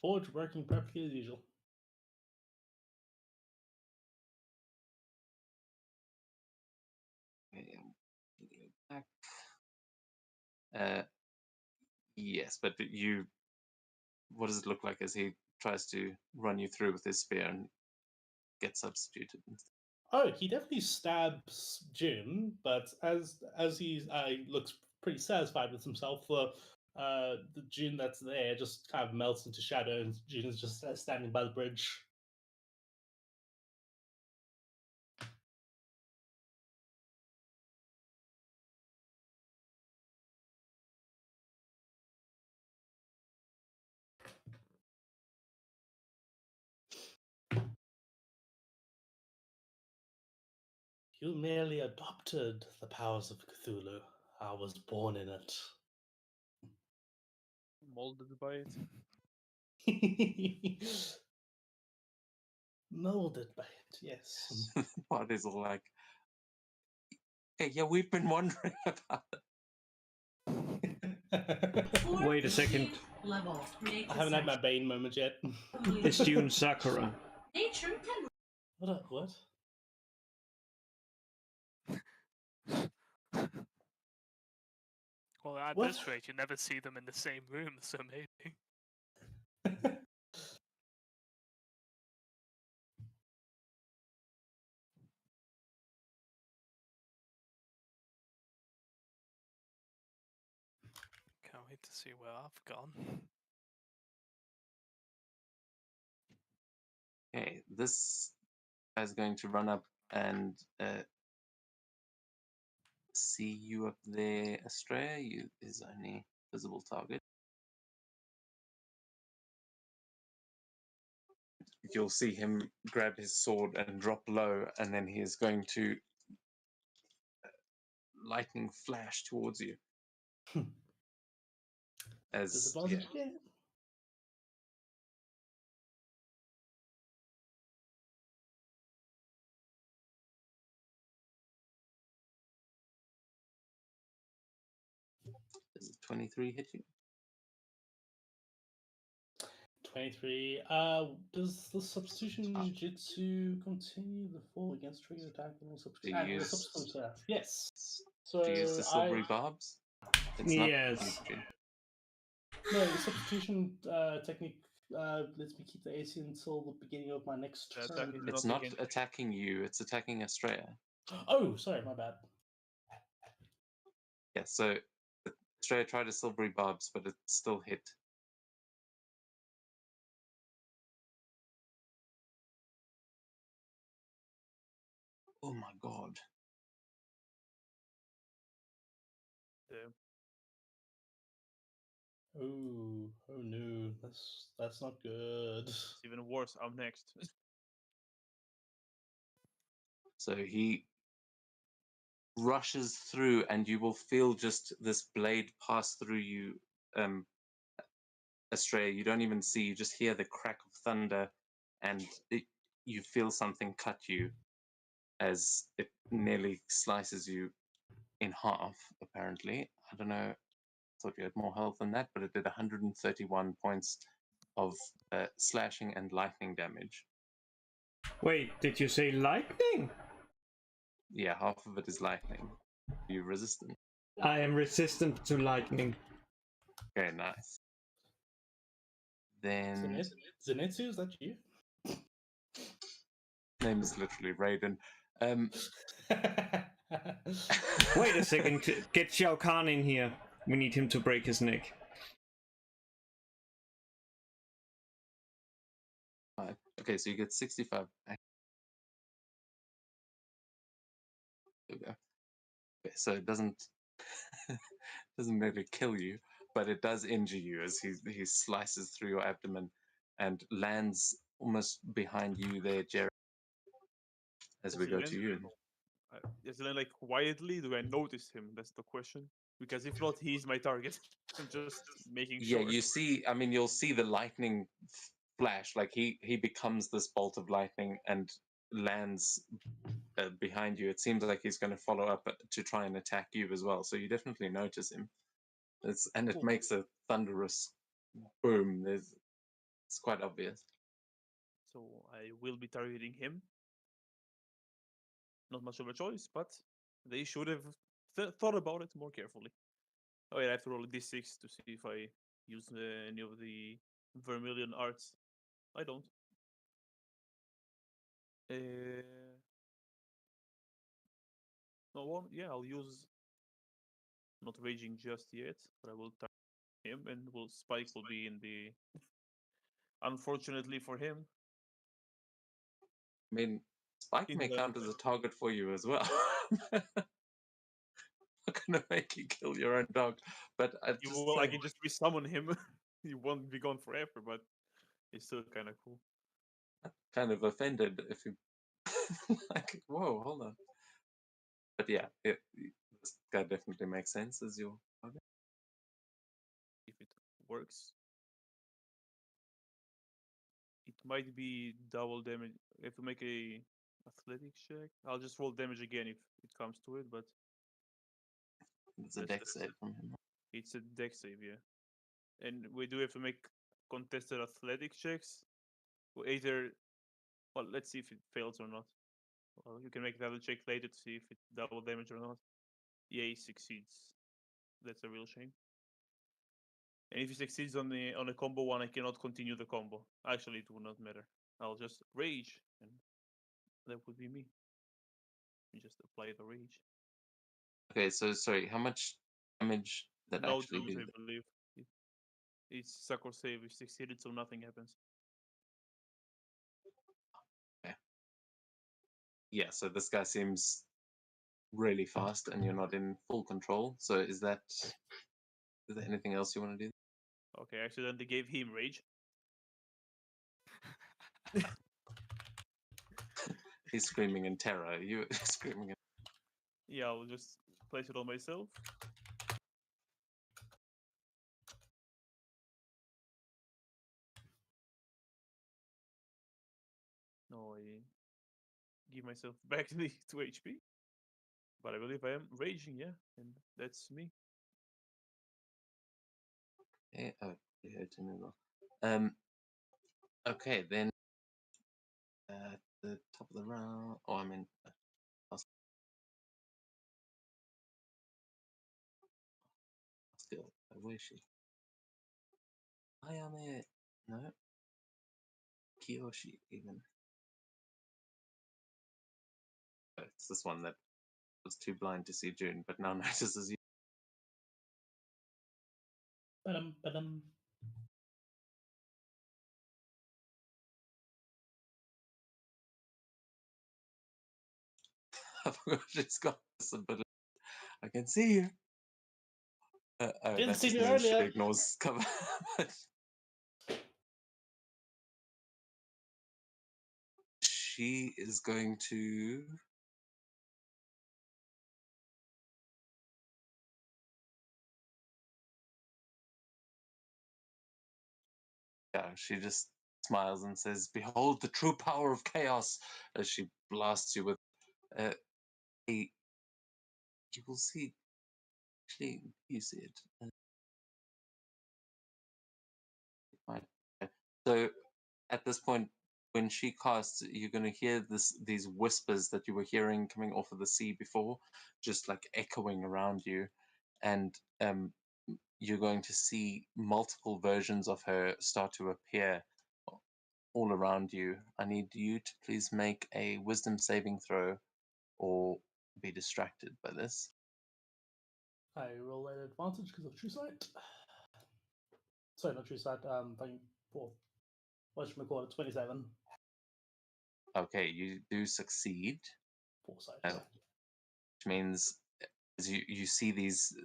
Forge working perfectly as usual. Yes, but you. What does it look like as he tries to run you through with his spear and get substituted? Oh, he definitely stabs Jim, but as he looks pretty satisfied with himself, the June that's there just kind of melts into shadow, and June is just standing by the bridge. You merely adopted the powers of Cthulhu. I was born in it. Molded by it. Molded by it, yes. What is it like? Okay, yeah, we've been wondering about it. Wait a second. I haven't had my Bane moment yet. It's June Sakura. What? Well, at What? this rate, you never see them in the same room, so maybe. to see where I've gone. Okay, this guy's going to run up and see you up there, Estrella. You is only visible target. You'll see him grab his sword and drop low, and then he is going to lightning flash towards you. As Disadvantage again. does a 23 hit you? 23. Does the substitution Jiu-Jitsu continue the fall against trigger attack and use- subsequent attack? Yes. Do you use the silvery I barbs? It's not Yes. penetrate. no the substitution technique lets me keep the AC until the beginning of my next The turn. attack is It's not not against- attacking you, it's attacking Estrella. Oh, sorry, my bad. Yeah, so Estrella tried a silvery barbs, but it still hit. Oh my god. the Oh no, that's not good. It's even worse. I'm next. So he rushes through, and you will feel just this blade pass through you, Estrella. You don't even see, you just hear the crack of thunder, and you feel something cut you as it nearly slices you in half, apparently. I don't know, I thought you had more health than that, but it did 131 points of slashing and lightning damage. Wait, did you say lightning? Yeah, half of it is lightning. Are you resistant? I am resistant to lightning. Okay, nice. Then Zenitsu, is that you? name is literally Raiden. Wait a second, get Shao Kahn in here. We need him to break his neck. Okay, so you get 65. There we go. Okay, so it doesn't doesn't really kill you, but it does injure you as he slices through your abdomen and lands almost behind you there, Jerry. As we go to you. Is it like quietly? Do I notice him? That's the question. Because if not, he's my target. I'm just making Yeah, sure. you see. I mean, you'll see the lightning flash. Like he becomes this bolt of lightning and lands behind you. It seems like he's going to follow up to try and attack you as well. So you definitely notice him. It Cool. makes a thunderous boom. It's quite obvious. So I will be targeting him. Not much of a choice, but they should have thought about it more carefully. Oh yeah, I have to roll a d6 to see if I use any of the Vermilion arts. I don't. No one. Yeah, I'll use. Not raging just yet, but I will target him, and Spike will be in the. Unfortunately for him, I mean, Spike In may the- count as a target for you as well. Not gonna make you kill your own dog, but I I can just resummon him. He won't be gone forever, but it's still kind of cool. kind of offended if you like. Whoa, hold on. But yeah, this guy definitely makes sense as your target. If it works, it might be double damage. I have to make a athletic check. I'll just roll damage again if it comes to it, but It's a Yes, dex save from him. it's a dex save, yeah. And we do have to make contested athletic checks. Either, well, let's see if it fails or not. Well, you can make another check later to see if it's double damage or not. Yeah, he succeeds. That's a real shame. And if he succeeds on a combo one, I cannot continue the combo. Actually, it will not matter. I'll just rage, and that would be me. You just apply the rage. Okay, so sorry, how much damage that No actually damage, do? I believe. It's suck or save. If succeeded, so nothing happens. Yeah, so this guy seems really fast, and you're not in full control. So is there anything else you want to do? Okay, I accidentally gave him rage. He's screaming in terror. You screaming in... Yeah, I'll just place it on myself. No, I give myself back the 2 HP. But I believe I am raging, yeah, and that's me. Yeah, oh, yeah, it's in as well. Okay, then at the top of the round. Oh, I mean, still, where is she? Ayame, no. Kiyoshi, even. Oh, it's this one that was too blind to see June, but now notices you. Ba-dum. I forgot she's got this ability. I can see you. Oh, Didn't that see just me means she earlier. ignores cover. She is going to... Yeah, she just smiles and says, "Behold the true power of chaos," as she blasts you with a... You will see. Actually, you see it. Right. So at this point, when she casts, you're going to hear these whispers that you were hearing coming off of the sea before, just like echoing around you, and you're going to see multiple versions of her start to appear all around you. I need you to please make a wisdom saving throw or be distracted by this. I roll at advantage because of True Sight. Sorry, not True Sight. Fucking whatchamacallit, 27. Okay, you do succeed, Foresight. which means as you see these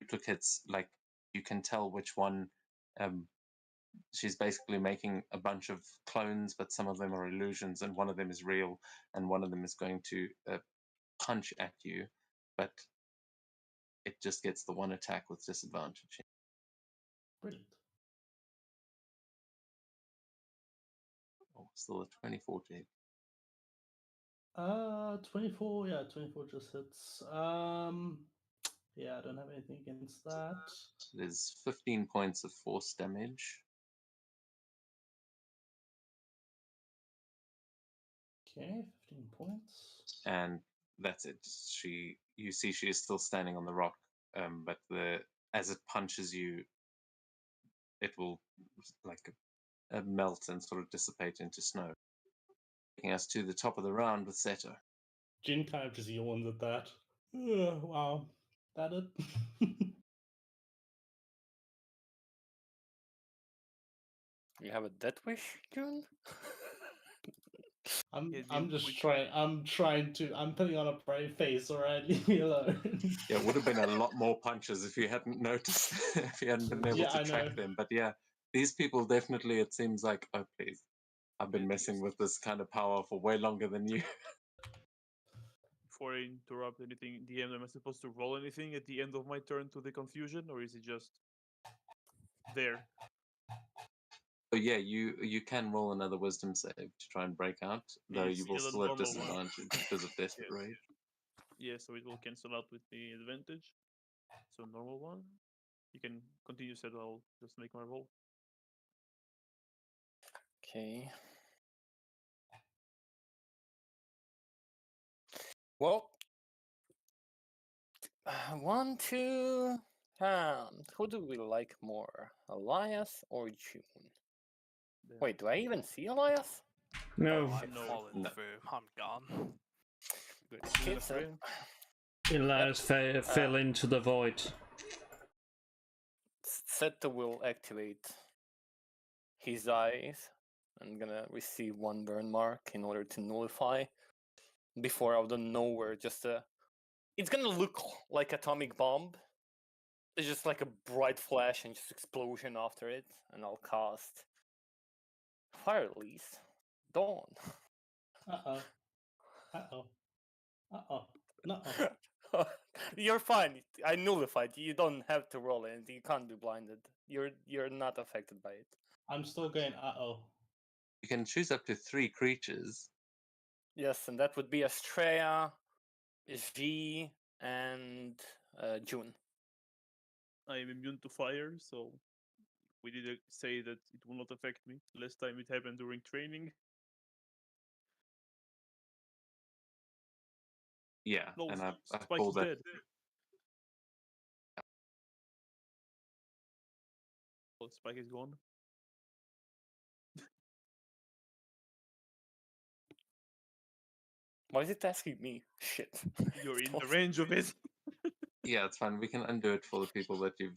duplicates, like you can tell which one. She's basically making a bunch of clones, but some of them are illusions, and one of them is real, and one of them is going to punch at you, but it just gets the one attack with disadvantage. Brilliant. Oh, still a 24 to hit. 24. Yeah, 24 just hits. Yeah, I don't have anything against that. It is 15 points of force damage. Okay, 15 points. And that's it. You see she is still standing on the rock, but as it punches you, it will like melt and sort of dissipate into snow. Taking us to the top of the round with Seto. Jin kind of just yawns at that. Wow, that it? You have a death wish, June? I'm putting on a brave face, alright? Leave me alone. Yeah, it would have been a lot more punches if you hadn't noticed, if you hadn't been able Yeah, to I track know. them. But yeah, these people definitely, it seems like, oh please, I've been messing with this kind of power for way longer than you. Before I interrupt anything, DM, am I supposed to roll anything at the end of my turn to the confusion, or is it just there? So yeah, you can roll another wisdom save to try and break out, though Is you will it a still have normal one? disadvantage because of Desperate Yes. Rage. Yeah, so it will cancel out with the advantage. So normal one. You can continue, said I'll just make my roll. Okay. Well, 1, 2. Who do we like more, Elias or June? There. Wait, do I even see Elias? No, Oh, I'm No. falling No. through. I'm gone. Good. Okay, Good so friend. Elias fell into the void. Seto will activate his eyes and gonna receive 1 burn mark in order to nullify. Before out of nowhere, just it's gonna look like atomic bomb. It's just like a bright flash and just explosion after it, and I'll cast Fire Release Dawn. Uh-oh. Uh-oh. Uh-oh. No. You're fine. I nullified. You don't have to roll anything. You can't be blinded. You're not affected by it. I'm still going, uh-oh. You can choose up to 3 creatures. Yes, and that would be Estrella, G, and June. I am immune to fire, so we did say that it will not affect me. Last time it happened during training. Yeah, No, and I Spike called is that. dead. Oh, Spike is gone. Why is it asking me? Shit. You're in the range of it. Yeah, it's fine. We can undo it for the people that you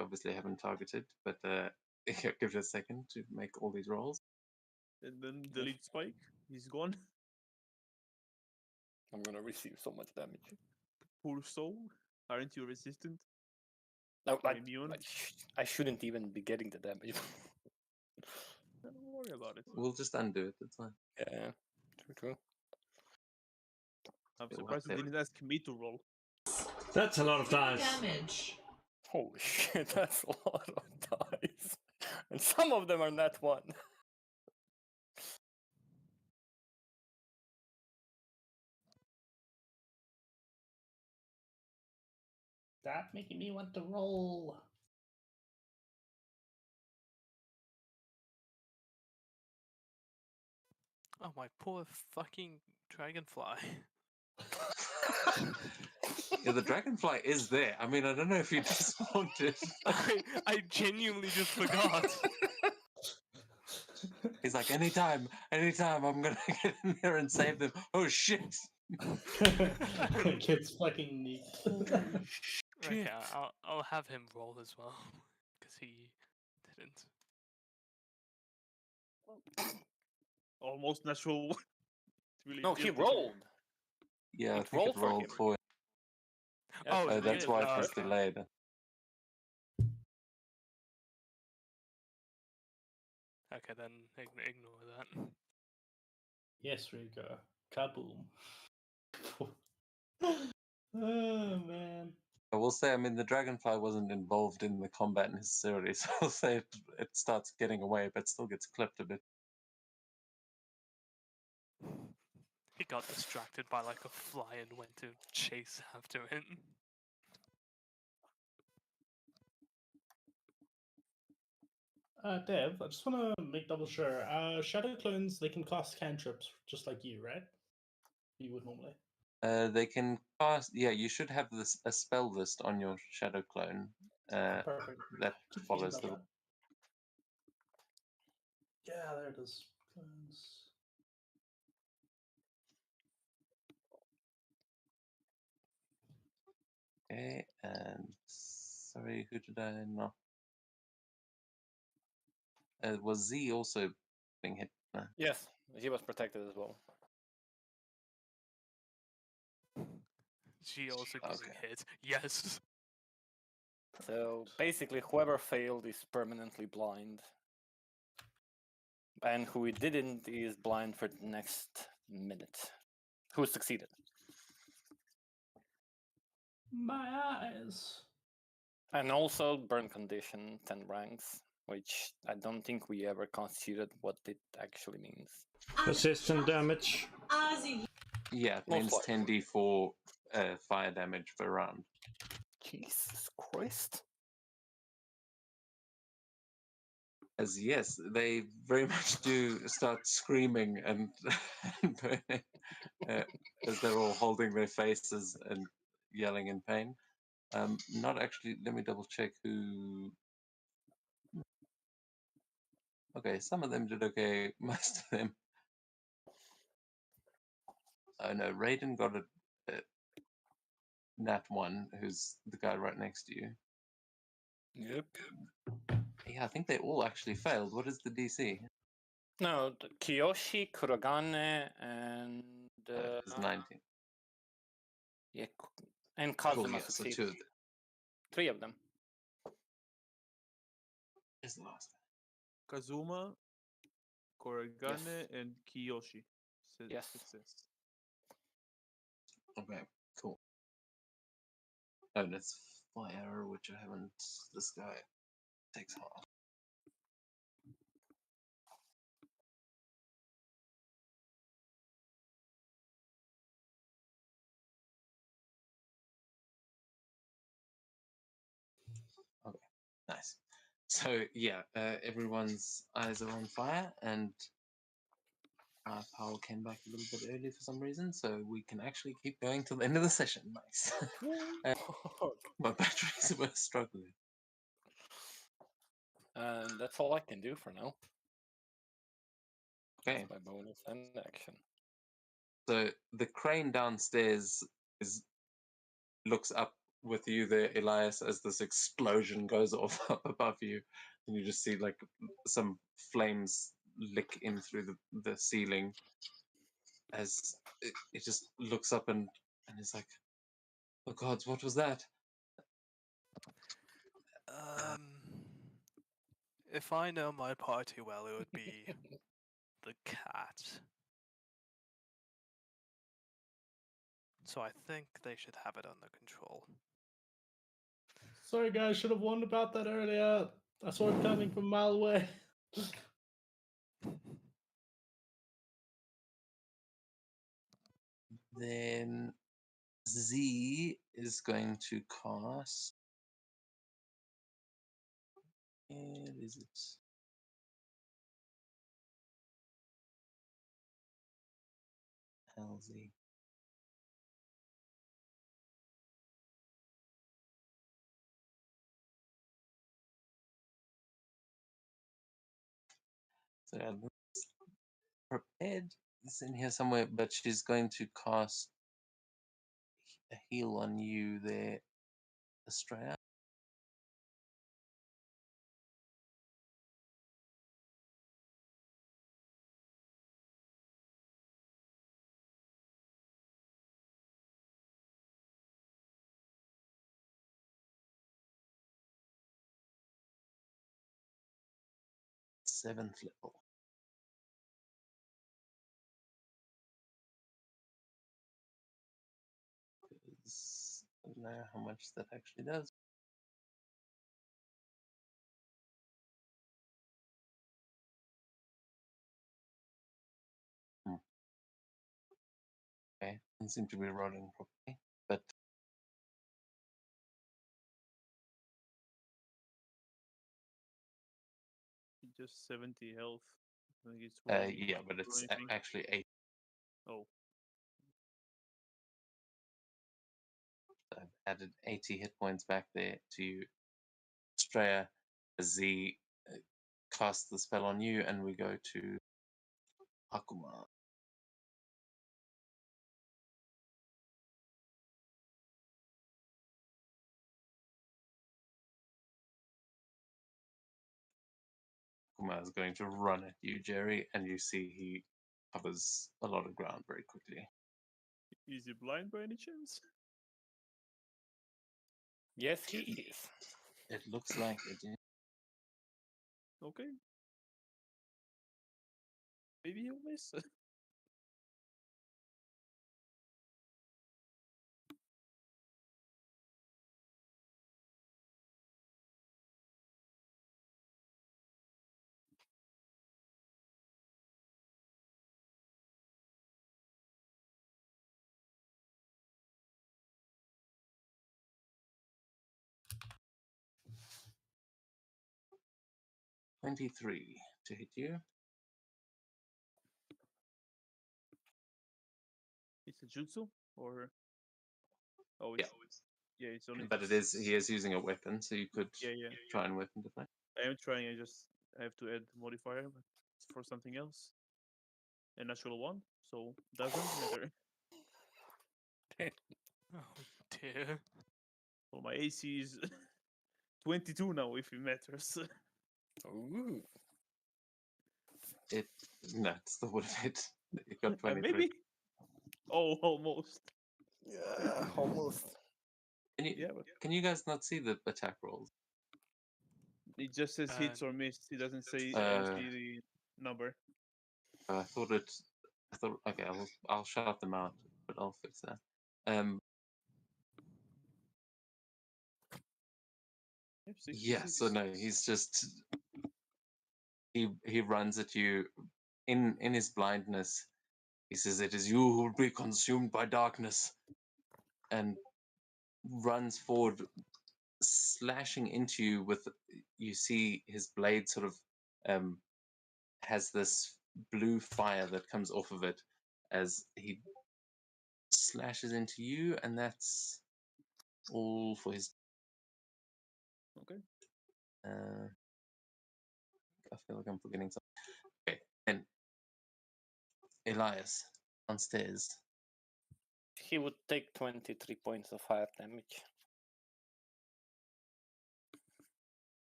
obviously haven't targeted. But give it a second to make all these rolls. And then delete Spike. He's gone. I'm gonna receive so much damage. Poor soul. Aren't you resistant? No, Or immune? I shouldn't even be getting the damage. Don't worry about it. We'll just undo it. It's fine. Yeah, true. I'm Yeah, surprised you whatever. didn't ask me to roll. That's a lot of dice. Damage. Holy shit, that's a lot of dice. And some of them are nat 1. Stop making me want to roll. Oh, my poor fucking dragonfly. Yeah, the dragonfly is there. I mean, I don't know if you just wanted. I genuinely just forgot. He's like, anytime, I'm gonna get in there and save them. Oh shit! Kid's fucking neat. Okay, I'll have him roll as well, because he didn't. Almost natural. It's really No, he guilty. rolled. Yeah, I It think rolled it for rolled him. for. Yes, Oh, it That's did. why it was okay. delayed. Okay, then ignore that. Yes, Rika. Kaboom. Oh, man. I will say, I mean, the dragonfly wasn't involved in the combat necessarily, so I'll say it starts getting away, but still gets clipped a bit. He got distracted by like a fly and went to chase after it. Dev, I just want to make double sure. Shadow clones, they can cast cantrips just like you, right? You would normally. They can cast. Yeah, you should have a spell list on your shadow clone. Perfect. That Keep follows thinking the. about that. Yeah, there it is. Clones. Okay, and sorry, who did I not? Was Z also being hit? No. Yes, he was protected as well. She also getting Okay. hit. Yes. So basically, whoever failed is permanently blind. And who didn't is blind for the next minute. Who succeeded? My eyes. And also burn condition 10 ranks, which I don't think we ever considered what it actually means. Persistent damage. Ozzy. Yeah, it Most means likely. 10d4 fire damage per round. Jesus Christ. As yes, they very much do start screaming and, and burning as they're all holding their faces and yelling in pain. Not actually. Let me double check who. Okay, some of them did okay. Most of them. Oh no, Raiden got a nat 1, who's the guy right next to you. Yep. Yeah, I think they all actually failed. What is the DC? No, Kiyoshi, Kurogane, and It's 19. yeah, and Cool, Kazuma yeah, so succeed. 2 of them. 3 of them. Is the last. Kazuma, Korigane, and Kiyoshi. Yes. Success. Okay, cool. Oh, that's fire, which I haven't. This guy takes half. Okay, nice. So yeah, everyone's eyes are on fire, and Powell came back a little bit early for some reason, so we can actually keep going till the end of the session. Nice. My batteries were struggling. And that's all I can do for now. Okay, That's my bonus and action. so the crane downstairs looks up with you there, Elias, as this explosion goes off up above you, and you just see like some flames lick in through the ceiling as it just looks up and it's like, oh gods, what was that? If I know my party well, it would be the cat. So I think they should have it under control. Sorry, guys, should have warned about that earlier. I saw it coming from a mile away. Then Z is going to cast. Where is it? LZ. So I'm prepared. It's in here somewhere, but she's going to cast a heal on you there, Estrella. Seventh level. I don't know how much that actually does. Okay, doesn't seem to be rolling properly, but Just 70 health. I think it's won't yeah, but do it's anything. actually 8. Oh, I've added 80 hit points back there to you, Estrella. Z casts the spell on you, and we go to Akuma. Akuma is going to run at you, Jerry, and you see he covers a lot of ground very quickly. is he blind by any chance? Yes, he is. It looks like it. Yeah. Okay. Maybe he'll miss. 23 to hit you. It's a jutsu or oh, Yeah. Yeah, it's only. But it is he is using a weapon, so you could Yeah. try and weapon deflect. I am trying. I have to add modifier, but it's for something else. A natural one, so doesn't matter. Oh dear. Well, my AC is 22 now if it matters. Ooh. No, it still would have hit. It got 23. Maybe. Oh, almost. Yeah, almost. Yeah, but Can you guys not see the attack rolls? it just says hits or miss. It doesn't say Uh, see the number. I thought okay, I'll shout them out, but I'll fix that. Yep, 66. Yeah, so no, he's just he runs at you in his blindness. He says, "It is you who will be consumed by darkness," and runs forward, slashing into you with. You see his blade sort of has this blue fire that comes off of it as he slashes into you, and that's all for his. Okay. I feel like I'm forgetting something. Okay, and Elias downstairs. He would take 23 points of fire damage.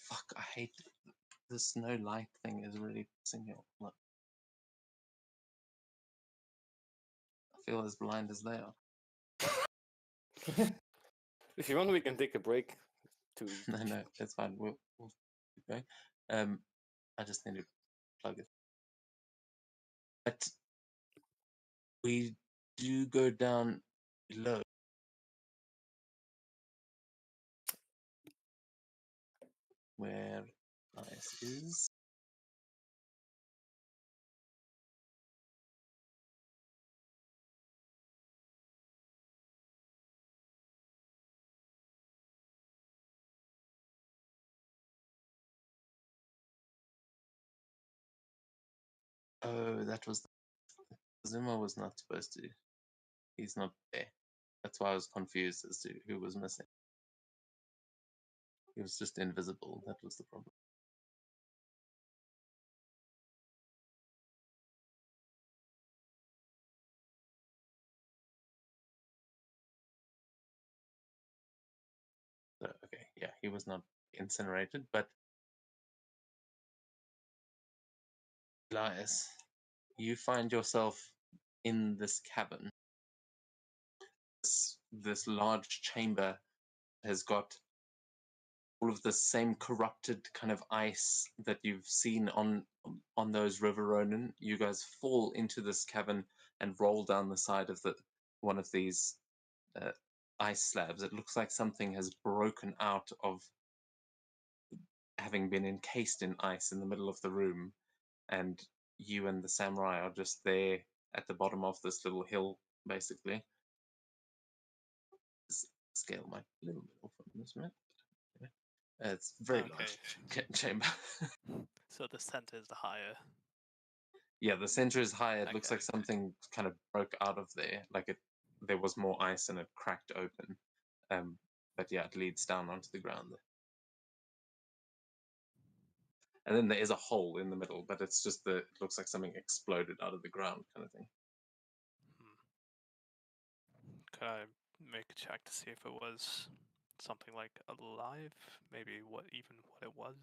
Fuck, I hate this no light thing is really pissing me off. Look. I feel as blind as they are. If you want, we can take a break. No, it's fine. We'll keep going. I just need to plug it. But we do go down below. Where Elias is. Oh, that was Zuma was not supposed to. He's not there. That's why I was confused as to who was missing. He was just invisible. That was the problem. So, okay, yeah, he was not incinerated, but Elias, you find yourself in this cavern. This large chamber has got all of the same corrupted kind of ice that you've seen on those River Ronin. You guys fall into this cavern and roll down the side of one of these ice slabs. It looks like something has broken out of having been encased in ice in the middle of the room, and you and the samurai are just there at the bottom of this little hill, basically. Scale might be a little bit off on this, right? It's very large chamber. So the center is the higher. Yeah, the center is higher. It looks Okay. like something kind of broke out of there. Like there was more ice and it cracked open. But yeah, it leads down onto the ground there. And then there is a hole in the middle, but it's just it looks like something exploded out of the ground kind of thing. Could I make a check to see if it was something like alive? Maybe what it was?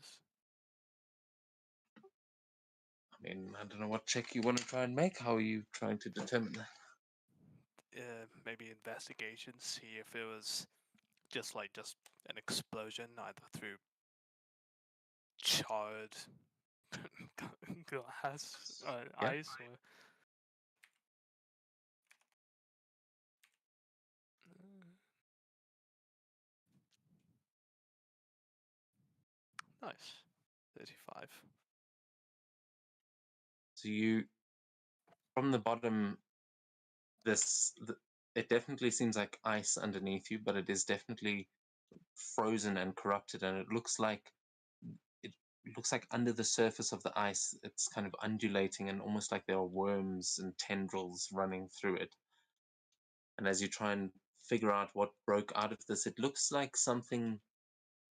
I mean, I don't know what check you want to try and make. How are you trying to determine that? Maybe investigation, see if it was just an explosion, either through charred glass, Yeah. ice, or nice. 35. So you, from the bottom, it definitely seems like ice underneath you, but it is definitely frozen and corrupted, and it looks like under the surface of the ice, it's kind of undulating and almost like there are worms and tendrils running through it. And as you try and figure out what broke out of this, it looks like something.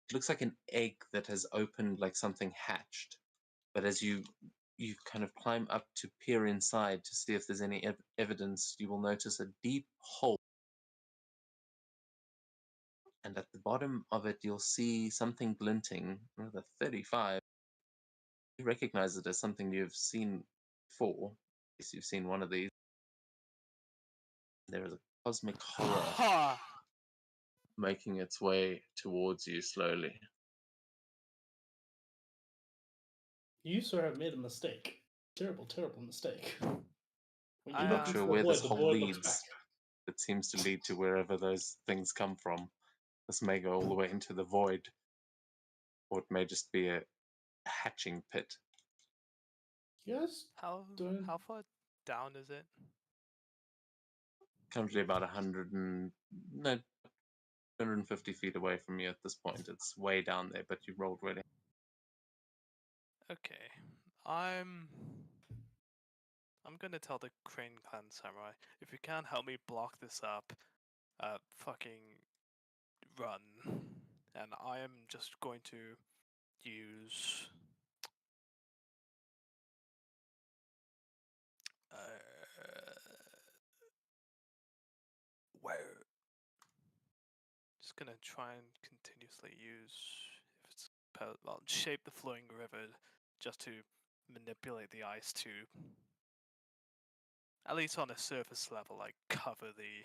It looks like an egg that has opened, like something hatched. But as you you kind of climb up to peer inside to see if there's any evidence, you will notice a deep hole. And at the bottom of it, you'll see something glinting with a 35. You recognize it as something you've seen before. Yes, you've seen one of these. There is a cosmic horror Ha! making its way towards you slowly. You, sir, have made a mistake. Terrible, terrible mistake. When you I'm look not into sure the where void, this the hole void looks leads. back. It seems to lead to wherever those things come from. This may go all the way into the void, or it may just be a hatching pit. Yes, How Don't- how far down is it? Currently about 250 feet away from you at this point. It's way down there, but you rolled really. Okay. I'm gonna tell the Crane Clan Samurai, if you can't help me block this up, fucking run. And I am just going to use where just gonna try and continuously use if it's well, shape the flowing river just to manipulate the ice to at least on a surface level, like cover the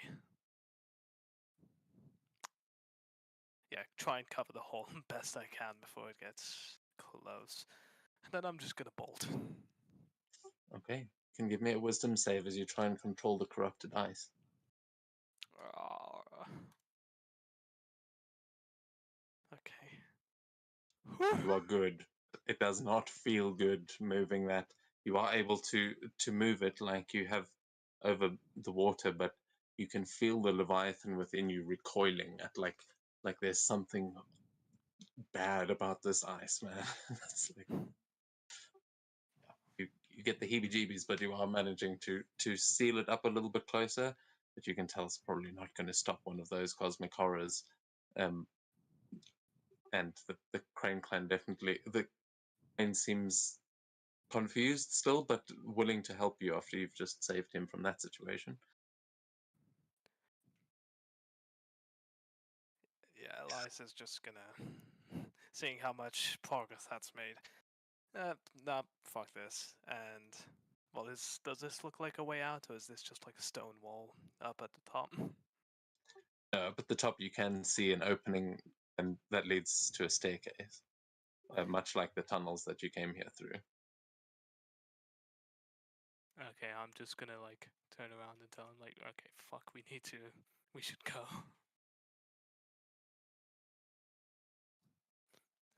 try and cover the hole best I can before it gets close. And then I'm just gonna bolt. Okay. You can give me a wisdom save as you try and control the corrupted ice. Okay. You are good. It does not feel good moving that. You are able to move it like you have over the water, but you can feel the Leviathan within you recoiling at like there's something bad about this ice, man. It's like you get the heebie-jeebies, but you are managing to seal it up a little bit closer. But you can tell it's probably not going to stop one of those cosmic horrors. And the Crane Clan definitely, the Crane seems confused still, but willing to help you after you've just saved him from that situation. Yeah, Elias is just gonna seeing how much progress that's made. Nah, fuck this. And well, does this look like a way out, or is this just like a stone wall up at the top? But at the top you can see an opening, and that leads to a staircase, much like the tunnels that you came here through. Okay, I'm just gonna like turn around and tell him like, okay, fuck, we should go.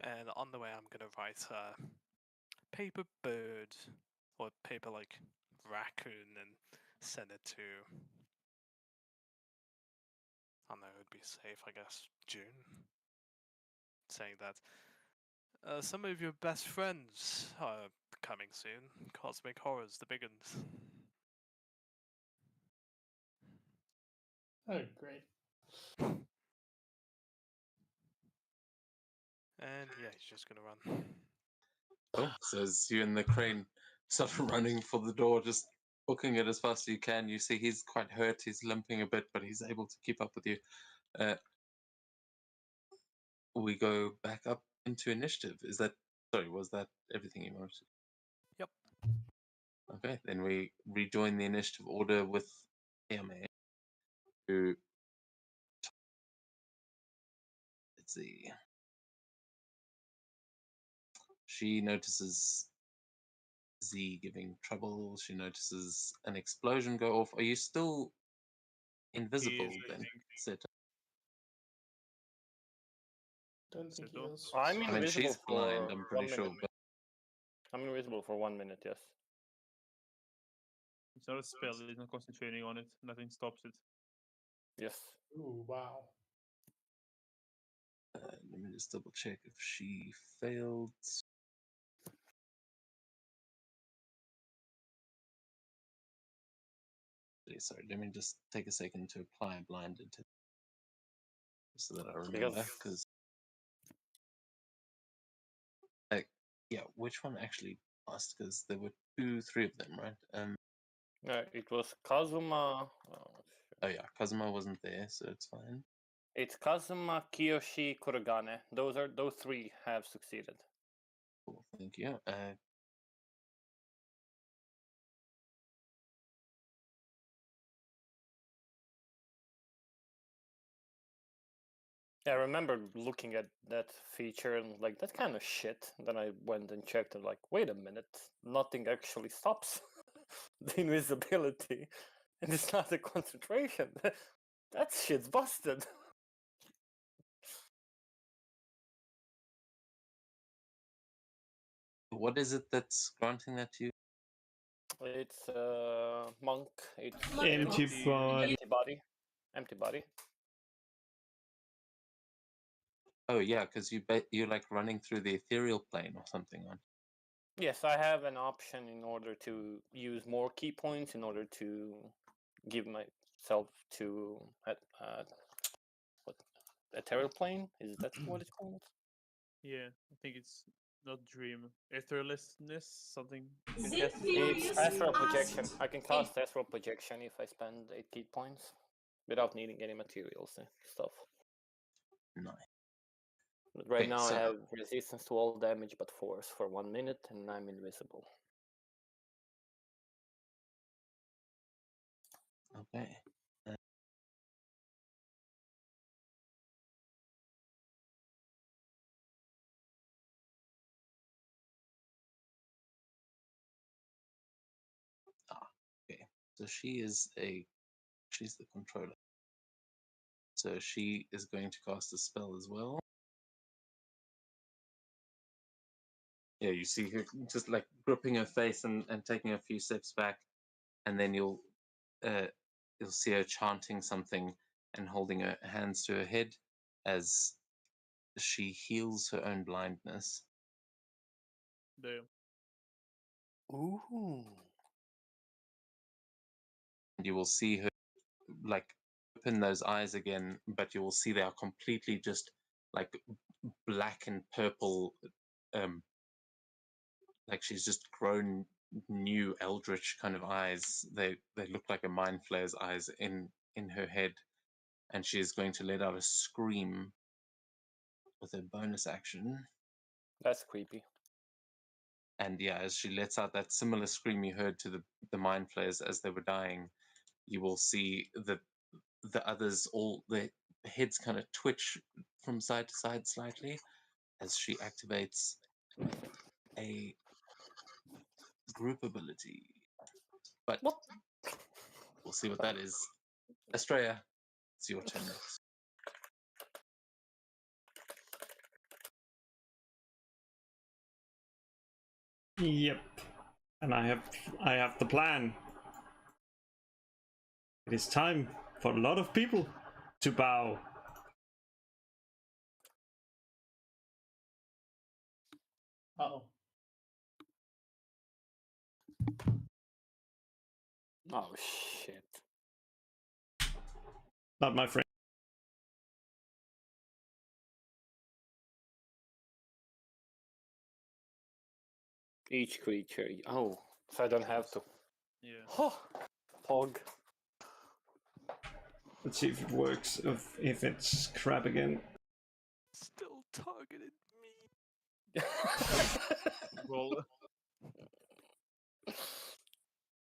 And on the way, I'm gonna write paper bird or paper like raccoon and send it to. I don't know, it would be safe, I guess. June. Saying that some of your best friends are coming soon. Cosmic Horrors, the big ones. Oh, great. And yeah, he's just gonna run. Oh, so as you and the Crane start running for the door, just booking it as fast as you can, you see he's quite hurt, he's limping a bit, but he's able to keep up with you. We go back up into initiative. Was that everything you wanted to? Yep. Okay, then we rejoin the initiative order with AMA, who, let's see, she notices Z giving trouble. She notices an explosion go off. Are you still invisible I then? think. Set. Don't think he Settle. is. I'm I mean, invisible she's for blind, I'm pretty 1 sure, minute. but I'm invisible for 1 minute, yes. It's not a spell, it's not concentrating on it. Nothing stops it. Yes. Ooh, wow. let me just double check if she failed. Sorry, let me just take a second to apply blinded so that I remember. Because, yeah, which one actually fast because there were 3 of them, right? It was Kazuma. Oh yeah, Kazuma wasn't there, so it's fine. It's Kazuma, Kiyoshi, Kuragane. Those 3 have succeeded. Cool, thank you. I remember looking at that feature and like that kind of shit. Then I went and checked and like, wait a minute, nothing actually stops the invisibility, and it's not a concentration. That shit's busted. What is it that's granting that to you? It's monk. It's Empty body. empty body. Empty body. Oh yeah, because you're like running through the ethereal plane or something on. Yes, I have an option in order to use more key points in order to give myself to what ethereal plane. Is that what it's called? Yeah, I think it's not dream. Etherlessness, something. Is It it has- Furious It's astral projection. asked I can cast astral projection if I spend 8 key points without needing any materials and stuff. Nice. But right Okay, now I so- have resistance to all damage but force for 1 minute, and I'm invisible. Okay. Okay. So she's the controller. So she is going to cast a spell as well. Yeah, you see her just like gripping her face and taking a few steps back, and then you'll see her chanting something and holding her hands to her head as she heals her own blindness. There. Ooh. And you will see her like open those eyes again, but you will see they are completely just like black and purple, like she's just grown new eldritch kind of eyes. They look like a mind flayer's eyes in her head, and she is going to let out a scream with her bonus action. That's creepy. And yeah, as she lets out that similar scream you heard to the mind flayers as they were dying, you will see the others, all their heads kind of twitch from side to side slightly as she activates a group ability. But What? we'll see what that is. Estrella, it's your turn next. Yep. And I have the plan. It is time for a lot of people to bow. Uh-oh. Oh shit. Not my friend. Each creature. Oh, so I don't have to. Yeah. Oh, Pog. Let's see if it works. If it's crap again. Still targeted me. Roll.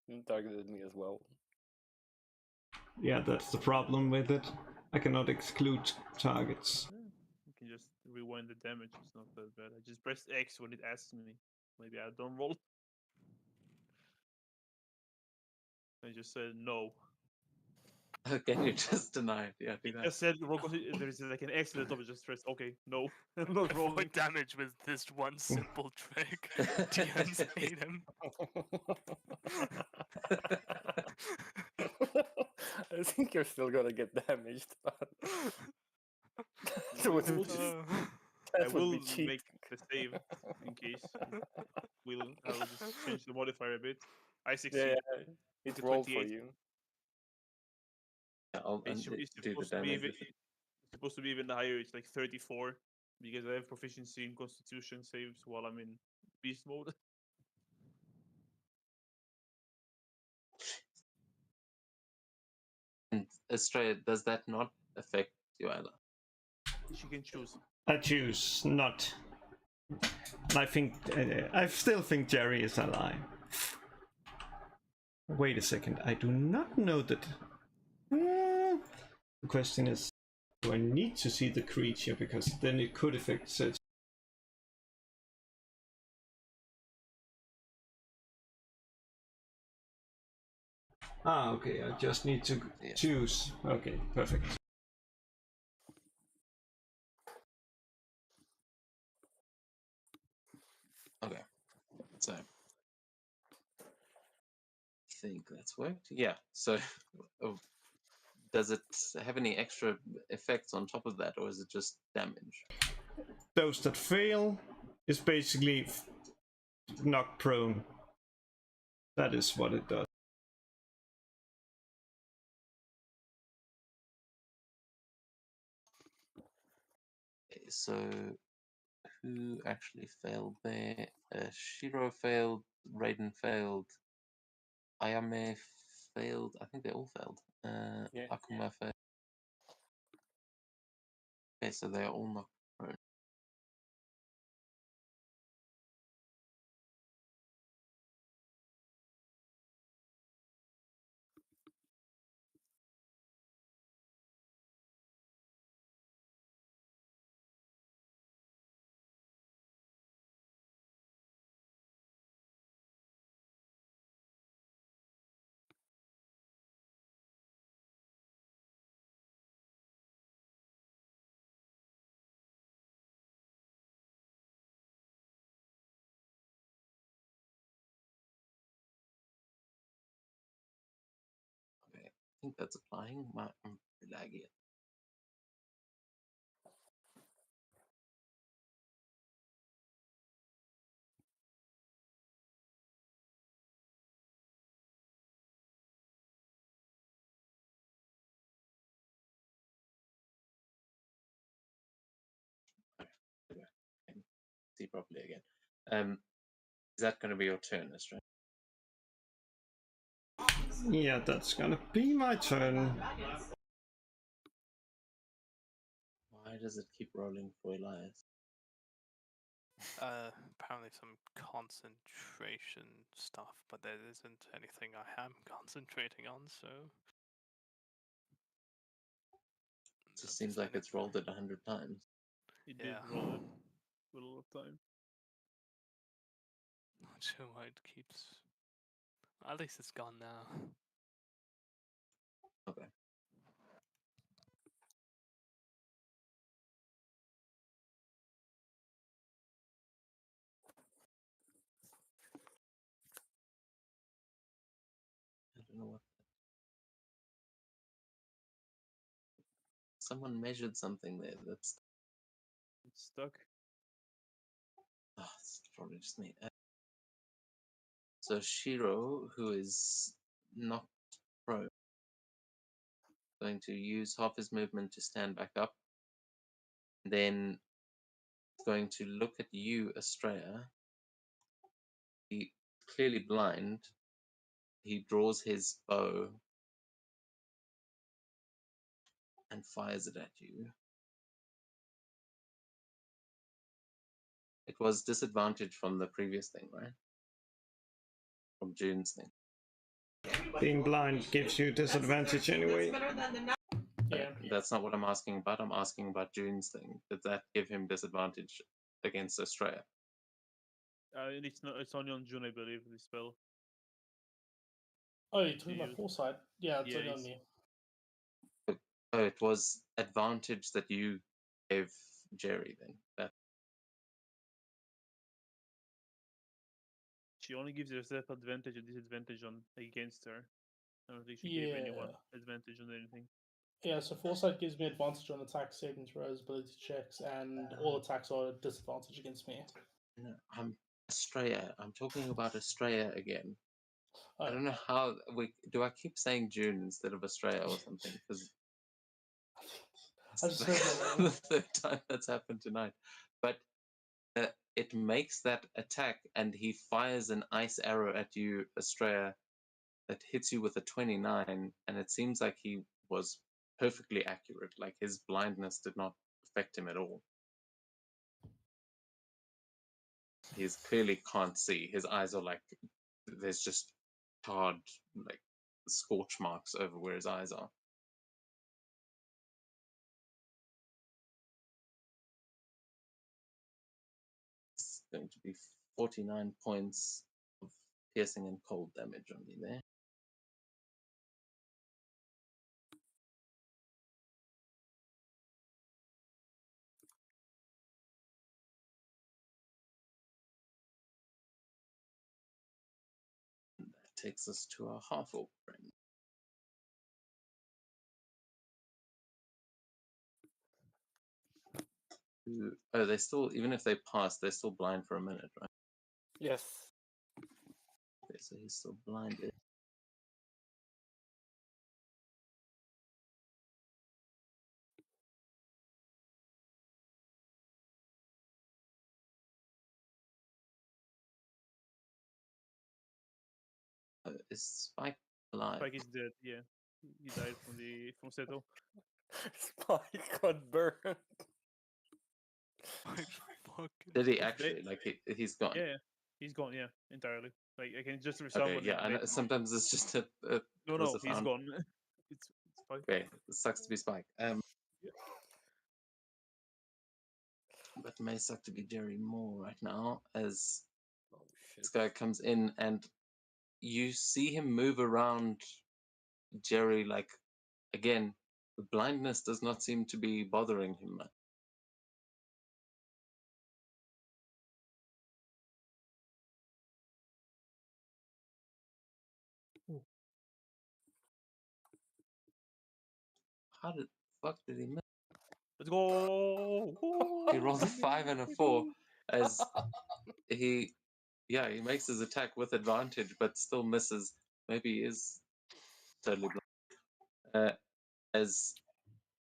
You targeted me as well. Yeah, that's the problem with it. I cannot exclude targets. You can just rewind the damage. It's not that bad. I just pressed X when it asks me. Maybe I don't roll. I just said no. Okay, you just denied. Yeah, do It that. just said roll. There is like an X at the top. I just pressed okay, no. I'm not rolling. Avoid damage with this one simple trick. DMs hate him. I think you're still gonna get damaged. But that would be, I that will would be cheap. make the save in case. I will just change the modifier a bit. I succeed. Yeah, it It's a rolled for 28. you. Yeah, I'll It's, undo- it's do the supposed to be damage. even, it's supposed to be even higher. It's like 34 because I have proficiency in Constitution saves while I'm in beast mode. And Estrella, does that not affect you, Isla? She can choose. I choose not. I think I still think Jerry is alive. Wait a second. I do not know that. The question is, do I need to see the creature because then it could affect search. Ah, okay. I just need to Yeah. choose. Okay, perfect. Okay. So I think that's worked. Yeah. So does it have any extra effects on top of that, or is it just damage? Those that fail is basically knocked prone. That is what it does. Okay, so who actually failed there? Shiro failed, Raiden failed, Ayame failed. I think they all failed. Yeah. Akuma failed. Okay, so they're all knocked prone. Okay, I think that's applying. I'm laggy. Okay, I can see properly again. Is that going to be your turn, Estrella? Yeah, that's gonna be my turn. Why does it keep rolling for Elias? Apparently some concentration stuff, but there isn't anything I am concentrating on, so. It just seems like it's rolled it 100 times. He did Yeah. roll it for a lot of time. Not sure why it keeps. At least it's gone now. Okay. I don't know what. Someone measured something there. That's. It's stuck. Oh, it's probably just me. So Shiro, who is not prone, going to use half his movement to stand back up. Then going to look at you, Estrella. He clearly blind. He draws his bow and fires it at you. It was disadvantage from the previous thing, right? From June's thing. Being blind gives you disadvantage anyway. Yeah. That's not what I'm asking about. I'm asking about June's thing. Did that give him disadvantage against Estrella? It's not. It's only on June, I believe. The spell. Oh, you're talking You- about foresight? Yeah, it's yeah, only on it's- me. Oh, it was advantage that you gave Jerry then. That She only gives herself advantage and disadvantage on against her. I don't think she gave anyone advantage on anything. Yeah, so foresight gives me advantage on attack, saving throws, ability checks, and all attacks are at disadvantage against me. no, I'm Estrella. I'm talking about Estrella again. I Oh, don't know how we do. I keep saying June instead of Estrella or something because I just heard my name. the third time that's happened tonight. But it makes that attack, and he fires an ice arrow at you, Estrella, that hits you with a 29, and it seems like he was perfectly accurate. Like his blindness did not affect him at all. He's clearly can't see. His eyes are like there's just hard like scorch marks over where his eyes are. It's going to be 49 points of piercing and cold damage on me there. And that takes us to our half-orc friend. Oh, they still, even if they pass, they're still blind for a minute, right? Yes. Okay, so he's still blinded. Is Spike alive? Spike is dead. Yeah, he died from Seto. Spike got burned. Fucking Did he They- actually? Like he's gone. Yeah, he's gone. Yeah, entirely. Like I can just Okay, resummon yeah. him I know, later on. sometimes it's just No, was no, a he's found- gone. It's fine. Okay, it sucks to be Spike. But it may suck to be Jerry more right now as Oh shit. this guy comes in and you see him move around Jerry like again. The blindness does not seem to be bothering him much. How the fuck did he miss? Let's go. He rolled a 5 and a 4 as he makes his attack with advantage but still misses. Maybe he is totally blind. As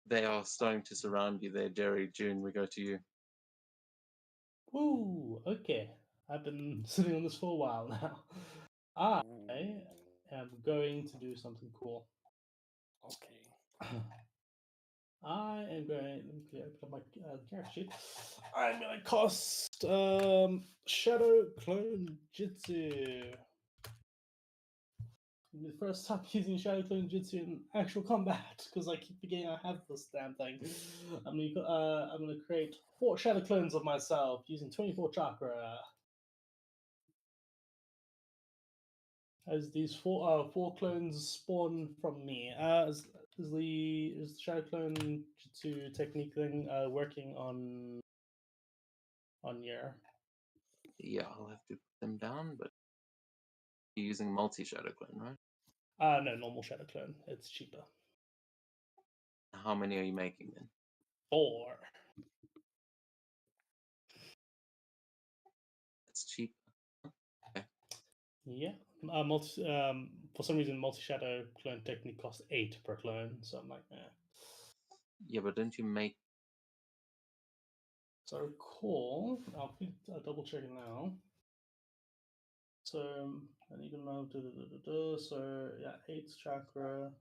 they are starting to surround you there, Jerry, June, we go to you. Ooh, okay. I've been sitting on this for a while now. I am going to do something cool. Okay. I am going. Let me open up my character sheet. I'm going to cast Shadow Clone Jutsu. The first time using Shadow Clone Jutsu in actual combat because I keep forgetting I have this damn thing. I'm gonna create 4 Shadow Clones of myself using 24 chakra. As these 4 clones spawn from me. Is the Shadow Clone Jutsu technique thing working on your? Yeah, I'll have to put them down, but you're using multi-shadow clone, right? No, normal Shadow Clone. It's cheaper. How many are you making then? 4. It's cheap. Yeah. For some reason, multi Shadow Clone technique costs 8 per clone. So I'm like, Yeah, but don't you make? So I recall, I'll be double checking now. So I need to know. So yeah, 8th chakra.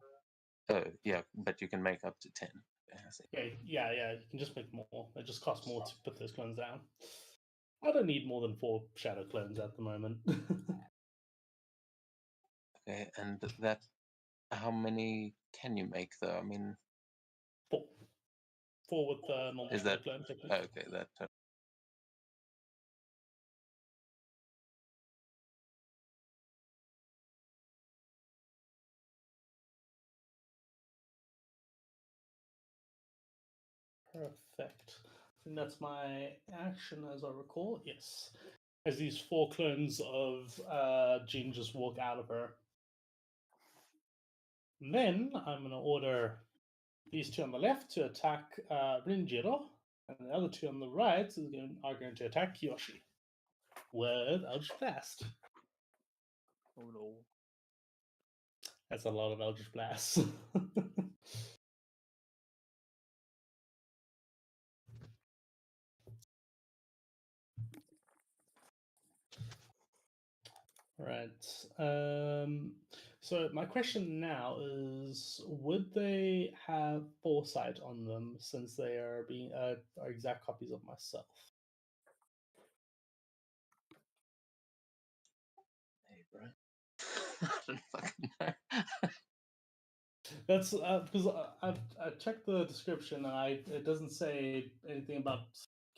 Oh, yeah, but you can make up to 10. I see. Yeah. You can just make more. It just costs more to put those clones down. I don't need more than 4 shadow clones at the moment. Okay, and that, how many can you make though? I mean, 4. 4 with the normal is shadow that clone technique. okay? That Perfect. I think that's my action as I recall. Yes. As these 4 clones of Jean just walk out of her. And then I'm going to order these 2 on the left to attack Rinjiro, and the other 2 on the right are going to attack Yoshi. With Eldritch Blast. Oh no. That's a lot of Eldritch Blasts. Right. So my question now is: would they have foresight on them since they are are exact copies of myself? Hey, bro. I don't fucking know. That's because I checked the description and it doesn't say anything about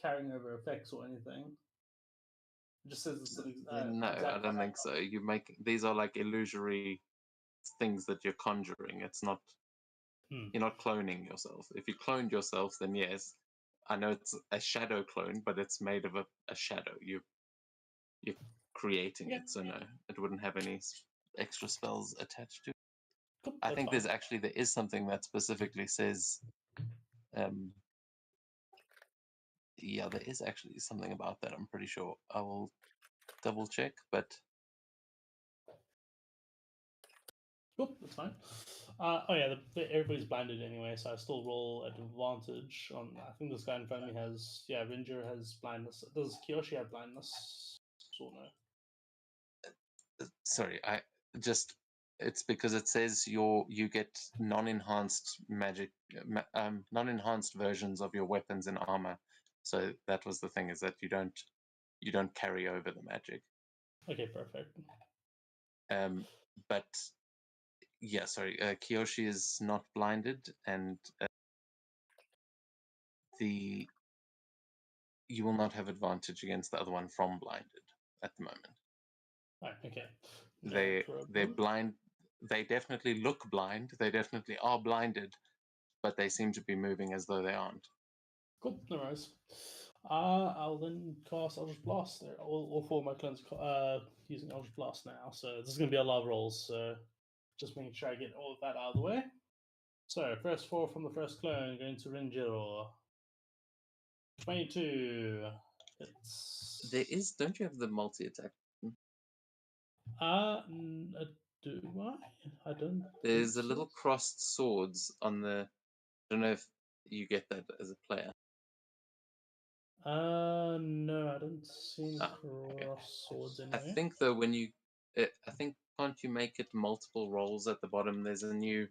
carrying over effects or anything. It just says it's No, I exact don't copy. think so. You make these are like illusory things that you're conjuring. It's not you're not cloning yourself. If you cloned yourself, then yes, I know it's a shadow clone, but it's made of a shadow. You're creating Yeah. it, so no, it wouldn't have any extra spells attached to it. Cool, I that's think fine. there is something that specifically says, yeah, there is actually something about that. I'm pretty sure. I will double check, but Cool, that's fine. Oh yeah, everybody's blinded anyway, so I still roll at advantage on. I think this guy in front of me has. Yeah, Ringer has blindness. Does Kiyoshi have blindness? Or no? sorry, I just it's because it says you get non-enhanced magic, non-enhanced versions of your weapons and armor. So that was the thing, is that you don't carry over the magic. Okay, perfect. But yeah, sorry, Kiyoshi is not blinded, and you will not have advantage against the other one from blinded at the moment. Right, okay. No They're problem. blind. They definitely look blind. They definitely are blinded, but they seem to be moving as though they aren't. Cool, no worries. I'll then cast Eldritch Blast there. All four of my clones using Eldritch Blast now, so this is going to be a lot of rolls, so just making sure I get all of that out of the way. So, first four from the first clone going to Rinjiro. 22. There is. Don't you have the multi-attack? Do I? I don't. There's think a little so. crossed swords on the. I don't know if you get that as a player. No, I don't see Ah, okay. cross swords I anyway. think though when you, I think can't you make it multiple rolls at the bottom? There's a new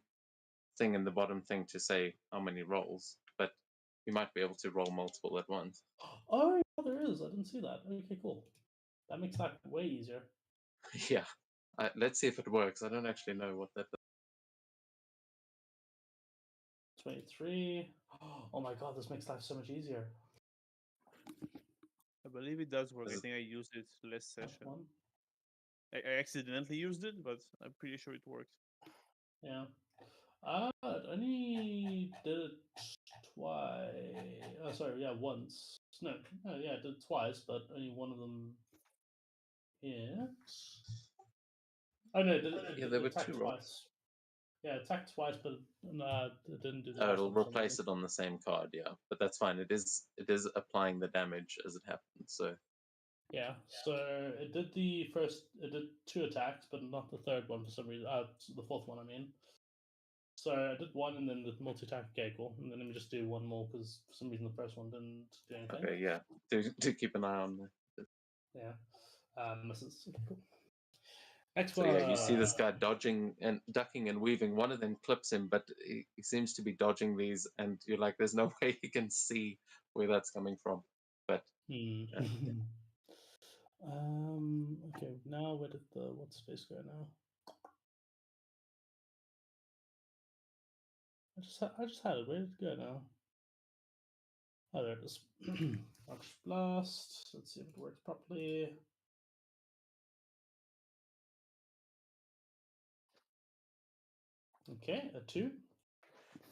thing in the bottom thing to say how many rolls, but you might be able to roll multiple at once. Oh, yeah, there is. I didn't see that. Okay, cool. That makes life way easier. Yeah. Let's see if it works. I don't actually know what that does. 23. Oh my god, this makes life so much easier. I believe it does work. I Is it- think I used it last That's session. one. I accidentally used it, but I'm pretty sure it worked. Yeah. It only did it twice. Oh, sorry, yeah, once. No, yeah, I did it twice, but only one of them hit. Oh no, Yeah, there were attacked two rolls. twice. Yeah, attacked twice, but it didn't do the Oh, last it'll one for some replace reason. it on the same card, yeah. But that's fine. It is applying the damage as it happens. So Yeah, so it did it did two attacks, but not the third one for some reason. The fourth one, I mean. So I did one and then the multi-attack, okay, cool. And then let me just do one more because for some reason the first one didn't do anything. okay, yeah. Do keep an eye on that. Yeah, misses. Okay, cool. Next So one. yeah, you see this guy dodging and ducking and weaving. One of them clips him, but he seems to be dodging these, and you're like, there's no way he can see where that's coming from. But yeah. Okay, now where did the what's space go now? I just had it. Where did it go now? Oh, there it is. Eldritch Blast. Let's see if it works properly. Okay, a 2.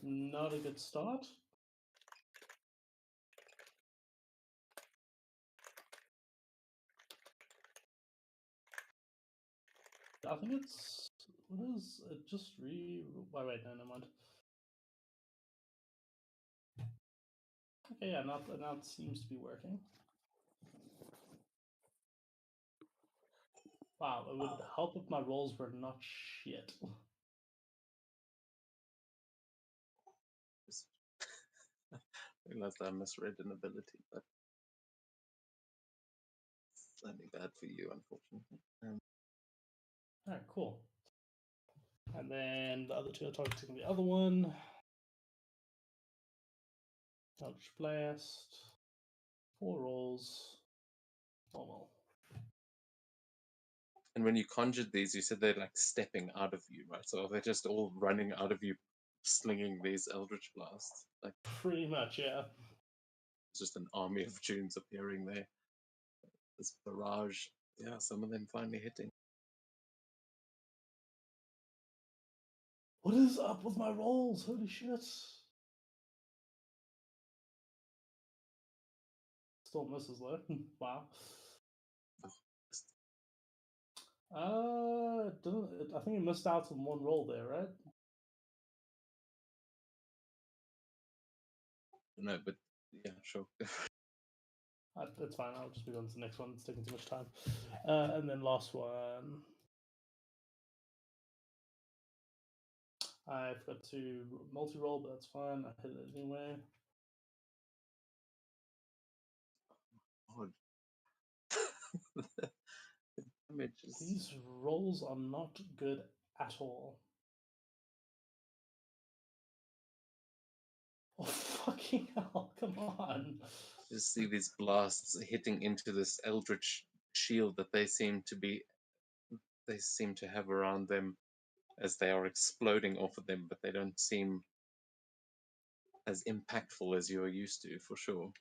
Not a good start. I think it's what is it? Just wait, no, never mind. Okay, yeah, now it seems to be working. Wow, it would help if my rolls were not shit. I realized I misread an ability, but it's only bad for you, unfortunately. Alright, cool. And then the other two are targeting the other one. Eldritch Blast. 4 rolls. Normal. And when you conjured these, you said they're like stepping out of you, right? So they're just all running out of you, slinging these Eldritch Blasts. Like Pretty much, yeah. it's just an army of tunes appearing there. This barrage. Yeah, some of them finally hitting. What is up with my rolls? Holy shit. Still misses though. Wow. I think it missed out on one roll there, right? No, but yeah, sure. That's fine. I'll just move on to the next one. It's taking too much time. And then last one. I forgot to multi-roll, but that's fine. I hit it anyway. God. The damage is- These rolls are not good at all. Oh, fucking hell. Come on. Just see these blasts hitting into this eldritch shield that they seem to have around them as they are exploding off of them, but they don't seem as impactful as you're used to, for sure.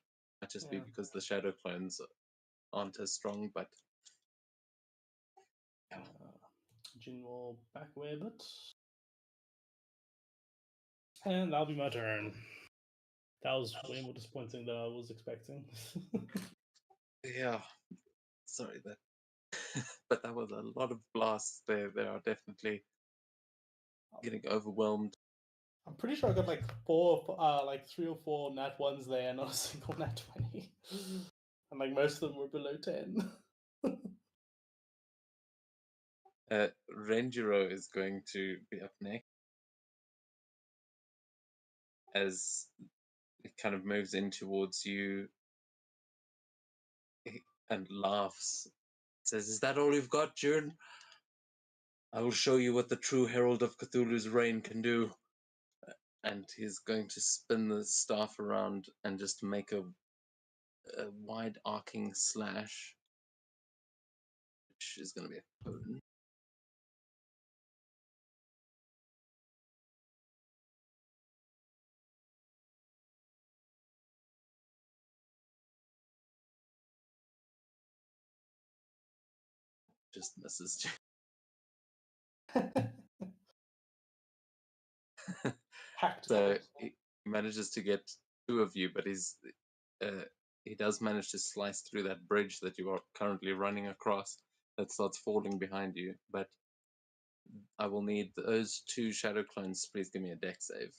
Might just be Yeah. because the shadow clones aren't as strong, but yeah. Jin will back away a bit. And that'll be my turn. That was way more disappointing than I was expecting. Yeah, sorry that, but that was a lot of blasts there. They are definitely getting overwhelmed. I'm pretty sure I got like 3 or 4 nat ones there, and not a single nat 20. And like most of them were below 10. Renjiro is going to be up next as it kind of moves in towards you and laughs. Says, "Is that all you've got, June? I will show you what the true Herald of Cthulhu's reign can do." And he's going to spin the staff around and just make a wide arcing slash, which is going to be a potent. Just misses. Hacked. So he manages to get 2 of you, but he does manage to slice through that bridge that you are currently running across that starts falling behind you. But I will need those 2 shadow clones. Please give me a deck save.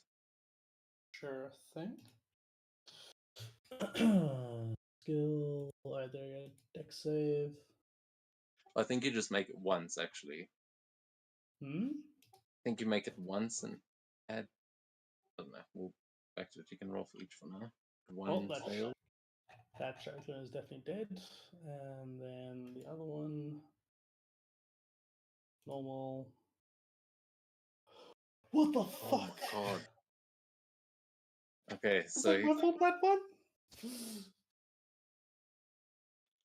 Sure thing. Skill, either deck save. I think you just make it once, actually. Hmm? I think you make it once and add. I don't know. We'll back to it. You can roll for each for now. One that failed. That shadow clone is definitely dead. And then the other one. Normal. What the Oh fuck? my god. Okay, Is so that my fault, that one?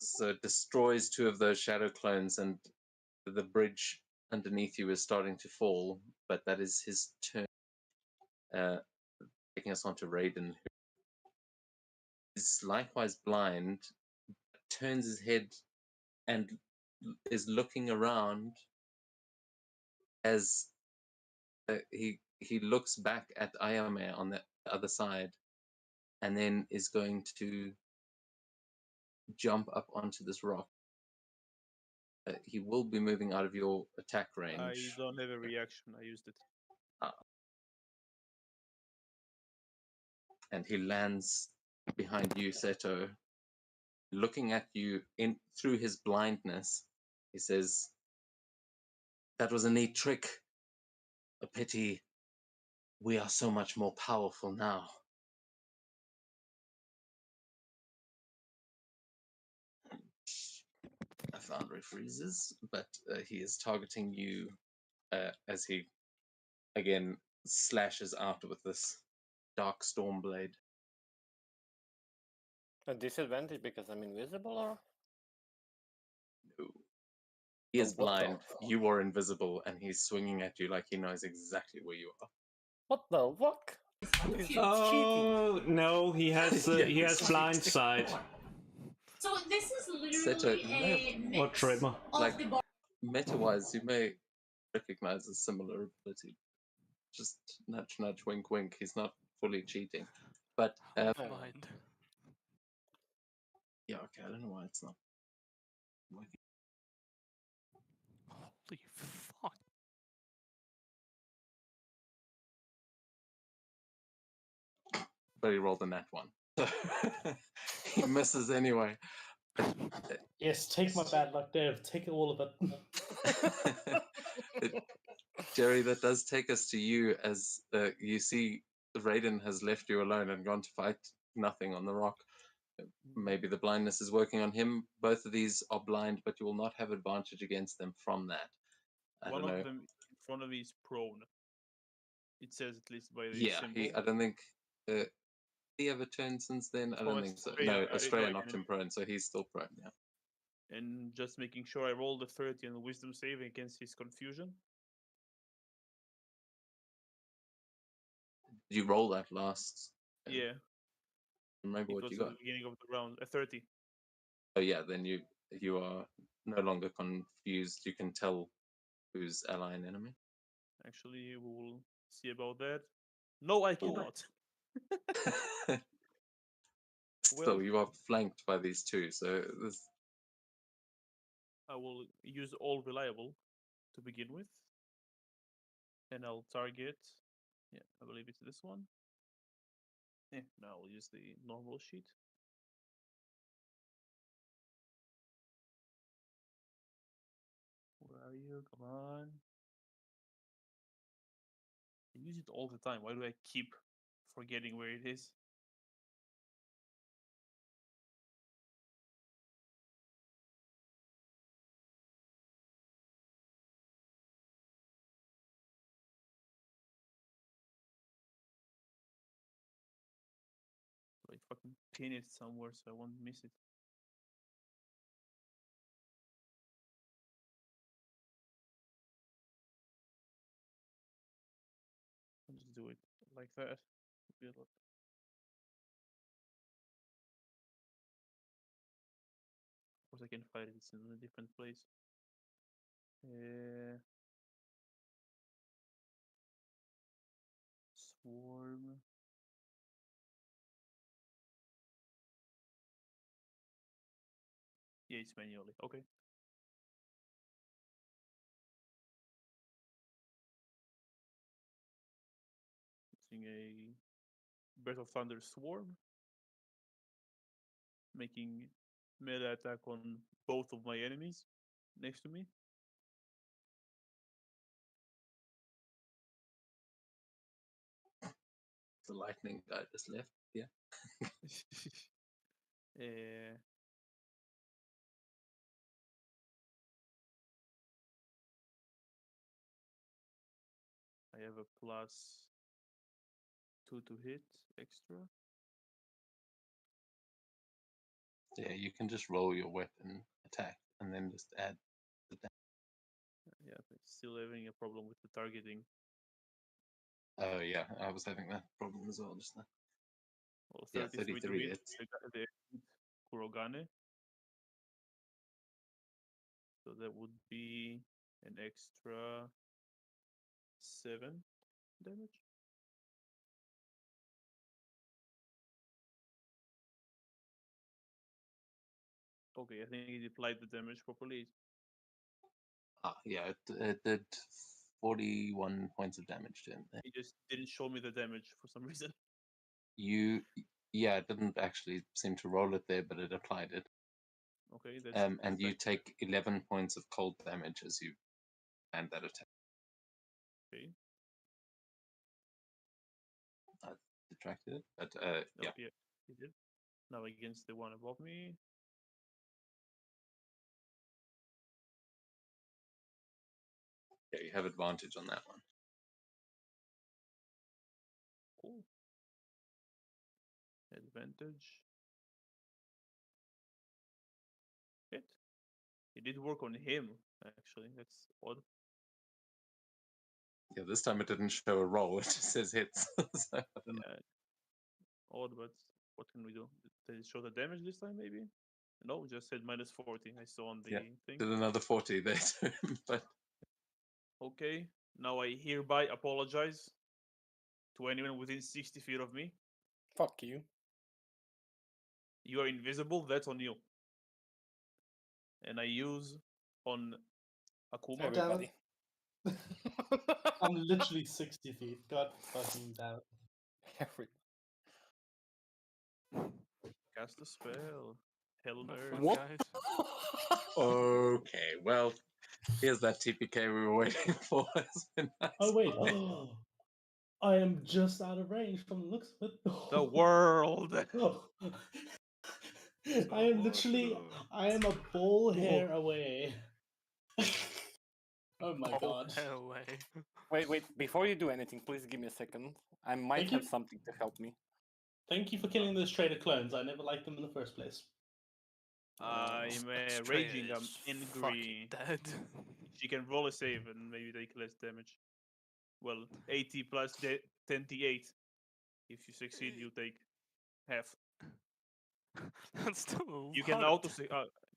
so it destroys 2 of those shadow clones, and the bridge underneath you is starting to fall. But that is his turn. Taking us on to Raiden, who is likewise blind, turns his head and is looking around as he looks back at Ayame on the other side, and then is going to jump up onto this rock. He will be moving out of your attack range. I don't have a reaction. I used it. And he lands behind you, Seto, looking at you in through his blindness. He says, "That was a neat trick. A pity we are so much more powerful now." Foundry freezes, but he is targeting you as he again slashes out with this dark storm blade. A disadvantage because I'm invisible, or No. He is what the blind. You are invisible, and he's swinging at you like he knows exactly where you are. what the fuck? He's cheating. Oh no, he has Yeah, he has he's blind cheating. sight So this is Seto, literally you may a or mix trimmer. of Like- the bar. Meta-wise, you may recognize a similar ability. Just nudge, nudge, wink, wink. He's not fully cheating, but Never mind. yeah, okay. I don't know why it's not working. Holy fuck. But he rolled a nat one, so he misses anyway. Yes, take my bad luck, Dave. Take all of it. Jerry, that does take us to you as you see Raiden has left you alone and gone to fight nothing on the rock. Maybe the blindness is working on him. Both of these are blind, but you will not have advantage against them from that. I One don't know. of them in front of me is prone. It says at least by the Yeah, symbol. I don't think he ever turned since then. I Oh, don't think so. Australia, No, I Australia know knocked again. him prone, so he's still prone. Yeah. And just making sure I roll the 30 on the wisdom save against his confusion. Did you roll that last? Yeah, Remember what because you at got? the beginning of the round, a 30. Oh yeah, then you are no longer confused. You can tell who's ally and enemy. Actually, we will see about that. No, I cannot. Still, Well- you are flanked by these two, so this I will use all reliable to begin with. And I'll target. Yeah, I believe it's this one. Yeah, now I'll use the normal sheet. Where are you? Come on. I use it all the time. Why do I keep forgetting where it is? Do I fucking pin it somewhere so I won't miss it? I'll just do it like that. Build up. Of course, I can find it. It's in a different place. Swarm. Yeah, it's manually. Okay. Using a Breath of Thunder Swarm. Making melee attack on both of my enemies next to me. the lightning guy just left. Yeah. uh, I have a +2 to hit extra. Yeah, you can just roll your weapon attack and then just add the damage. Yeah, but still having a problem with the targeting. Oh yeah, I was having that problem as well just now. Well, Yeah, 33 to 33 hit. hits. The Kurogane. So that would be an extra 7 damage. Okay, I think it applied the damage properly. Ah, yeah, it did 41 points of damage to him. It just didn't show me the damage for some reason. Yeah, it didn't actually seem to roll it there, but it applied it. Okay, that's And you perfect. take 11 points of cold damage as you land that attack. Okay. I detracted it, but yeah. Oh, yeah, it did. Now against the one above me. Yeah, you have advantage on that one. advantage. Hit. It did work on him, actually. That's odd. Yeah, this time it didn't show a roll, it just says hits. So, I don't know. Yeah. Odd, but what can we do? Did it show the damage this time, maybe? No, it just said minus 40. I saw on the Yeah, thing. Did another 40 there to him, but Okay, now I hereby apologize to anyone within 60 feet of me. Fuck you. You are invisible, that's on you. And I use on Akuma. Everybody. I'm literally 60 feet. God fucking damn it. Every- Cast a spell. Hell Not nerd. fun, What? guys. okay, well, here's that TPK we were waiting for. It's been nice. Oh wait. I am just out of range from the looks of it. The world. I am literally. I am a ball hair away. Oh my Ball god. No way. Wait, before you do anything, please give me a second. I might Thank have you. something to help me. Thank you for killing those traitor clones. I never liked them in the first place. I'm This raging, traitor I'm is angry. fucking dead. She can roll a save and maybe take less damage. Well, 80 plus 28. If you succeed, you take half. That's still a You can lot of auto save.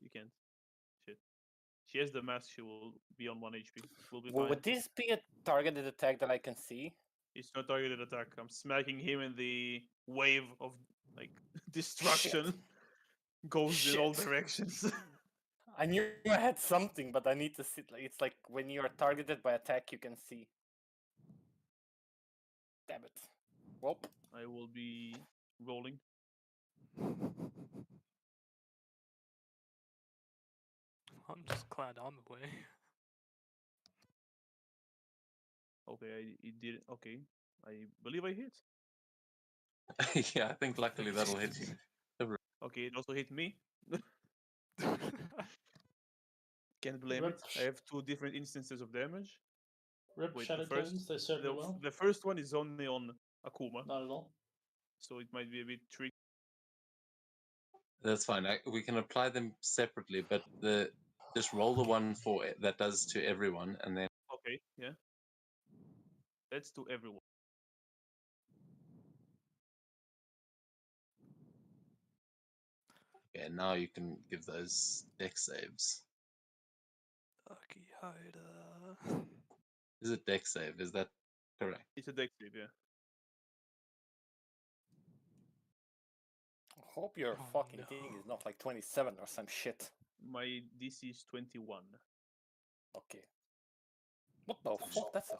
You can't. Shit. She has the mask, she will be on 1 HP. We'll be fine. Would this be a targeted attack that I can see? It's not targeted attack. I'm smacking him in the wave of like destruction. Goes in all Shit. directions. I knew I had something, but I need to see. Like, it's like when you are targeted by attack, you can see. Damn it. Well, I will be rolling. I'm just glad I'm away. Okay, it did. Okay, I believe I hit. Yeah, I think luckily that'll hit you. Okay, it also hit me. Can't blame it. I have 2 different instances of damage. Rip Wait, shadow the first, clones. They serve me the, well. the first one is only on Akuma, Not at all. so it might be a bit tricky. That's fine. We can apply them separately, but just roll the one for it that does to everyone, and then Okay, yeah. That's to everyone. yeah, now you can give those deck saves. Lucky hider. Is it deck save? Is that correct? It's a deck save, yeah. hope your Oh, fucking no. thing is not like 27 or some shit. My DC is 21. Okay. What the fuck? That's a.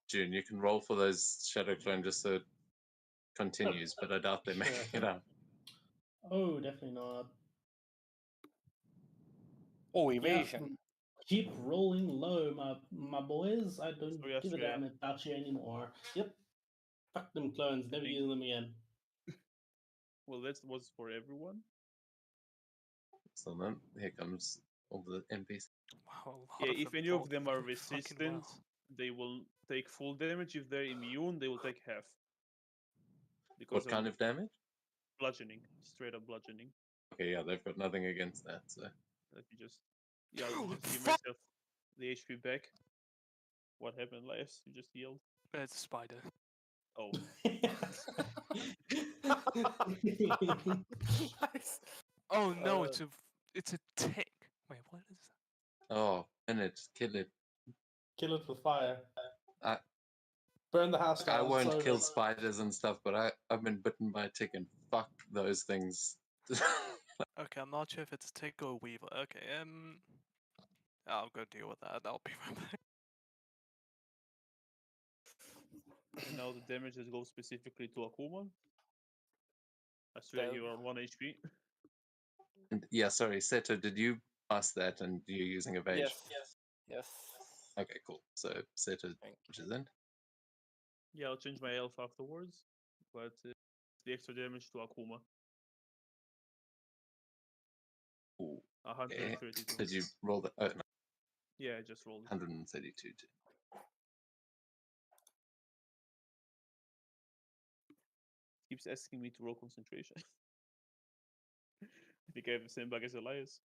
June, you can roll for those shadow clone just so it continues, but I doubt they make Sure. it out. Oh, definitely not. Oh, Yeah, evasion. keep rolling low, my boys. I don't So, yeah, give a so, yeah. damn about you anymore. Yep. Fuck them clones. Never Think- use them again. Well, that was for everyone. So then here comes all the NPCs. Wow, a lot Yeah, of if them any of rolled them are really fucking resistant, well. they will take full damage. If they're immune, they will take half. Because What kind of damage? bludgeoning, straight up bludgeoning. Okay, yeah, they've got nothing against that. So Let me just, yeah, I'll just give Fuck! myself the HP back. What happened, Lars? You just healed. It's a spider. Oh, Nice. Oh no, Uh, it's a tick. Wait, what is that? oh, minute, kill it. Kill it with fire. I- Burn the house down. I it's won't over. kill spiders and stuff, but I've been bitten by a tick and fuck those things. Okay, I'm not sure if it's a tick or a weevil. Okay, I'll go deal with that. I'll be right back. and now the damage that goes specifically to Akuma. I swear you are on 1 HP. And yeah, sorry, Seto, did you pass that and you're using evasion? Yes. Okay, cool. So Seto, Thank which is in. Yeah, I'll change my health afterwards, but the extra damage to Akuma. Ooh, okay. 132. Did you roll that? Oh, no, Yeah, I just rolled it. 132. keeps asking me to roll concentration. I think I have the same bug as Elias.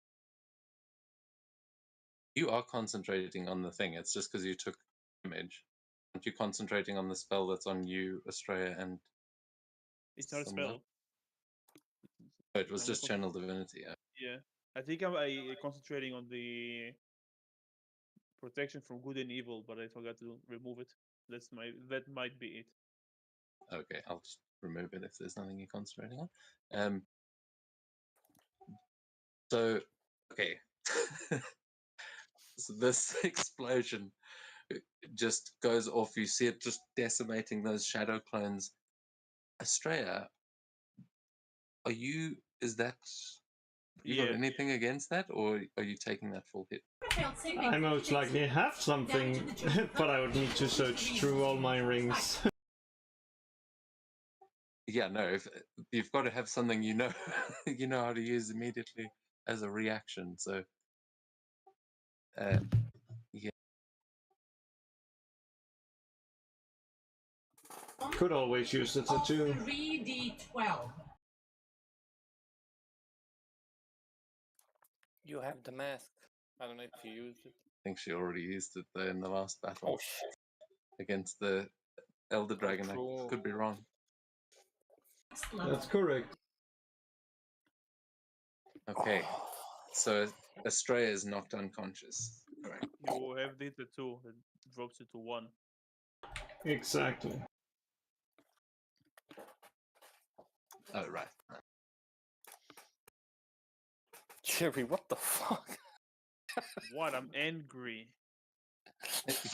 You are concentrating on the thing. It's just because you took damage. Aren't you concentrating on the spell that's on you, Estrella, and It's not a someone spell. else? Oh, it was I'm just con- channel divinity. Yeah, I think I'm concentrating on the protection from good and evil, but I forgot to remove it. That might be it. Okay, I'll just remove it if there's nothing you're concentrating on. So, okay. So this explosion just goes off. You see it just decimating those shadow clones. Estrella, is that, you got Yeah, anything against that, or are you taking that full hit? I most likely have something, but I would need to search through all my rings. Yeah, no, if you've got to have something you know you know how to use immediately as a reaction. So yeah. Could always use the tattoo. 3d12. You have the mask. I don't know if you used it. I think she already used it though in the last battle Oh shit. against the Elder Dragon. I True. could be wrong. That's correct. Okay, so Estrella is knocked unconscious. Correct. you have the tattoo that drops it to 1. Exactly. Oh, right. Jerry, what the fuck? What? I'm angry.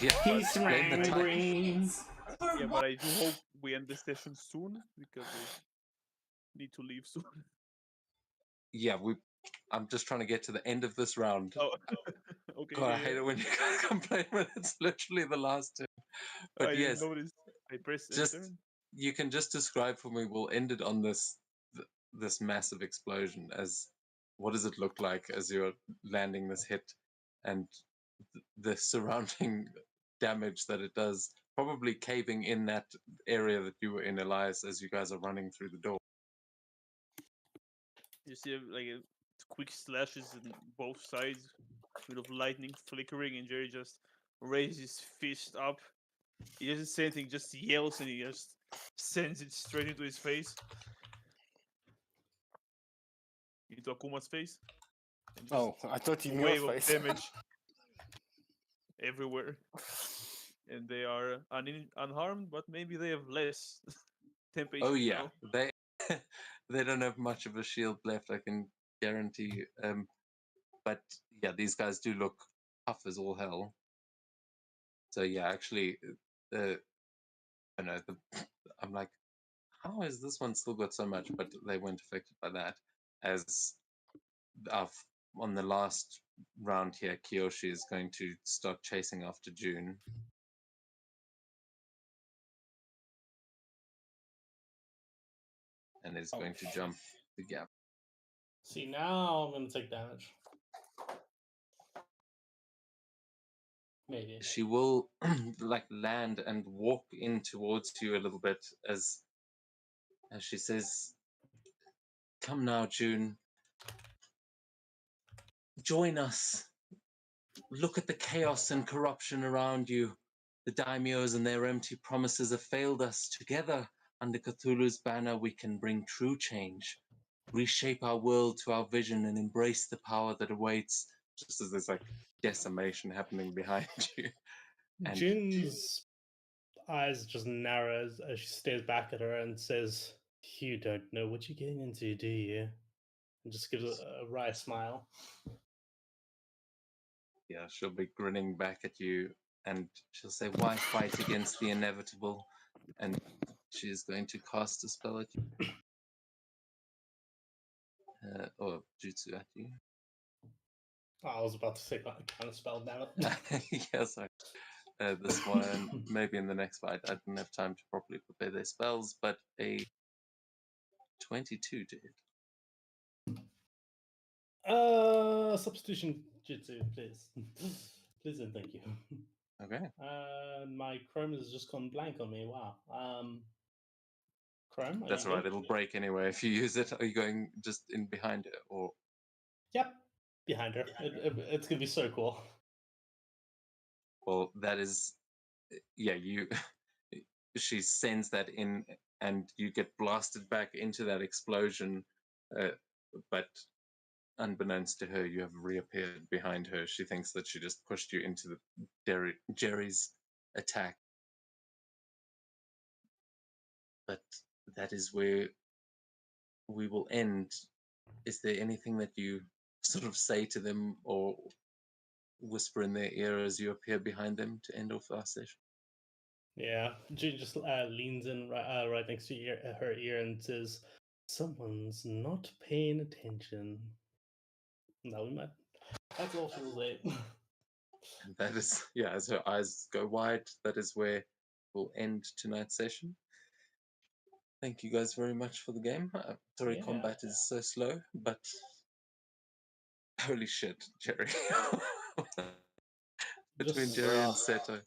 Yeah, He's blame the time. angry. Yeah, but I do hope we end the session soon because we need to leave soon. Yeah, I'm just trying to get to the end of this round. Oh, okay. God, I yeah, hate it when you complain when it's literally the last turn. But I yes, didn't notice. I pressed just enter. you can just describe for me. We'll end it on this massive explosion. As what does it look like as you're landing this hit, and the surrounding damage that it does, probably caving in that area that you were in, Elias, as you guys are running through the door. You see like quick slashes on both sides, bit of lightning flickering, and Jerry just raises his fist up. He doesn't say anything, just yells, and he just sends it straight into his face. Into Akuma's face. And just Oh, I thought you a knew wave your of face. damage everywhere. And they are unharmed, but maybe they have less temp Oh HP yeah, now. they they don't have much of a shield left, I can guarantee you. But yeah, these guys do look tough as all hell. So yeah, actually, I know I'm like, how has this one still got so much? But they weren't affected by that. As on the last round here, Kiyoshi is going to start chasing after June. And is going to jump the gap. See, now I'm going to take damage. Maybe. She will like land and walk in towards you a little bit as she says, "Come now, June. Join us. Look at the chaos and corruption around you. The daimyos and their empty promises have failed us. Together, under Cthulhu's banner, we can bring true change, reshape our world to our vision, and embrace the power that awaits." Just as there's like decimation happening behind you. And June's eyes just narrow as she stares back at her and says, "You don't know what you're getting into, do you?" And just gives a wry smile. yeah, she'll be grinning back at you and she'll say, "Why fight against the inevitable?" And she's going to cast a spell at you. Or jutsu at you. I was about to say what kind of spell, damn it. Yeah, sorry. This one, maybe in the next fight, I didn't have time to properly prepare their spells, but a 22 to hit. Substitution jutsu, please. Please and thank you. Okay. My Chrome has just gone blank on me. Wow. Chrome, are That's you all right. good? It'll break anyway if you use it. Are you going just in behind her, or Yep, behind her. It's gonna be so cool. well, that is, yeah. You, she sends that in, and you get blasted back into that explosion. But unbeknownst to her, you have reappeared behind her. She thinks that she just pushed you into the Jerry's attack. But that is where we will end. Is there anything that you sort of say to them or whisper in their ear as you appear behind them to end off our session? Yeah, June just leans in right next to her ear and says, "Someone's not paying attention." No, we might. That's all she'll say. And that is, yeah, as her eyes go wide, that is where we'll end tonight's session. Thank you guys very much for the game. Sorry, Yeah. combat is so slow, but holy shit, Jerry. Between Just- Jerry and Seto.